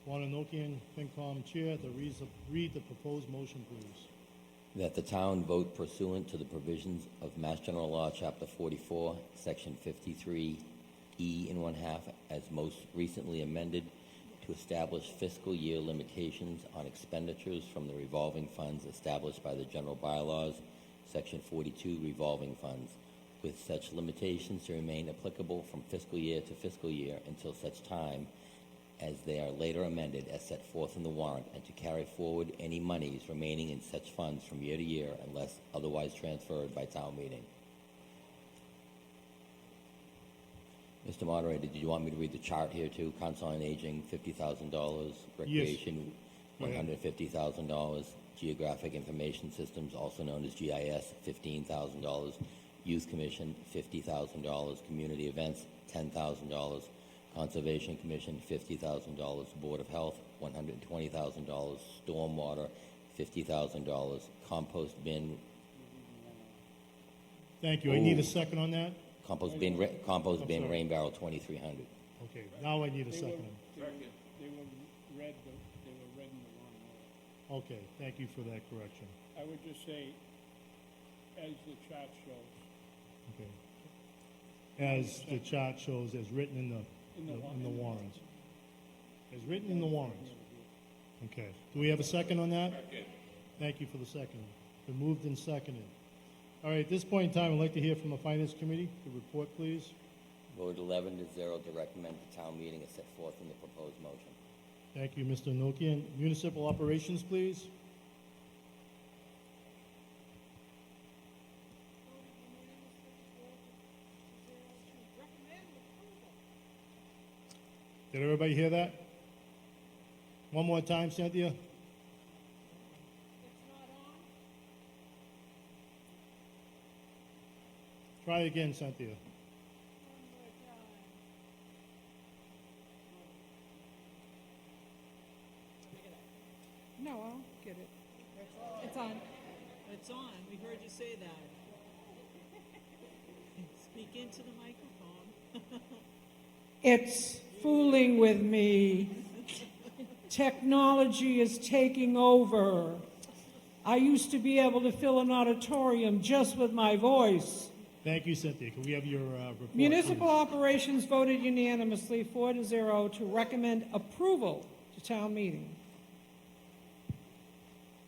Wananokian, FinCom Chair, to read the proposed motion, please. That the town vote pursuant to the provisions of Mass General Law, Chapter 44, Section 53E in 1/2, as most recently amended, to establish fiscal year limitations on expenditures from the revolving funds established by the general bylaws, Section 42, revolving funds, with such limitations to remain applicable from fiscal year to fiscal year until such time as they are later amended as set forth in the warrant, and to carry forward any monies remaining in such funds from year to year unless otherwise transferred by town meeting. Mr. Moderator, did you want me to read the chart here too? Council on Aging, $50,000. Recreation, $150,000. Geographic Information Systems, also known as GIS, $15,000. Youth Commission, $50,000. Community Events, $10,000. Conservation Commission, $50,000. Board of Health, $120,000. Stormwater, $50,000. Compost bin. Thank you. I need a second on that. Compost bin, rain barrel, $2,300. Okay, now I need a second. They were read in the wrong order. Okay, thank you for that correction. I would just say, as the chart shows. Okay. As the chart shows, as written in the warrants. As written in the warrants. Okay. Do we have a second on that? Second. Thank you for the second. Been moved and seconded. All right, at this point in time, I'd like to hear from the Finance Committee. The report, please. Voted 11-0 to recommend to town meeting as set forth in the proposed motion. Thank you, Mr. Nokian. Municipal Operations, please. Did everybody hear that? One more time, Cynthia. Try again, Cynthia. No, I'll get it. It's on. It's on. We heard you say that. Speak into the microphone. It's fooling with me. Technology is taking over. I used to be able to fill an auditorium just with my voice. Thank you, Cynthia. Can we have your report, Municipal please? Operations voted unanimously 4-0 to recommend approval to town meeting.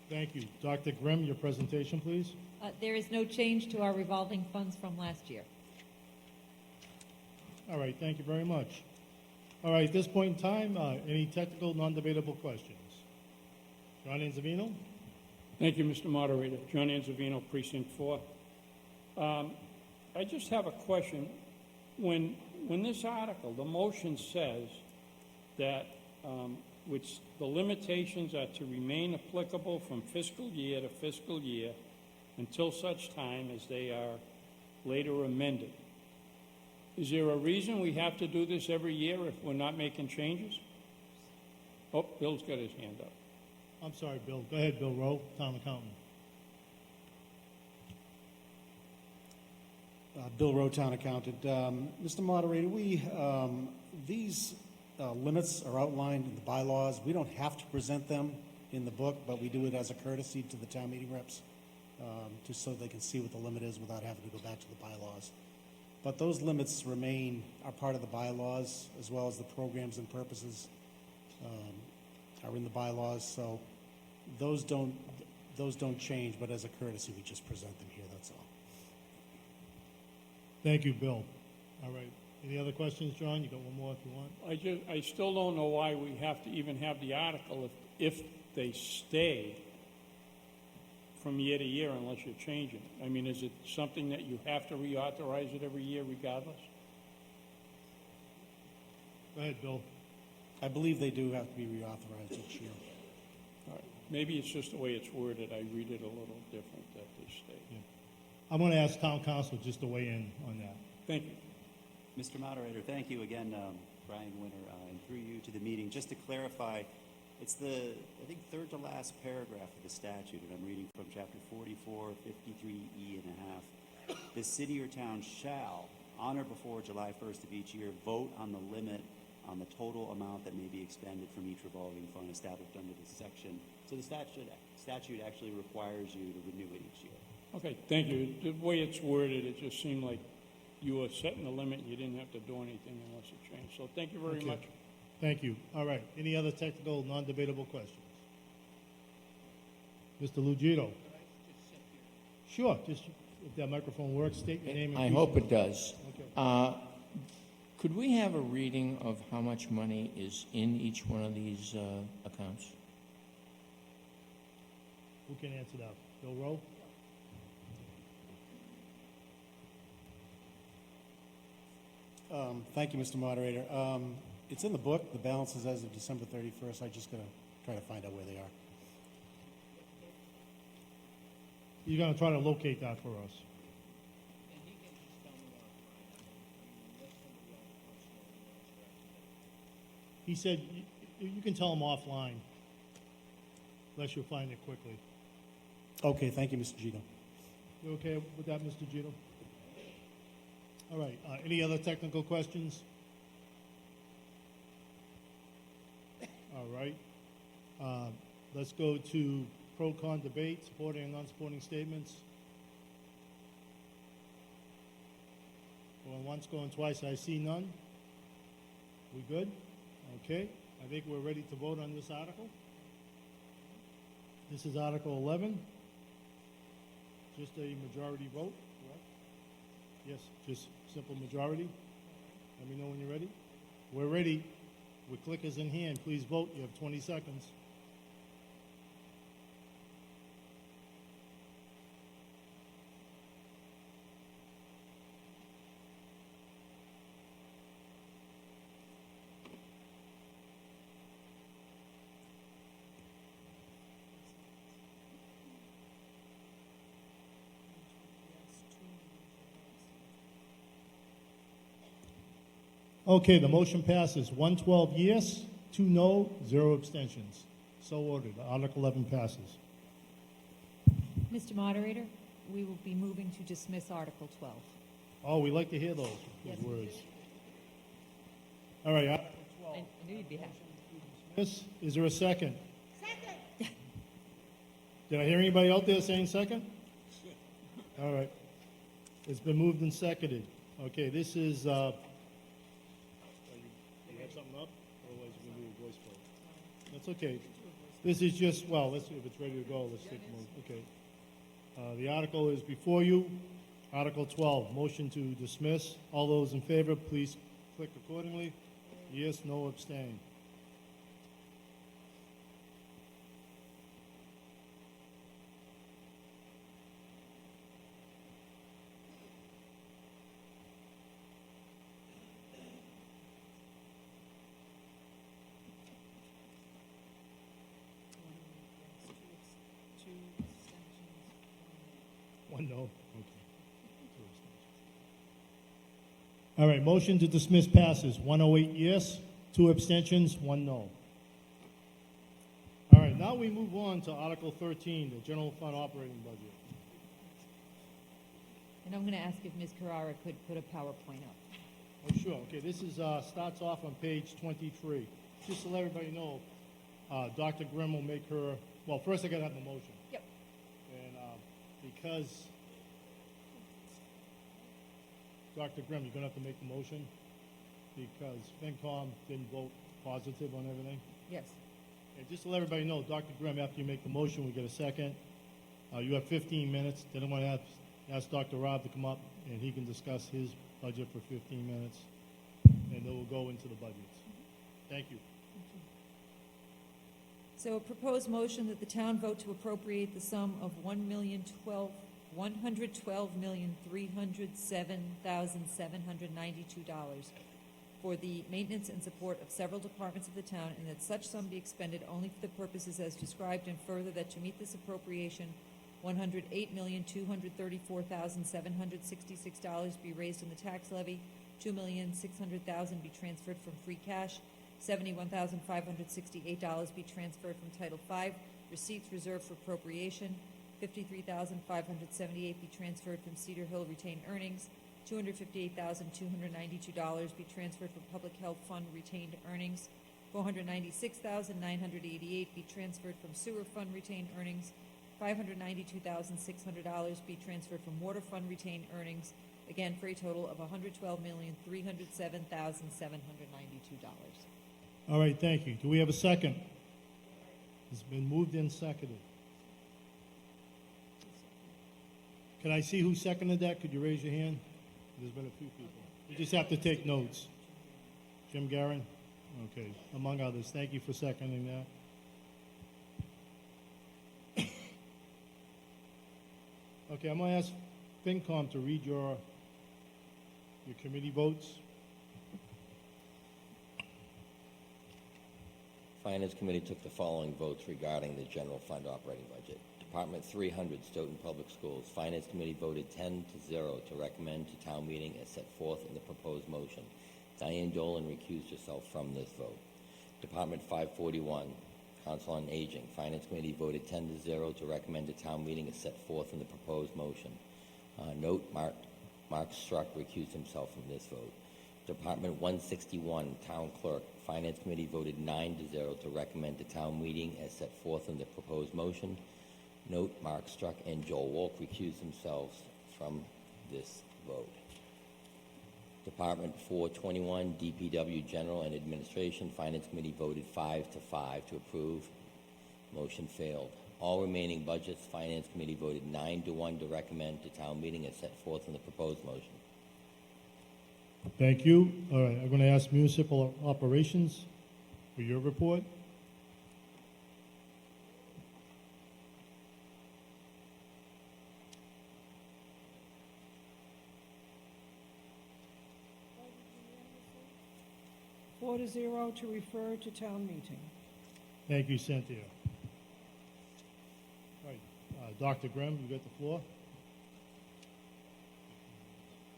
Thank you. Dr. Grimm, your presentation, please. There is no change to our revolving funds from last year. All right, thank you very much. All right, at this point in time, any technical, non-debatable questions? John Anzavino? Thank you, Mr. Moderator. John Anzavino, Precinct 4. I just have a question. When this article, the motion says that which the limitations are to remain applicable from fiscal year to fiscal year until such time as they are later amended. Is there a reason we have to do this every year if we're not making changes? Oh, Bill's got his hand up. I'm sorry, Bill. Go ahead, Bill Rowe, Town Accountant. Bill Rowe, Town Accountant. Mr. Moderator, these limits are outlined in the bylaws. We don't have to present them in the book, but we do it as a courtesy to the town meeting reps, just so they can see what the limit is without having to go back to the bylaws. But those limits are part of the bylaws, as well as the programs and purposes are in the bylaws. So those don't change, but as a courtesy, we just present them here, that's all. Thank you, Bill. All right. Any other questions, John? You got one more if you want. I still don't know why we have to even have the article if they stay from year to year unless you're changing. I mean, is it something that you have to reauthorize it every year regardless? Go ahead, Bill. I believe they do have to be reauthorized each year. All right. Maybe it's just the way it's worded. I read it a little different that they stay. Yeah. I'm going to ask Town Council just to weigh in on that. Thank you. Mr. Moderator, thank you again, Brian Winter, and through you to the meeting. Just to clarify, it's the, I think, third to last paragraph of the statute, and I'm reading from Chapter 44, 53E and a half. The city or town shall, on or before July 1st of each year, vote on the limit on the total amount that may be expended from each revolving fund established under this section. So the statute actually requires you to renew it each year. Okay, thank you. The way it's worded, it just seemed like you were setting the limit and you didn't have to do anything unless it changed. So thank you very Okay. much. Thank you. All right. Any other technical, non-debatable questions? Mr. Lugito? Sure. Just if that microphone works, state your name and I please. hope it does. Okay. Could we have a reading of how much money is in each one of these accounts? Who can answer that? Bill Rowe? Thank you, Mr. Moderator. It's in the book. The balance is as of December 31st. I'm just going to try to find out where they are. You're going to try to locate that for us. He said you can tell him offline, unless you'll find it quickly. Okay, thank you, Mr. Gito. You okay with that, Mr. Gito? All right. Any other technical questions? All right. Let's go to pro-con debate, supporting and non-supporting statements. Going once, going twice. I see none. We good? Okay. I think we're ready to vote on this article. This is Article 11. Just a majority vote, correct? Yes, just simple majority. Let me know when you're ready. We're ready. With clickers in hand, please vote. You have 20 seconds. Okay, the motion passes. 112 yes, 2 no, 0 abstentions. So ordered. Article 11 passes. Mr. Moderator, we will be moving to dismiss Article 12. Oh, we like to hear those Yes. words. All right, Article I knew you'd be happy. 12. Is there a second? Second. Did I hear anybody out there saying second? All right. It's been moved and seconded. Okay, this is, you have something up? Otherwise, we can do a voice vote. That's okay. This is just, well, let's see if it's ready to go. Let's take a move. Okay. The article is before you. Article 12, motion to dismiss. All those in favor, please click accordingly. Yes, no, abstain. One no. Okay. All right, motion to dismiss passes. 108 yes, 2 abstentions, 1 no. All right, now we move on to Article 13, the general fund operating budget. And I'm going to ask if Ms. Carrara could put a PowerPoint up. Oh, sure. Okay, this is starts off on page 23. Just to let everybody know, Dr. Grimm will make her. Well, first I got to have the motion. Yep. And because Dr. Grimm, you're going to have to make the motion because FinCom didn't vote positive on everything. Yes. And just to let everybody know, Dr. Grimm, after you make the motion, we get a second. You have 15 minutes. Then I'm going to ask Dr. Rob to come up, and he can discuss his budget for 15 minutes. And then we'll go into the budgets. Thank you. So a proposed motion that the town vote to appropriate the sum of $1,012,307,792 for the maintenance and support of several departments of the town, and that such sum be expended only for the purposes as described, and further that to meet this appropriation, $108,234,766 be raised in the tax levy, $2,600,000 be transferred from free cash, $71,568 be transferred from Title V, receipts reserved for appropriation, $53,578 be transferred from Cedar Hill retained earnings, $258,292 be transferred from Public Health Fund retained earnings, $496,988 be transferred from Sewer Fund retained earnings, $592,600 be transferred from Water Fund retained earnings, again for a total of $112,307,792. All right, thank you. Do we have a second? It's been moved and seconded. Can I see who seconded that? Could you raise your hand? There's been a few people. You just have to take notes. Jim Guerin? Okay, among others. Thank you for seconding that. Okay, I'm going to ask FinCom to read your committee votes. Finance Committee took the following votes regarding the general fund operating budget. Department 300, Stoughton Public Schools. Finance Committee voted 10-0 to recommend to town meeting as set forth in the proposed motion. Diane Dolan recused herself from this vote. Department 541, Council on Aging. Finance Committee voted 10-0 to recommend to town meeting as set forth in the proposed motion. Note, Mark Struck recused himself from this vote. Department 161, Town Clerk. Finance Committee voted 9-0 to recommend to town meeting as set forth in the proposed motion. Note, Mark Struck and Joel Wolk recused themselves from this vote. Department 421, DPW General and Administration. Finance Committee voted 5-5 to approve. Motion failed. All remaining budgets, Finance Committee voted 9-1 to recommend to town meeting as set forth in the proposed motion. Thank you. All right, I'm going to ask Municipal Operations for your report. Four to zero to refer to town meeting. Thank you, Cynthia. All right, Dr. Grimm, you got the floor.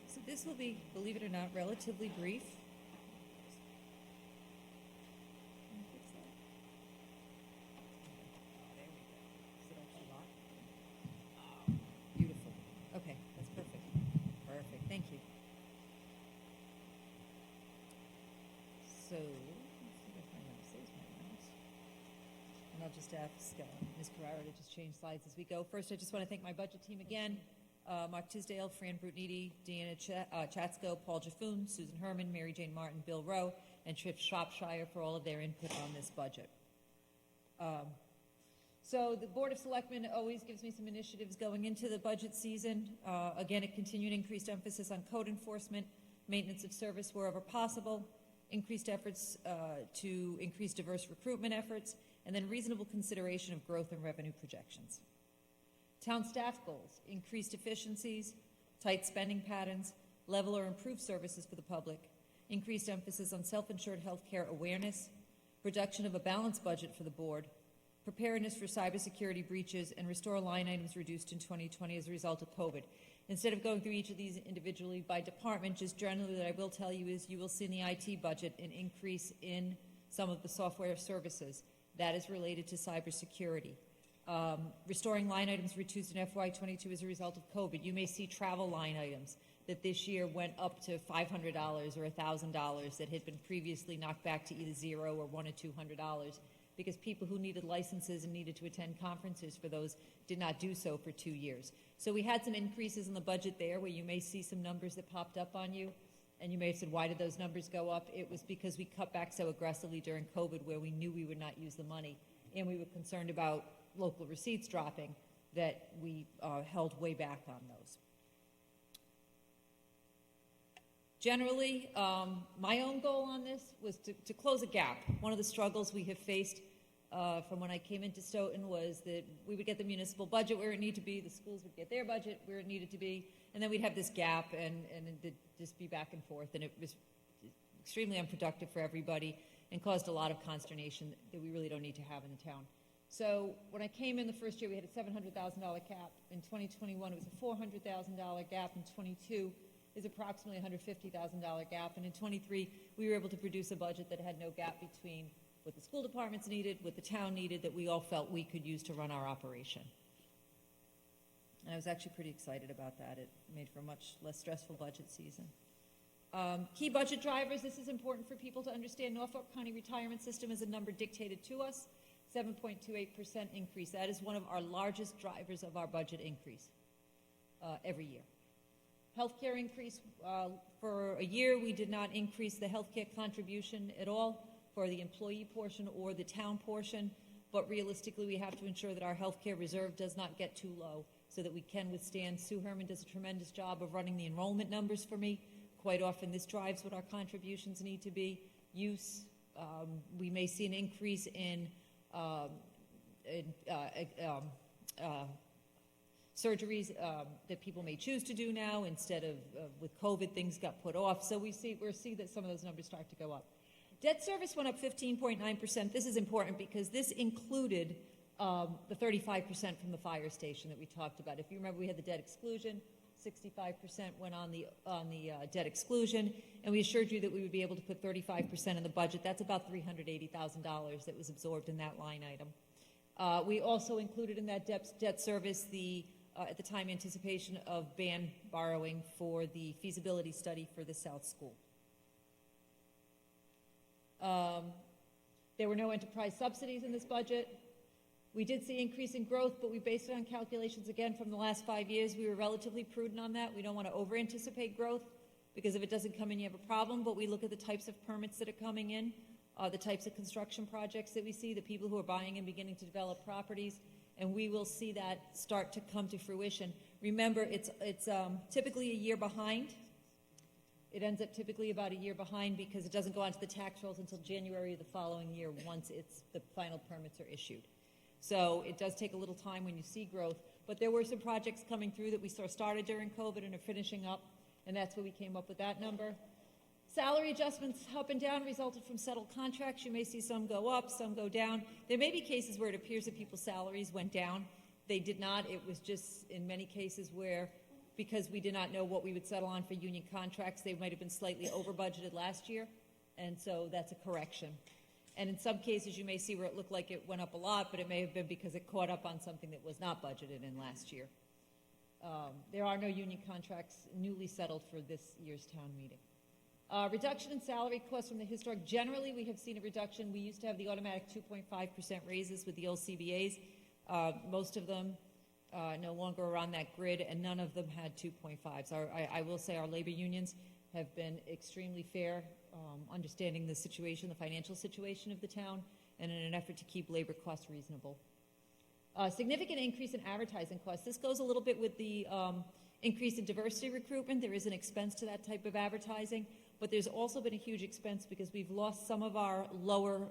So this will be, believe it or not, relatively brief. Beautiful. Okay, that's perfect. Perfect, thank you. So, let's see if my mouse saves my mouse. And I'll just ask Ms. Carrara to just change slides as we go. First, I just want to thank my budget team again. Mark Tisdale, Fran Brutniti, Deanna Chatsko, Paul Jaffoon, Susan Herman, Mary Jane Martin, Bill Rowe, and Tripp Shropshire for all of their input on this budget. So the Board of Selectmen always gives me some initiatives going into the budget season. Again, a continued increased emphasis on code enforcement, maintenance of service wherever possible, increased efforts to increase diverse recruitment efforts, and then reasonable consideration of growth and revenue projections. Town staff goals: increased efficiencies, tight spending patterns, level or improved services for the public, increased emphasis on self-insured health care awareness, production of a balanced budget for the board, preparedness for cybersecurity breaches, and restore line items reduced in 2020 as a result of COVID. Instead of going through each of these individually by department, just generally what I will tell you is you will see in the IT budget an increase in some of the software services. That is related to cybersecurity. Restoring line items reduced in FY22 as a result of COVID. You may see travel line items that this year went up to $500 or $1,000 that had been previously knocked back to either $0 or $100 or $200 because people who needed licenses and needed to attend conferences for those did not do so for 2 years. So we had some increases in the budget there where you may see some numbers that popped up on you, and you may have said, why did those numbers go up? It was because we cut back so aggressively during COVID where we knew we would not use the money, and we were concerned about local receipts dropping, that we held way back on those. Generally, my own goal on this was to close a gap. One of the struggles we have faced from when I came into Stoughton was that we would get the municipal budget where it needed to be, the schools would get their budget where it needed to be, and then we'd have this gap and it'd just be back and forth, and it was extremely unproductive for everybody and caused a lot of consternation that we really don't need to have in the town. So when I came in the first year, we had a $700,000 cap. In 2021, it was a $400,000 gap. In 22 is approximately $150,000 gap. And in 23, we were able to produce a budget that had no gap between what the school departments needed, what the town needed, that we all felt we could use to run our operation. And I was actually pretty excited about that. It made for a much less stressful budget season. Key budget drivers, this is important for people to understand. Norfolk County Retirement System is a number dictated to us, 7.28% increase. That is one of our largest drivers of our budget increase every year. Healthcare increase, for a year we did not increase the healthcare contribution at all for the employee portion or the town portion, but realistically we have to ensure that our healthcare reserve does not get too low so that we can withstand. Sue Herman does a tremendous job of running the enrollment numbers for me. Quite often this drives what our contributions need to be. Use, we may see an increase in surgeries that people may choose to do now instead of with COVID, things got put off. So we'll see that some of those numbers start to go up. Debt service went up 15.9%. This is important because this included the 35% from the fire station that we talked about. If you remember, we had the debt exclusion. 65% went on the debt exclusion, and we assured you that we would be able to put 35% in the budget. That's about $380,000 that was absorbed in that line item. We also included in that debt service the, at the time, anticipation of ban borrowing for the feasibility study for the South School. There were no enterprise subsidies in this budget. We did see increasing growth, but we based it on calculations, again, from the last 5 years. We were relatively prudent on that. We don't want to over-anticipate growth, because if it doesn't come in, you have a problem. But we look at the types of permits that are coming in, the types of construction projects that we see, the people who are buying and beginning to develop properties, and we will see that start to come to fruition. Remember, it's typically a year behind. It ends up typically about a year behind because it doesn't go onto the tax rolls until January of the following year once the final permits are issued. So it does take a little time when you see growth, but there were some projects coming through that we started during COVID and are finishing up, and that's where we came up with that number. Salary adjustments up and down resulted from settled contracts. You may see some go up, some go down. There may be cases where it appears that people's salaries went down. They did not. It was just in many cases where, because we did not know what we would settle on for union contracts, they might have been slightly over budgeted last year, and so that's a correction. And in some cases, you may see where it looked like it went up a lot, but it may have been because it caught up on something that was not budgeted in last year. There are no union contracts newly settled for this year's town meeting. Reduction in salary costs from the historic. Generally, we have seen a reduction. We used to have the automatic 2.5% raises with the old CBAs. Most of them no longer are on that grid, and none of them had 2.5s. I will say our labor unions have been extremely fair, understanding the situation, the financial situation of the town, and in an effort to keep labor costs reasonable. Significant increase in advertising costs. This goes a little bit with the Increase in diversity recruitment, there is an expense to that type of advertising, but there's also been a huge expense because we've lost some of our lower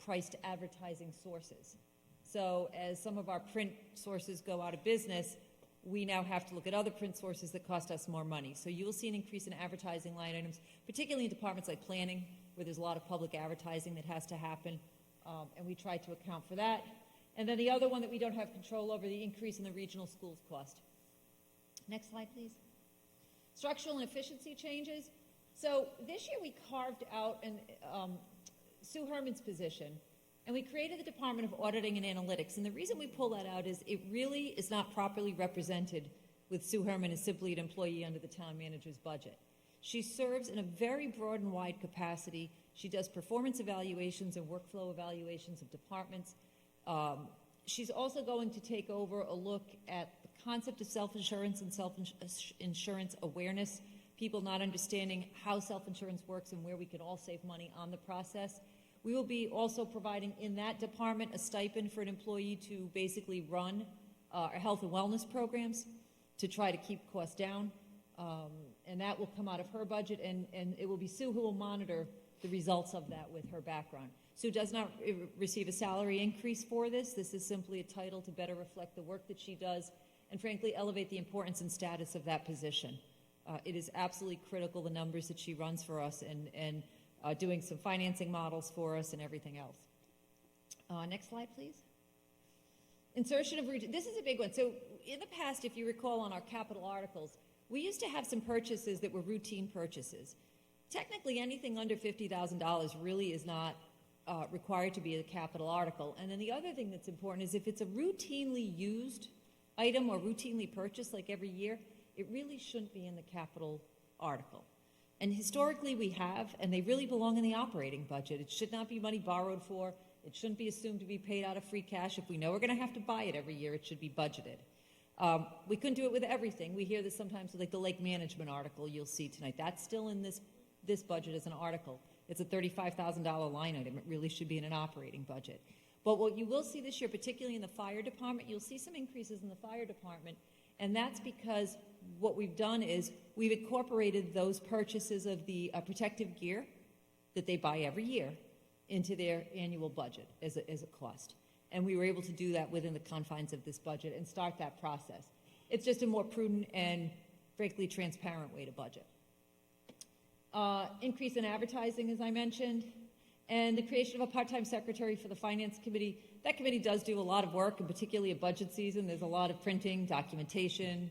priced advertising sources. So as some of our print sources go out of business, we now have to look at other print sources that cost us more money. So you will see an increase in advertising line items, particularly in departments like planning, where there's a lot of public advertising that has to happen, and we try to account for that. And then the other one that we don't have control over, the increase in the regional schools cost. Next slide, please. Structural and efficiency changes. So this year we carved out Sue Herman's position, and we created the Department of Auditing and Analytics. And the reason we pull that out is it really is not properly represented with Sue Herman as simply an employee under the town manager's budget. She serves in a very broad and wide capacity. She does performance evaluations and workflow evaluations of departments. She's also going to take over a look at the concept of self-insurance and self-insurance awareness, people not understanding how self-insurance works and where we can all save money on the process. We will be also providing in that department a stipend for an employee to basically run our health and wellness programs to try to keep costs down. And that will come out of her budget, and it will be Sue who will monitor the results of that with her background. Sue does not receive a salary increase for this. This is simply a title to better reflect the work that she does and frankly elevate the importance and status of that position. It is absolutely critical, the numbers that she runs for us and doing some financing models for us and everything else. Next slide, please. Insertion of, this is a big one. So in the past, if you recall on our capital articles, we used to have some purchases that were routine purchases. Technically, anything under $50,000 really is not required to be a capital article. And then the other thing that's important is if it's a routinely used item or routinely purchased like every year, it really shouldn't be in the capital article. And historically we have, and they really belong in the operating budget. It should not be money borrowed for. It shouldn't be assumed to be paid out of free cash. If we know we're going to have to buy it every year, it should be budgeted. We couldn't do it with everything. We hear this sometimes with like the lake management article you'll see tonight. That's still in this budget as an article. It's a $35,000 line item. It really should be in an operating budget. But what you will see this year, particularly in the fire department, you'll see some increases in the fire department, and that's because what we've done is we've incorporated those purchases of the protective gear that they buy every year into their annual budget as a cost. And we were able to do that within the confines of this budget and start that process. It's just a more prudent and, frankly, transparent way to budget. Increase in advertising, as I mentioned, and the creation of a part-time secretary for the Finance Committee. That committee does do a lot of work, and particularly at budget season, there's a lot of printing, documentation,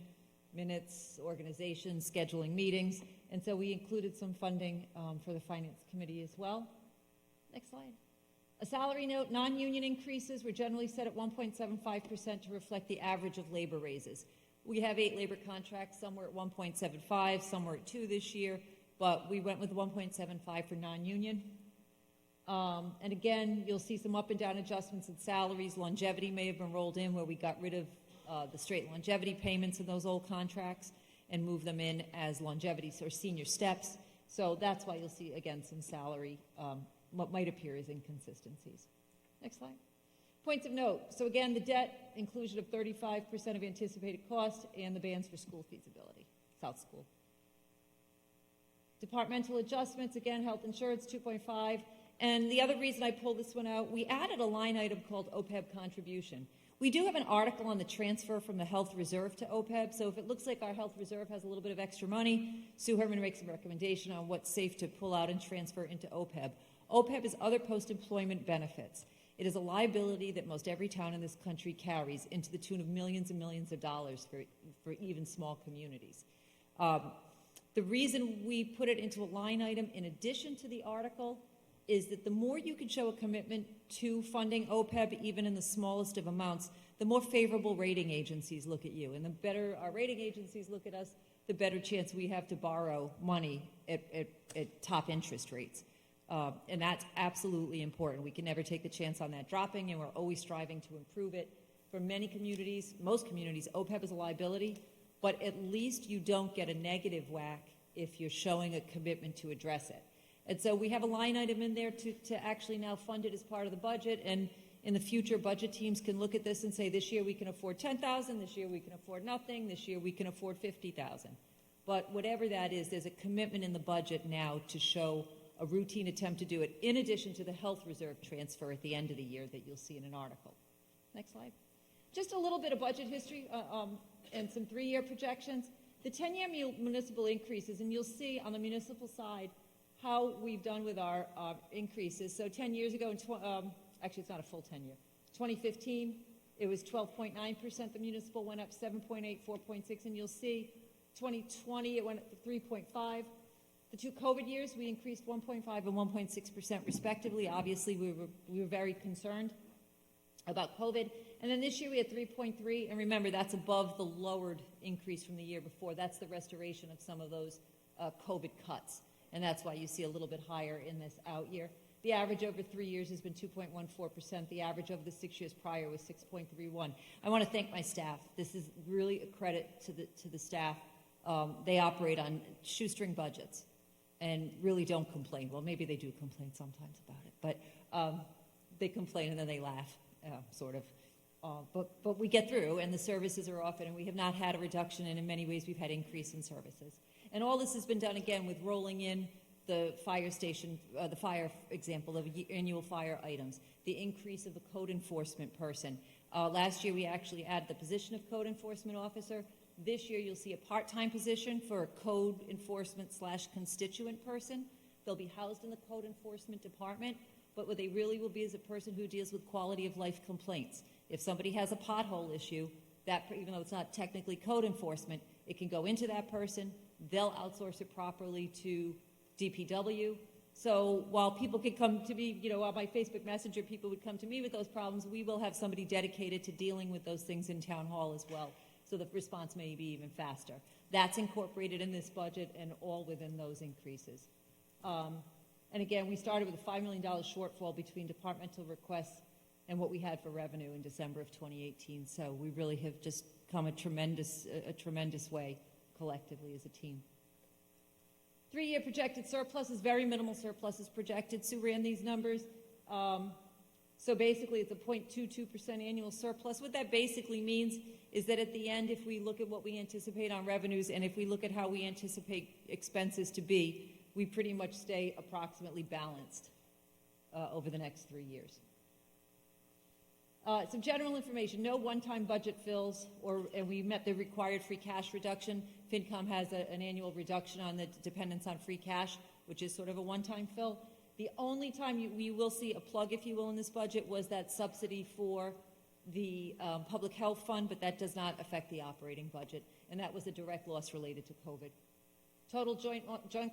minutes, organization, scheduling meetings, and so we included some funding for the Finance Committee as well. Next slide. A salary note, non-union increases were generally set at 1.75% to reflect the average of labor raises. We have 8 labor contracts, some were at 1.75, some were at 2 this year, but we went with 1.75 for non-union. And again, you'll see some up and down adjustments in salaries. Longevity may have been rolled in where we got rid of the straight longevity payments in those old contracts and moved them in as longevity or senior steps. So that's why you'll see, again, some salary, what might appear as inconsistencies. Next slide. Points of note. So again, the debt inclusion of 35% of anticipated cost and the bans for school feasibility, South School. Departmental adjustments, again, health insurance, 2.5. And the other reason I pulled this one out, we added a line item called OPEB contribution. We do have an article on the transfer from the health reserve to OPEB, so if it looks like our health reserve has a little bit of extra money, Sue Herman makes a recommendation on what's safe to pull out and transfer into OPEB. OPEB is other post-employment benefits. It is a liability that most every town in this country carries into the tune of millions and millions of dollars for even small communities. The reason we put it into a line item in addition to the article is that the more you can show a commitment to funding OPEB, even in the smallest of amounts, the more favorable rating agencies look at you. And the better our rating agencies look at us, the better chance we have to borrow money at top interest rates. And that's absolutely important. We can never take the chance on that dropping, and we're always striving to improve it. For many communities, most communities, OPEB is a liability, but at least you don't get a negative whack if you're showing a commitment to address it. And so we have a line item in there to actually now fund it as part of the budget, and In the future, budget teams can look at this and say, this year we can afford 10,000, this year we can afford nothing, this year we can afford 50,000. But whatever that is, there's a commitment in the budget now to show a routine attempt to do it, in addition to the health reserve transfer at the end of the year that you'll see in an article. Next slide. Just a little bit of budget history and some 3-year projections. The 10-year municipal increases, and you'll see on the municipal side how we've done with our increases. So 10 years ago, actually it's not a full 10 year, 2015, it was 12.9%, the municipal went up 7.8, 4.6, and you'll see 2020 it went up to 3.5. The 2 COVID years, we increased 1.5 and 1.6% respectively. Obviously, we were very concerned about COVID. And then this year we had 3.3, and remember, that's above the lowered increase from the year before. That's the restoration of some of those COVID cuts, and that's why you see a little bit higher in this out year. The average over 3 years has been 2.14%. The average over the 6 years prior was 6.31. I want to thank my staff. This is really a credit to the staff. They operate on shoestring budgets and really don't complain. Well, maybe they do complain sometimes about it, but they complain and then they laugh, sort of. But we get through, and the services are often, and we have not had a reduction, and in many ways we've had increase in services. And all this has been done, again, with rolling in the fire station, the fire example of annual fire items, the increase of the code enforcement person. Last year we actually added the position of code enforcement officer. This year you'll see a part-time position for a code enforcement / constituent person. They'll be housed in the code enforcement department, but what they really will be is a person who deals with quality of life complaints. If somebody has a pothole issue, that, even though it's not technically code enforcement, it can go into that person. They'll outsource it properly to DPW. So while people could come to me, on my Facebook Messenger, people would come to me with those problems, we will have somebody dedicated to dealing with those things in town hall as well. So the response may be even faster. That's incorporated in this budget and all within those increases. And again, we started with a $5 million shortfall between departmental requests and what we had for revenue in December of 2018. So we really have just come a tremendous way collectively as a team. 3-year projected surplus is very minimal surplus is projected. Sue ran these numbers. So basically it's a 0.22% annual surplus. What that basically means is that at the end, if we look at what we anticipate on revenues and if we look at how we anticipate expenses to be, we pretty much stay approximately balanced over the next 3 years. Some general information, no one-time budget fills, and we met the required free cash reduction. FinCom has an annual reduction on the dependence on free cash, which is sort of a one-time fill. The only time we will see a plug, if you will, in this budget was that subsidy for the public health fund, but that does not affect the operating budget, and that was a direct loss related to COVID. Total joint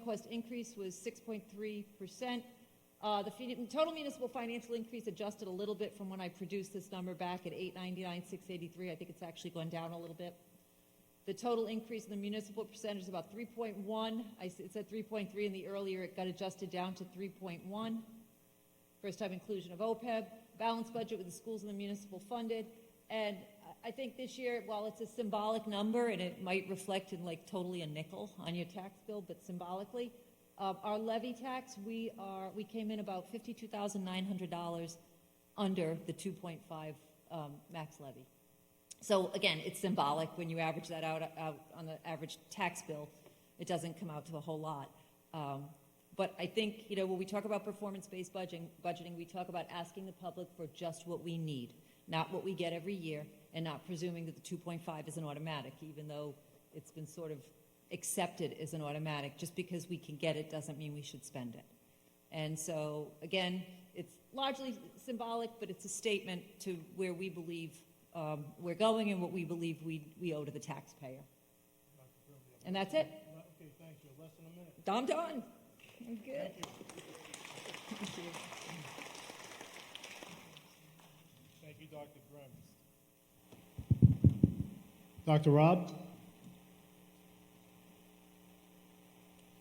cost increase was 6.3%. The total municipal financial increase adjusted a little bit from when I produced this number back at $899,683. I think it's actually gone down a little bit. The total increase in the municipal percentage is about 3.1. It said 3.3 in the earlier. It got adjusted down to 3.1. First time inclusion of OPEB. Balanced budget with the schools and the municipal funded. And I think this year, while it's a symbolic number and it might reflect in like totally a nickel on your tax bill, but symbolically, our levy tax, we came in about $52,900 under the 2.5 max levy. So again, it's symbolic. When you average that out on the average tax bill, it doesn't come out to a whole lot. But I think, when we talk about performance-based budgeting, we talk about asking the public for just what we need, not what we get every year, and not presuming that the 2.5 is an automatic, even though it's been sort of accepted as an automatic. Just because we can get it doesn't mean we should spend it. And so, again, it's largely symbolic, but it's a statement to where we believe we're going and what we believe we owe to the taxpayer. And that's it. Okay, thank you. Less than a minute. I'm done. I'm good. Thank you. Thank you, Dr. Grimm. Dr. Robb?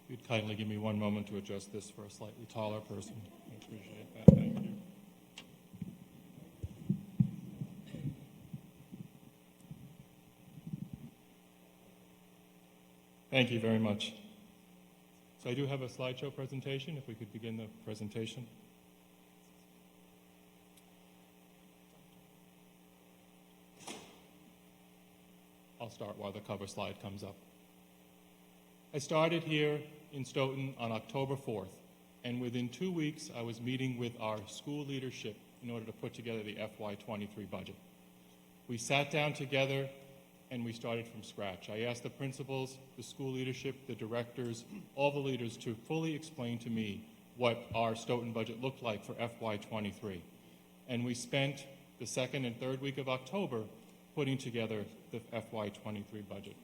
You'd kindly give me one moment to adjust this for a slightly taller person. I appreciate that. Thank you. Thank you very much. So I do have a slideshow presentation, if we could begin the presentation. start while the cover slide comes up. I started here in Stoughton on October 4th, and within 2 weeks, I was meeting with our school leadership in order to put together the FY23 budget. We sat down together and we started from scratch. I asked the principals, the school leadership, the directors, all the leaders to fully explain to me what our Stoughton budget looked like for FY23. And we spent the second and third week of October putting together the FY23 budget.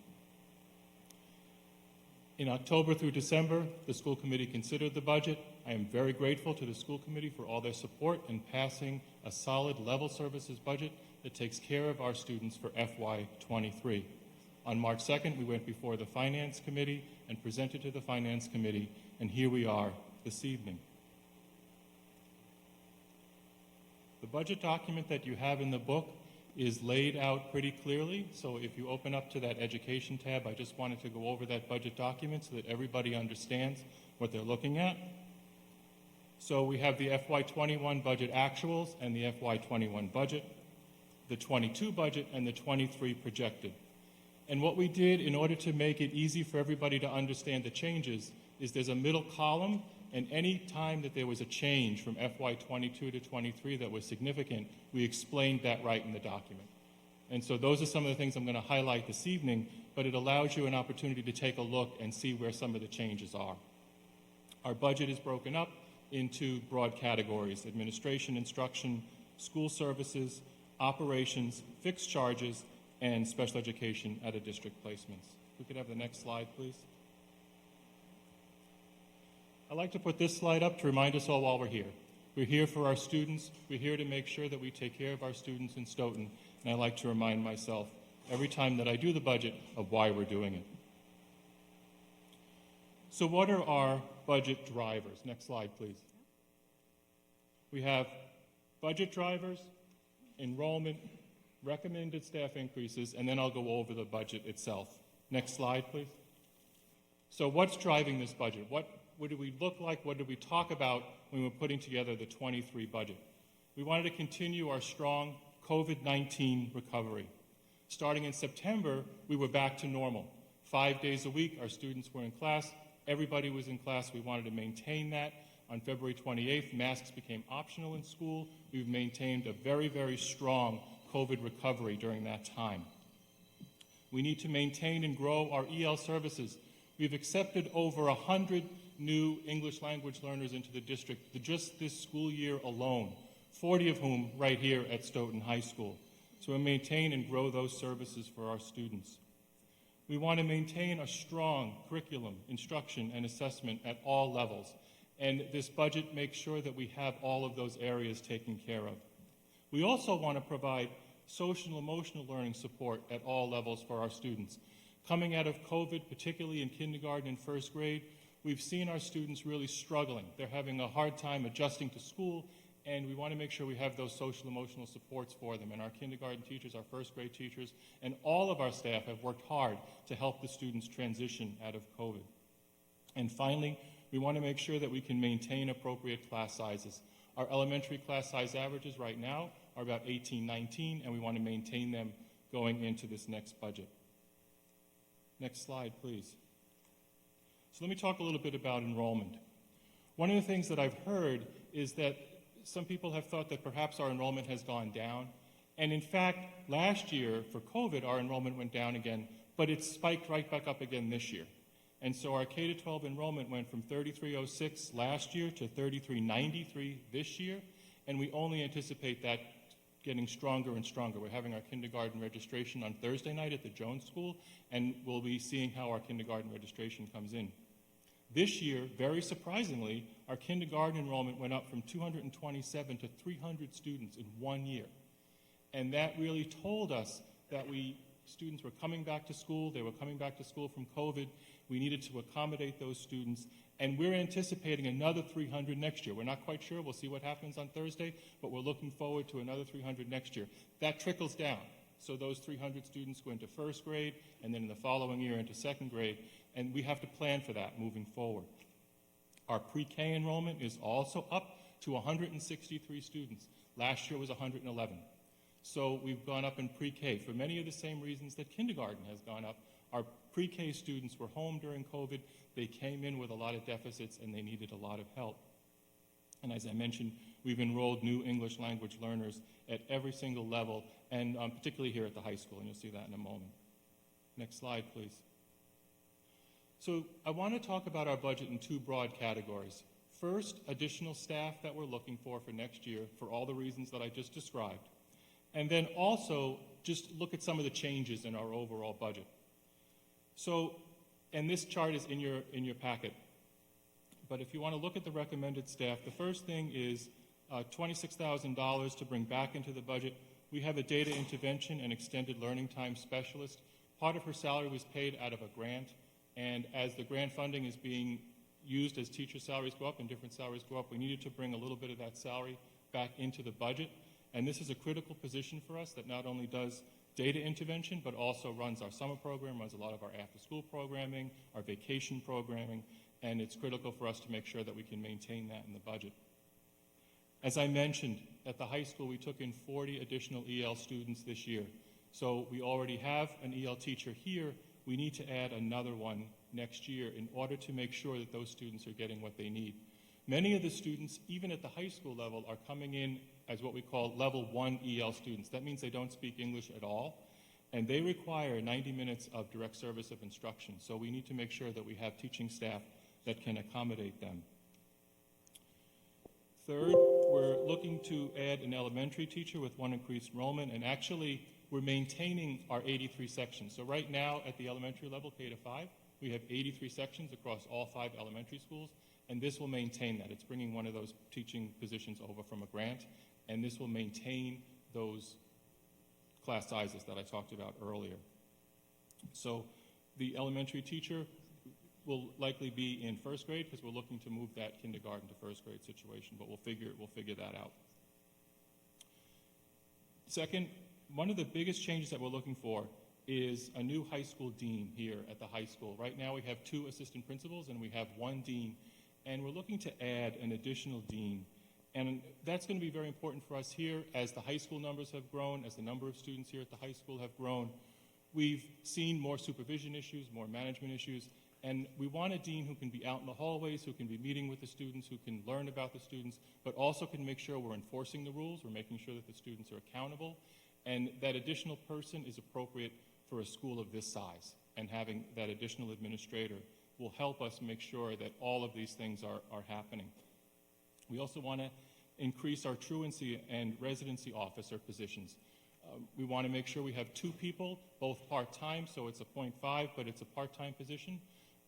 In October through December, the school committee considered the budget. I am very grateful to the school committee for all their support in passing a solid level services budget that takes care of our students for FY23. On March 2nd, we went before the Finance Committee and presented to the Finance Committee, and here we are this evening. The budget document that you have in the book is laid out pretty clearly, so if you open up to that Education tab, I just wanted to go over that budget document so that everybody understands what they're looking at. So we have the FY21 budget actuals and the FY21 budget, the 22 budget, and the 23 projected. And what we did in order to make it easy for everybody to understand the changes is there's a middle column, and any time that there was a change from FY22 to 23 that was significant, we explained that right in the document. And so those are some of the things I'm going to highlight this evening, but it allows you an opportunity to take a look and see where some of the changes are. Our budget is broken up into broad categories: administration, instruction, school services, operations, fixed charges, and special education out of district placements. If we could have the next slide, please. I'd like to put this slide up to remind us all why we're here. We're here for our students. We're here to make sure that we take care of our students in Stoughton, and I like to remind myself every time that I do the budget of why we're doing it. So what are our budget drivers? Next slide, please. We have budget drivers, enrollment, recommended staff increases, and then I'll go over the budget itself. Next slide, please. So what's driving this budget? What do we look like? What did we talk about when we were putting together the 23 budget? We wanted to continue our strong COVID-19 recovery. Starting in September, we were back to normal. 5 days a week, our students were in class. Everybody was in class. We wanted to maintain that. On February 28th, masks became optional in school. We've maintained a very, very strong COVID recovery during that time. We need to maintain and grow our EL services. We've accepted over 100 new English language learners into the district just this school year alone, 40 of whom right here at Stoughton High School. So we maintain and grow those services for our students. We want to maintain a strong curriculum, instruction, and assessment at all levels. And this budget makes sure that we have all of those areas taken care of. We also want to provide social and emotional learning support at all levels for our students. Coming out of COVID, particularly in kindergarten and first grade, we've seen our students really struggling. They're having a hard time adjusting to school, and we want to make sure we have those social and emotional supports for them. And our kindergarten teachers, our first grade teachers, and all of our staff have worked hard to help the students transition out of COVID. And finally, we want to make sure that we can maintain appropriate class sizes. Our elementary class size averages right now are about 18, 19, and we want to maintain them going into this next budget. Next slide, please. So let me talk a little bit about enrollment. One of the things that I've heard is that some people have thought that perhaps our enrollment has gone down. And in fact, last year for COVID, our enrollment went down again, but it spiked right back up again this year. And so our K-12 enrollment went from 3306 last year to 3393 this year, and we only anticipate that getting stronger and stronger. We're having our kindergarten registration on Thursday night at the Jones School, and we'll be seeing how our kindergarten registration comes in. This year, very surprisingly, our kindergarten enrollment went up from 227 to 300 students in 1 year. And that really told us that students were coming back to school, they were coming back to school from COVID, we needed to accommodate those students, and we're anticipating another 300 next year. We're not quite sure, we'll see what happens on Thursday, but we're looking forward to another 300 next year. That trickles down, so those 300 students go into first grade, and then in the following year into second grade, and we have to plan for that moving forward. Our pre-K enrollment is also up to 163 students. Last year was 111. So we've gone up in pre-K for many of the same reasons that kindergarten has gone up. Our pre-K students were home during COVID. They came in with a lot of deficits and they needed a lot of help. And as I mentioned, we've enrolled new English language learners at every single level, and particularly here at the high school, and you'll see that in a moment. Next slide, please. So I want to talk about our budget in two broad categories. First, additional staff that we're looking for next year for all the reasons that I just described. And then also just look at some of the changes in our overall budget. So, and this chart is in your packet. But if you want to look at the recommended staff, the first thing is $26,000 to bring back into the budget. We have a data intervention and extended learning time specialist. Part of her salary was paid out of a grant, and as the grant funding is being used as teacher salaries go up and different salaries go up, we needed to bring a little bit of that salary back into the budget. And this is a critical position for us that not only does data intervention, but also runs our summer program, runs a lot of our after-school programming, our vacation programming, and it's critical for us to make sure that we can maintain that in the budget. As I mentioned, at the high school, we took in 40 additional EL students this year. So we already have an EL teacher here. We need to add another one next year in order to make sure that those students are getting what they need. Many of the students, even at the high school level, are coming in as what we call level 1 EL students. That means they don't speak English at all, and they require 90 minutes of direct service of instruction. So we need to make sure that we have teaching staff that can accommodate them. Third, we're looking to add an elementary teacher with 1 increased enrollment, and actually we're maintaining our 83 sections. So right now at the elementary level, K to 5, we have 83 sections across all 5 elementary schools, and this will maintain that. It's bringing one of those teaching positions over from a grant, and this will maintain those class sizes that I talked about earlier. So the elementary teacher will likely be in first grade because we're looking to move that kindergarten to first grade situation, but we'll figure that out. Second, one of the biggest changes that we're looking for is a new high school dean here at the high school. Right now we have 2 assistant principals and we have 1 dean, and we're looking to add an additional dean. And that's going to be very important for us here as the high school numbers have grown, as the number of students here at the high school have grown. We've seen more supervision issues, more management issues, and we want a dean who can be out in the hallways, who can be meeting with the students, who can learn about the students, but also can make sure we're enforcing the rules, we're making sure that the students are accountable, and that additional person is appropriate for a school of this size. And having that additional administrator will help us make sure that all of these things are happening. We also want to increase our truancy and residency officer positions. We want to make sure we have 2 people, both part-time, so it's a 0.5, but it's a part-time position.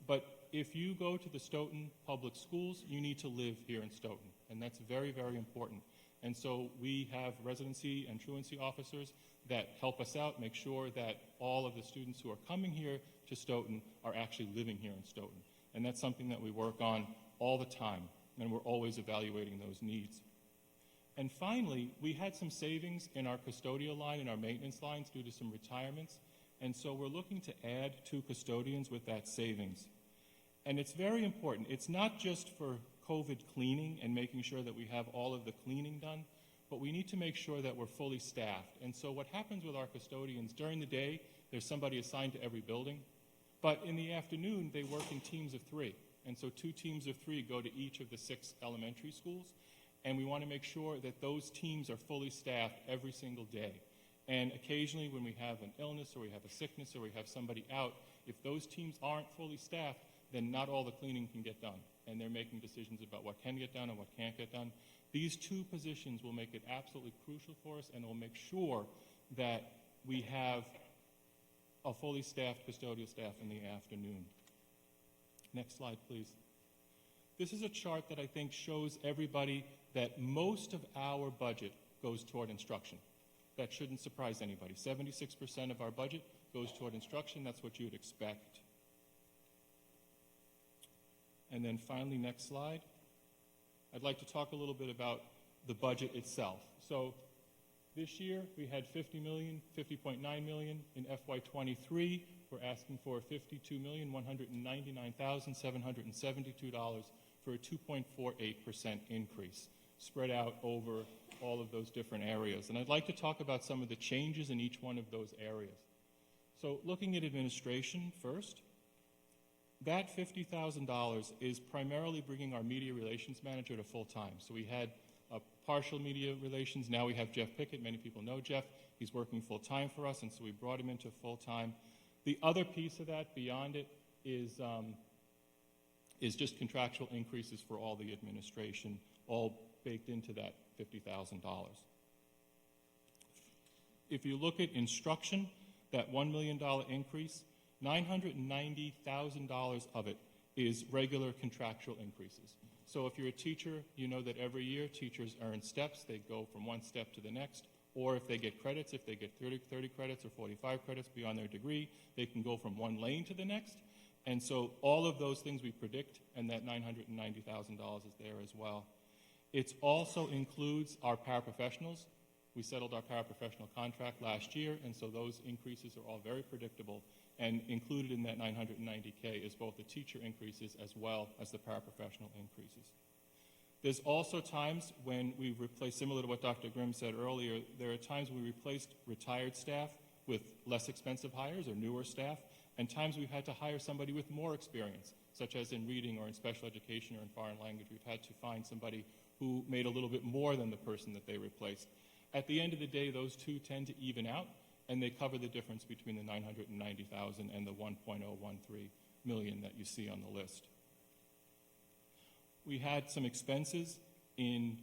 But if you go to the Stoughton public schools, you need to live here in Stoughton, and that's very, very important. And so we have residency and truancy officers that help us out, make sure that all of the students who are coming here to Stoughton are actually living here in Stoughton. And that's something that we work on all the time, and we're always evaluating those needs. And finally, we had some savings in our custodial line and our maintenance lines due to some retirements, and so we're looking to add 2 custodians with that savings. And it's very important. It's not just for COVID cleaning and making sure that we have all of the cleaning done, but we need to make sure that we're fully staffed. And so what happens with our custodians, during the day, there's somebody assigned to every building, but in the afternoon, they work in teams of 3. And so 2 teams of 3 go to each of the 6 elementary schools, and we want to make sure that those teams are fully staffed every single day. And occasionally when we have an illness or we have a sickness or we have somebody out, if those teams aren't fully staffed, then not all the cleaning can get done. And they're making decisions about what can get done and what can't get done. These 2 positions will make it absolutely crucial for us, and will make sure that we have a fully staffed custodial staff in the afternoon. Next slide, please. This is a chart that I think shows everybody that most of our budget goes toward instruction. That shouldn't surprise anybody. 76% of our budget goes toward instruction. That's what you would expect. And then finally, next slide. I'd like to talk a little bit about the budget itself. So this year we had $50.9 million. In FY23, we're asking for $52,199,772 for a 2.48% increase. spread out over all of those different areas. And I'd like to talk about some of the changes in each one of those areas. So looking at administration first, that $50,000 is primarily bringing our media relations manager to full-time. So we had partial media relations. Now we have Jeff Pickett. Many people know Jeff. He's working full-time for us, and so we brought him into full-time. The other piece of that beyond it is just contractual increases for all the administration, all baked into that $50,000. If you look at instruction, that $1 million increase, $990,000 of it is regular contractual increases. So if you're a teacher, you know that every year teachers earn steps. They go from one step to the next. Or if they get credits, if they get 30 credits or 45 credits beyond their degree, they can go from one lane to the next. And so all of those things we predict, and that $990,000 is there as well. It also includes our paraprofessionals. We settled our paraprofessional contract last year, and so those increases are all very predictable. And included in that $990K is both the teacher increases as well as the paraprofessional increases. There's also times when we replace, similar to what Dr. Grimm said earlier, there are times when we replaced retired staff with less expensive hires or newer staff, and times we've had to hire somebody with more experience, such as in reading or in special education or in foreign language. We've had to find somebody who made a little bit more than the person that they replaced. At the end of the day, those two tend to even out, and they cover the difference between the $990,000 and the $1.013 million that you see on the list. We had some expenses in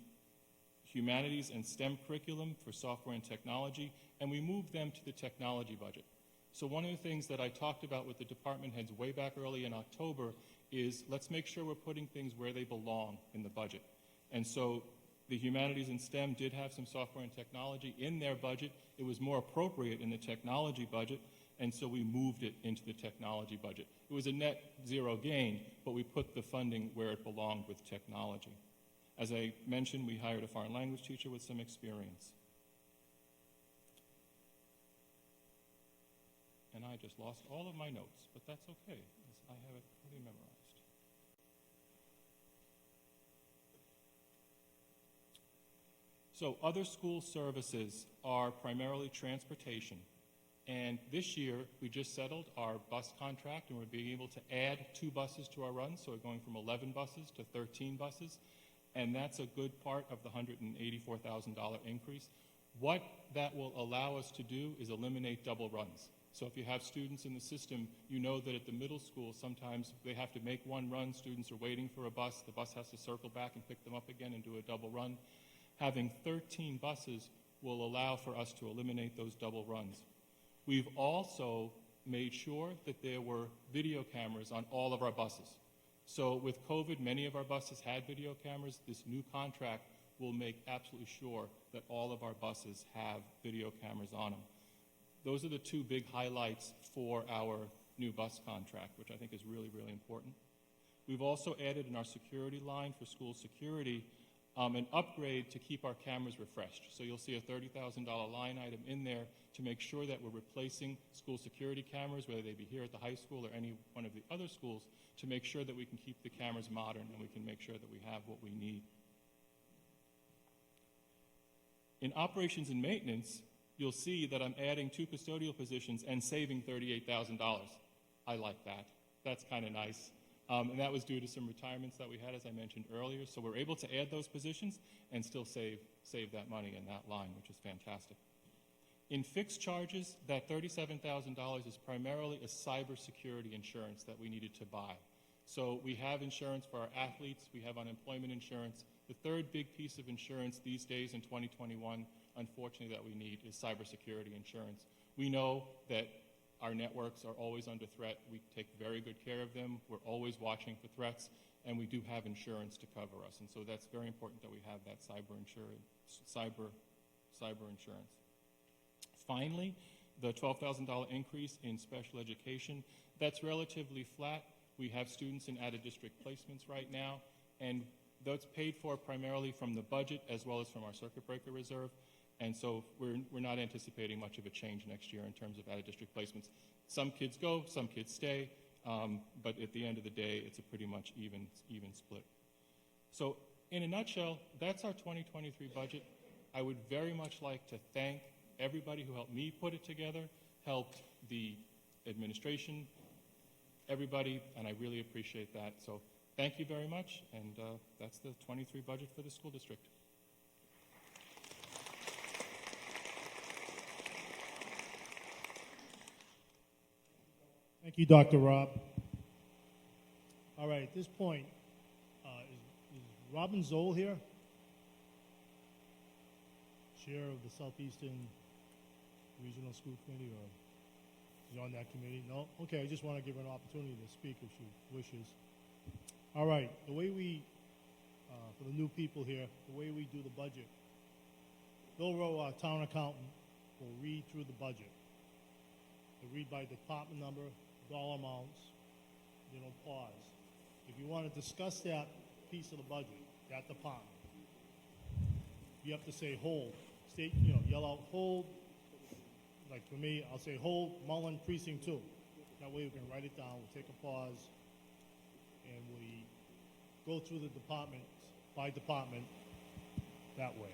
humanities and STEM curriculum for software and technology, and we moved them to the technology budget. So one of the things that I talked about with the department heads way back early in October is let's make sure we're putting things where they belong in the budget. And so the humanities and STEM did have some software and technology in their budget. It was more appropriate in the technology budget, and so we moved it into the technology budget. It was a net zero gain, but we put the funding where it belonged with technology. As I mentioned, we hired a foreign language teacher with some experience. And I just lost all of my notes, but that's okay, because I have it fully memorized. So other school services are primarily transportation. And this year, we just settled our bus contract, and we're being able to add 2 buses to our run. So we're going from 11 buses to 13 buses. And that's a good part of the $184,000 increase. What that will allow us to do is eliminate double runs. So if you have students in the system, you know that at the middle school, sometimes they have to make one run. Students are waiting for a bus. The bus has to circle back and pick them up again and do a double run. Having 13 buses will allow for us to eliminate those double runs. We've also made sure that there were video cameras on all of our buses. So with COVID, many of our buses had video cameras. This new contract will make absolutely sure that all of our buses have video cameras on them. Those are the 2 big highlights for our new bus contract, which I think is really, really important. We've also added in our security line for school security an upgrade to keep our cameras refreshed. So you'll see a $30,000 line item in there to make sure that we're replacing school security cameras, whether they be here at the high school or any one of the other schools, to make sure that we can keep the cameras modern and we can make sure that we have what we need. In operations and maintenance, you'll see that I'm adding 2 custodial positions and saving $38,000. I like that. That's kind of nice. And that was due to some retirements that we had, as I mentioned earlier. So we're able to add those positions and still save that money in that line, which is fantastic. In fixed charges, that $37,000 is primarily a cybersecurity insurance that we needed to buy. So we have insurance for our athletes. We have unemployment insurance. The third big piece of insurance these days in 2021, unfortunately, that we need is cybersecurity insurance. We know that our networks are always under threat. We take very good care of them. We're always watching for threats, and we do have insurance to cover us. And so that's very important that we have that cyber insurance. Finally, the $12,000 increase in special education, that's relatively flat. We have students in out-of-district placements right now, and that's paid for primarily from the budget as well as from our circuit breaker reserve. And so we're not anticipating much of a change next year in terms of out-of-district placements. Some kids go, some kids stay, but at the end of the day, it's a pretty much even split. So in a nutshell, that's our 2023 budget. I would very much like to thank everybody who helped me put it together, helped the administration, everybody, and I really appreciate that. So thank you very much, and that's the 23 budget for the school district. Thank you, Dr. Rob. All right, at this point, is Robin Zoll here? Chair of the Southeastern Regional School Committee, or is he on that committee? No? Okay, I just want to give her an opportunity to speak if she wishes. All right, the way we, for the new people here, the way we do the budget, Bill Rowe, our town accountant, will read through the budget. He'll read by department number, dollar amounts, then he'll pause. If you want to discuss that piece of the budget, that department, you have to say hold. State, yell out hold. Like for me, I'll say hold Mullen Precinct 2. That way we can write it down. We'll take a pause, and we go through the departments by department that way.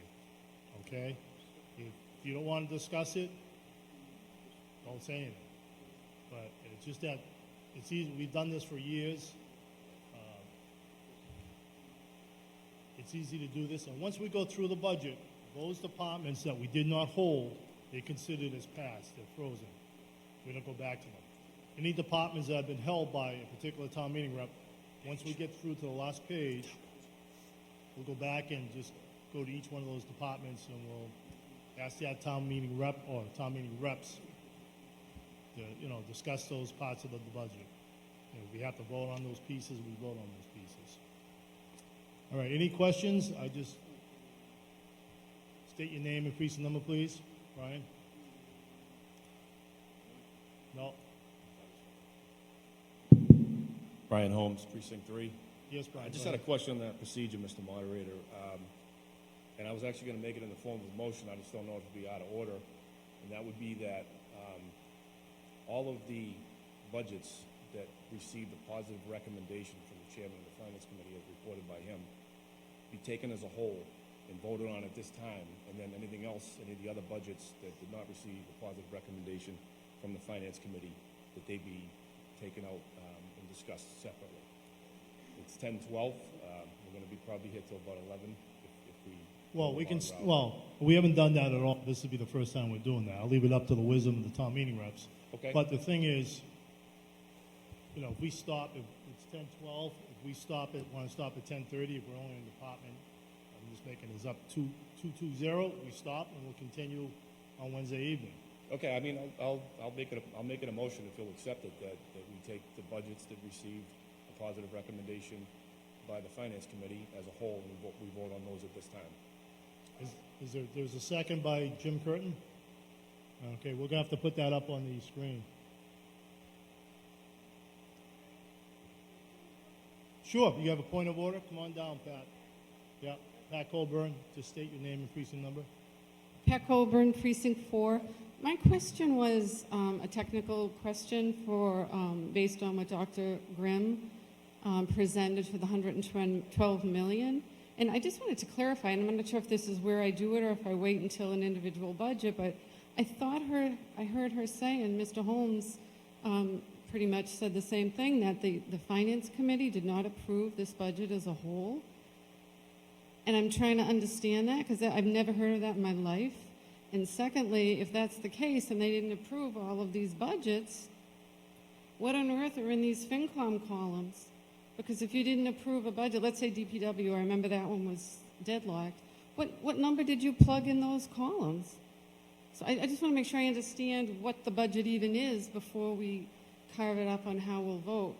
Okay? If you don't want to discuss it, don't say anything. But it's just that it's easy. We've done this for years. It's easy to do this. And once we go through the budget, those departments that we did not hold, they're considered as passed. They're frozen. We don't go back to them. Any departments that have been held by a particular town meeting rep, once we get through to the last page, we'll go back and just go to each one of those departments, and we'll ask that town meeting rep or town meeting reps to, discuss those parts of the budget. And if we have to vote on those pieces, we vote on those pieces. All right, any questions? I just state your name and precinct number, please. Brian? No? Brian Holmes, Precinct 3. Yes, Brian. I just had a question on that procedure, Mr. Moderator. And I was actually going to make it in the form of a motion. I just don't know if it would be out of order. And that would be that all of the budgets that received a positive recommendation from the chairman of the Finance Committee, as reported by him, be taken as a whole and voted on at this time, and then anything else, any of the other budgets that did not receive a positive recommendation from the Finance Committee, that they be taken out and discussed separately. It's 10:12. We're going to be probably here till about 11 if we... Well, we haven't done that at all. This would be the first time we're doing that. I'll leave it up to the wisdom of the town meeting reps. Okay. But the thing is, if we stop, if it's 10:12, if we want to stop at 10:30, if we're only in the department, I'm just making this up, 220, we stop and we'll continue on Wednesday evening. Okay, I mean, I'll make it a motion if you'll accept it, that we take the budgets that received a positive recommendation by the Finance Committee as a whole, and we vote on those at this time. There's a second by Jim Curtin? Okay, we're going to have to put that up on the screen. Sure, you have a point of order? Come on down, Pat. Yeah, Pat Colburn, just state your name and precinct number. Pat Colburn, Precinct 4. My question was a technical question based on what Dr. Grimm presented for the $112 million. And I just wanted to clarify, and I'm not sure if this is where I do it or if I wait until an individual budget, but I heard her say, and Mr. Holmes pretty much said the same thing, that the Finance Committee did not approve this budget as a whole. And I'm trying to understand that because I've never heard of that in my life. And secondly, if that's the case and they didn't approve all of these budgets, what on earth are in these FinCom columns? Because if you didn't approve a budget, let's say DPW, I remember that one was deadlocked, what number did you plug in those columns? So I just want to make sure I understand what the budget even is before we carve it up on how we'll vote.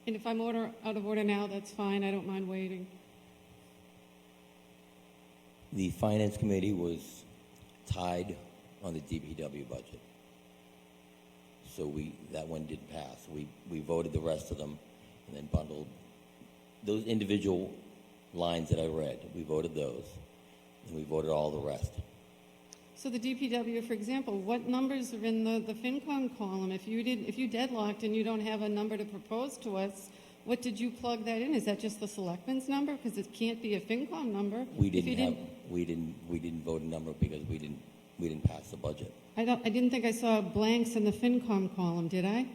And if I'm out of order now, that's fine. I don't mind waiting. The Finance Committee was tied on the DPW budget. So that one didn't pass. We voted the rest of them and then bundled those individual lines that I read. We voted those, and we voted all the rest. So the DPW, for example, what numbers are in the FinCom column? If you deadlocked and you don't have a number to propose to us, What did you plug that in? Is that just the selectmen's number? Because it can't be a FinCom number. We If you didn't vote a number because we didn't pass the budget. I didn't think I saw blanks in the FinCom column, did I?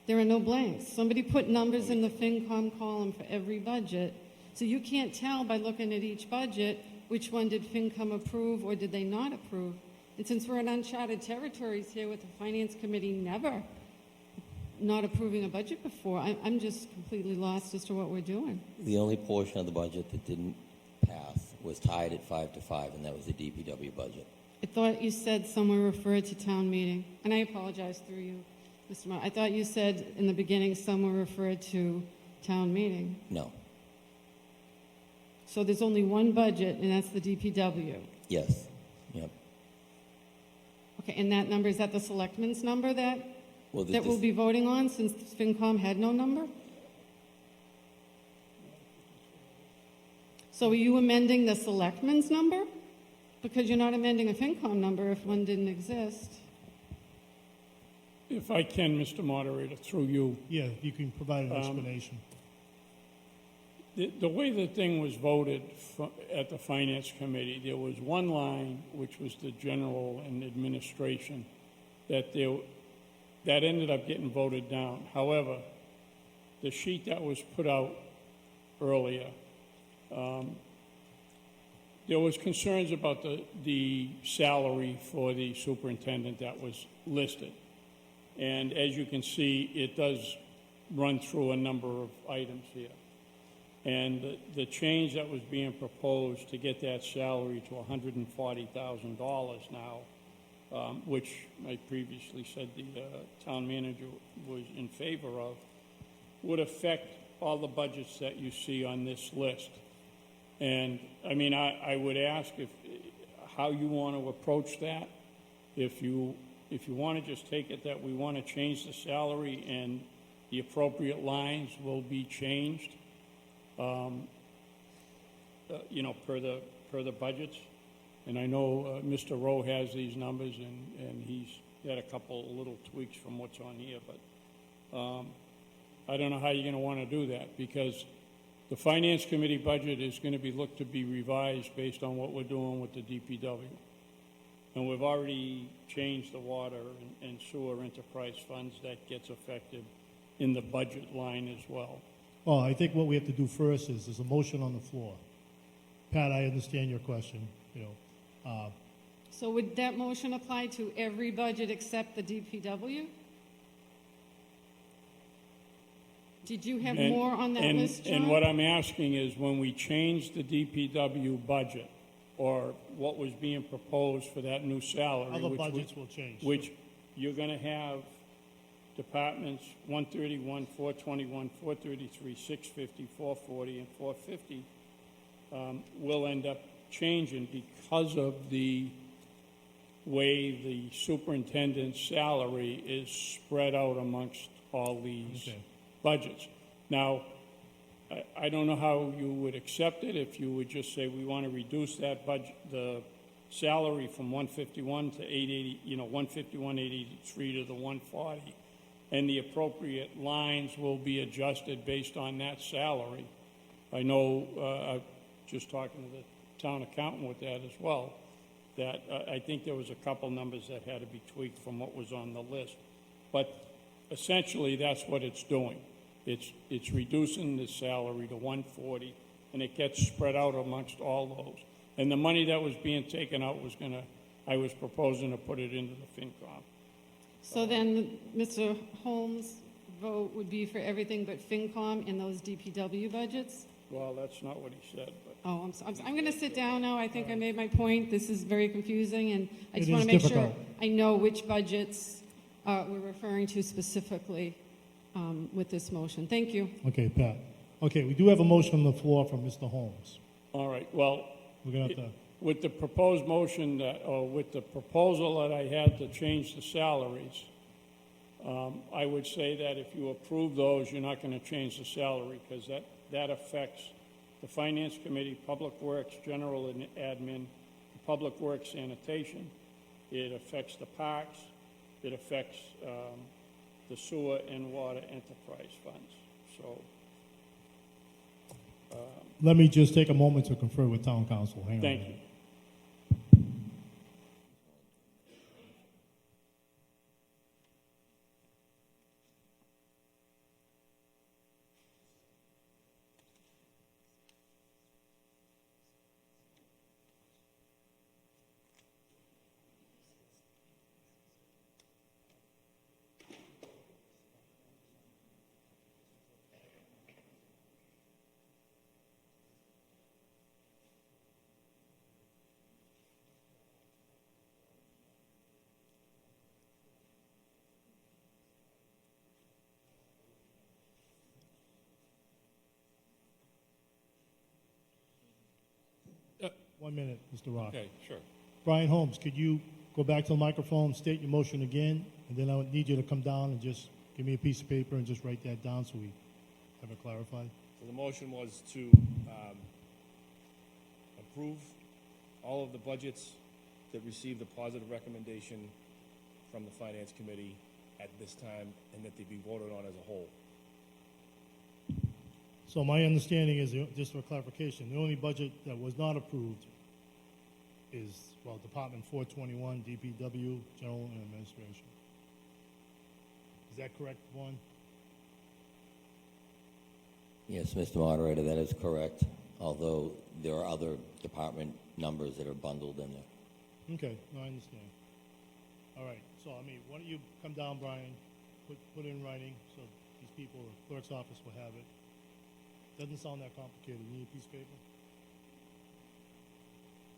There are no blanks. Somebody put numbers in the FinCom column for every budget, so you can't tell by looking at each budget which one did FinCom approve or did they not approve. And since we're in uncharted territories here with the Finance Committee never not approving a budget before, I'm just completely lost as to what we're doing. The only portion of the budget that didn't pass was tied at 5-5, and that was the DPW budget. I thought you said somewhere referred to town meeting, and I apologize through you, Mr. Marr. I thought you said in the beginning somewhere referred to town meeting. No. So there's only one budget, and that's the DPW. Yes. Yep. Okay, and that number, is that the selectmen's number that Well, we'll be voting on since FinCom had no number? So are you amending the selectmen's number? Because you're not amending a FinCom number if one didn't exist. If I can, Mr. Moderator, through you. Yeah, if you can provide an explanation. The way the thing was voted at the Finance Committee, there was one line, which was the general and administration, that ended up getting voted down. However, the sheet that was put out earlier, there was concerns about the salary for the superintendent that was listed. And as you can see, it does run through a number of items here. And the change that was being proposed to get that salary to $140,000 now, which I previously said the town manager was in favor of, would affect all the budgets that you see on this list. And I mean, I would ask how you want to approach that. If you want to just take it that we want to change the salary and the appropriate lines will be changed, per the budgets. And I know Mr. Rowe has these numbers, and he's got a couple little tweaks from what's on here, but I don't know how you're going to want to do that, because the Finance Committee budget is going to be looked to be revised based on what we're doing with the DPW. And we've already changed the water and sewer enterprise funds. That gets affected in the budget line as well. Well, I think what we have to do first is there's a motion on the floor. Pat, I understand your question, So would that motion apply to every budget except the DPW? Did you have more on that list, John? And what I'm asking is, when we change the DPW budget, or what was being proposed for that new salary, other budgets will change. which you're going to have departments 131, 421, 433, 650, 440, and 450 will end up changing because of the way the superintendent's salary is spread out amongst all these budgets. Now, I don't know how you would accept it if you would just say we want to reduce that budget, the salary from 151 to 880, 151, 883 to the 140, and the appropriate lines will be adjusted based on that salary. I know, I'm just talking to the town accountant with that as well, that I think there was a couple numbers that had to be tweaked from what was on the list. But essentially, that's what it's doing. It's reducing the salary to 140, and it gets spread out amongst all those. And the money that was being taken out I was proposing to put it into the FinCom. So then Mr. Holmes' vote would be for everything but FinCom in those DPW budgets? Well, that's not what he said, but. Oh, I'm going to sit down now. I think I made my point. This is very confusing, and I just It want to is make sure difficult. I know which budgets we're referring to specifically with this motion. Thank you. Okay, Pat. Okay, we do have a motion on the floor from Mr. Holmes. All right, well, We're going to have to, with the proposed motion with the proposal that I had to change the salaries, I would say that if you approve those, you're not going to change the salary, because that affects the Finance Committee, Public Works, General and Admin, Public Works Sanitation. It affects the parks. It affects the sewer and water enterprise funds. So, Let me just take a moment to confer with town council. Hang on. thank you. One minute, Mr. Rock. Okay, sure. Brian Holmes, could you go back to the microphone, state your motion again, and then I would need you to come down and just give me a piece of paper and just write that down so we have it clarified. So the motion was to approve all of the budgets that received a positive recommendation from the Finance Committee at this time, and that they be voted on as a whole. So my understanding is, just for clarification, the only budget that was not approved is, well, Department 421, DPW, General and Administration. Is that correct, Vaughn? Yes, Mr. Moderator, that is correct, although there are other department numbers that are bundled in there. Okay, no, I understand. All right, so, I mean, why don't you come down, Brian, put it in writing, so these people, the clerk's office will have it. Doesn't sound that complicated. You need a piece of paper?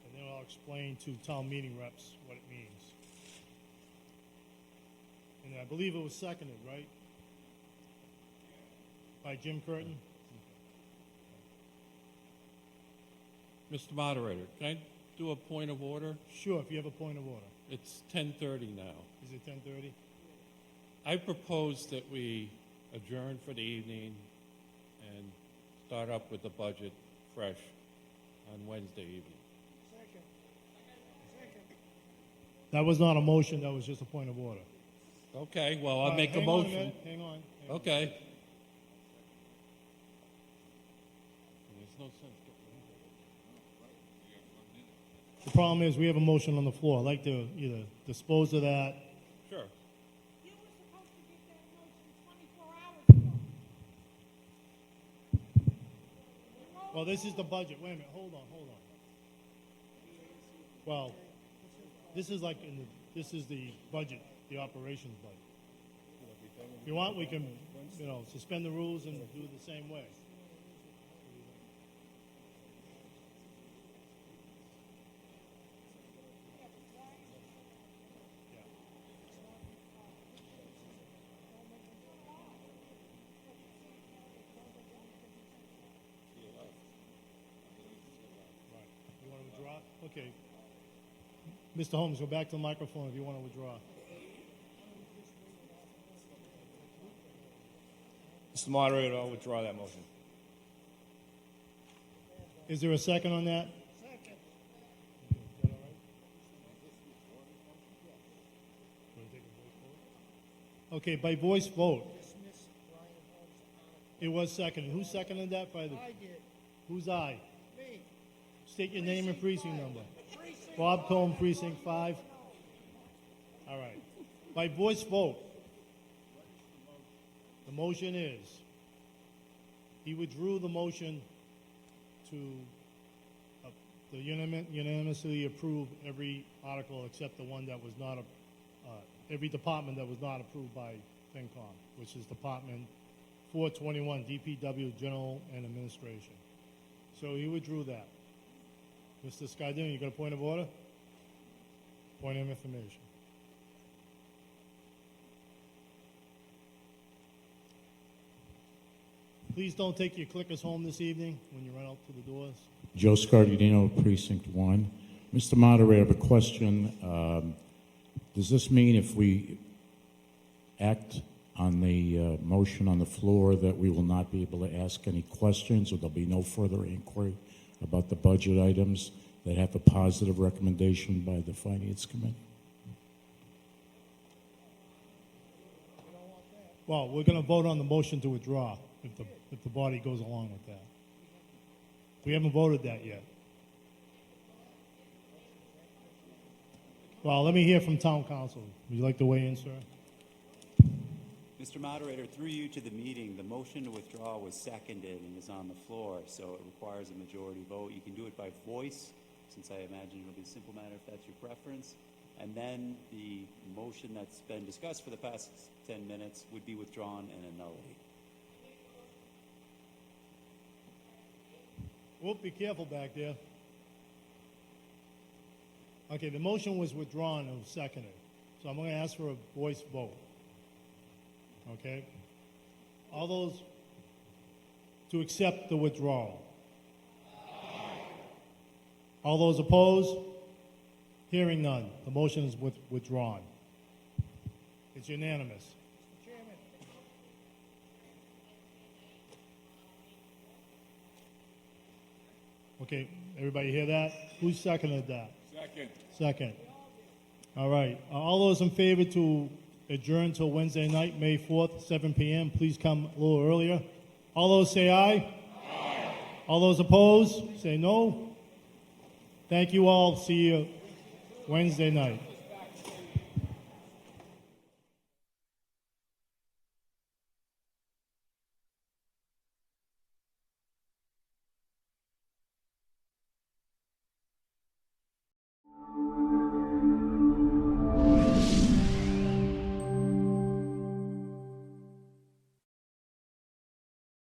And then I'll explain to town meeting reps what it means. And I believe it was seconded, right? By Jim Curtin? Mr. Moderator, can I do a point of order? Sure, if you have a point of order. It's 10:30 now. Is it 10:30? I propose that we adjourn for the evening and start up with the budget fresh on Wednesday evening. That was not a motion, that was just a point of order. Okay, well, I'll make a Hang on motion. minute, Hang on. Okay. There's no sense. The problem is, we have a motion on the floor. I'd like to either dispose of that. Sure. You were supposed to get that motion 24 hours ago. Well, this is the budget. Wait a minute, hold on. Well, this is like, this is the budget, the operations budget. If you want, we can, suspend the rules and do it the same way. You want to withdraw? Okay. Mr. Holmes, go back to the microphone if you want to withdraw. Mr. Moderator, I'll withdraw that motion. Is there a second on that? Second. Is that all right? Want to take a voice vote? Okay, by voice vote. Dismiss Brian Holmes' It was seconded. Who seconded that? article. I did. Who's aye? Me. State your name and precinct number. Precinct Bob Combs, Precinct 5. All right. By voice vote, the motion is, he withdrew the motion to unanimously approve every article except the one that was not, every department that was not approved by FinCom, which is Department 421, DPW, General and Administration. So he withdrew that. Mr. Stoughton, you got a point of order? Point of information. Please don't take your clickers home this evening when you run out to the doors. Joe Scardino, Precinct 1. Mr. Moderator, I have a question. Does this mean if we act on the motion on the floor that we will not be able to ask any questions, or there'll be no further inquiry about the budget items that have a positive recommendation by the Finance Committee? Well, we're going to vote on the motion to withdraw. if the body goes along with that. We haven't voted that yet. Well, let me hear from town council. Would you like to weigh in, sir? Mr. Moderator, through you to the meeting, the motion to withdraw was seconded and is on the floor, so it requires a majority vote. You can do it by voice, since I imagine it'll be a simple matter if that's your preference. And then the motion that's been discussed for the past 10 minutes would be withdrawn and a nullity. Whoop, be careful back there. Okay, the motion was withdrawn and was seconded. So I'm going to ask for a voice vote. Okay? All those to accept the withdrawal? All those opposed? Hearing none. The motion is withdrawn. It's unanimous. Okay, everybody hear that? Who seconded that? Second. All right. All those in favor to adjourn till Wednesday night, May 4th, 7 p.m., please come a little earlier. All those say aye. Aye. All those opposed, say no. Thank you all. See you Wednesday night.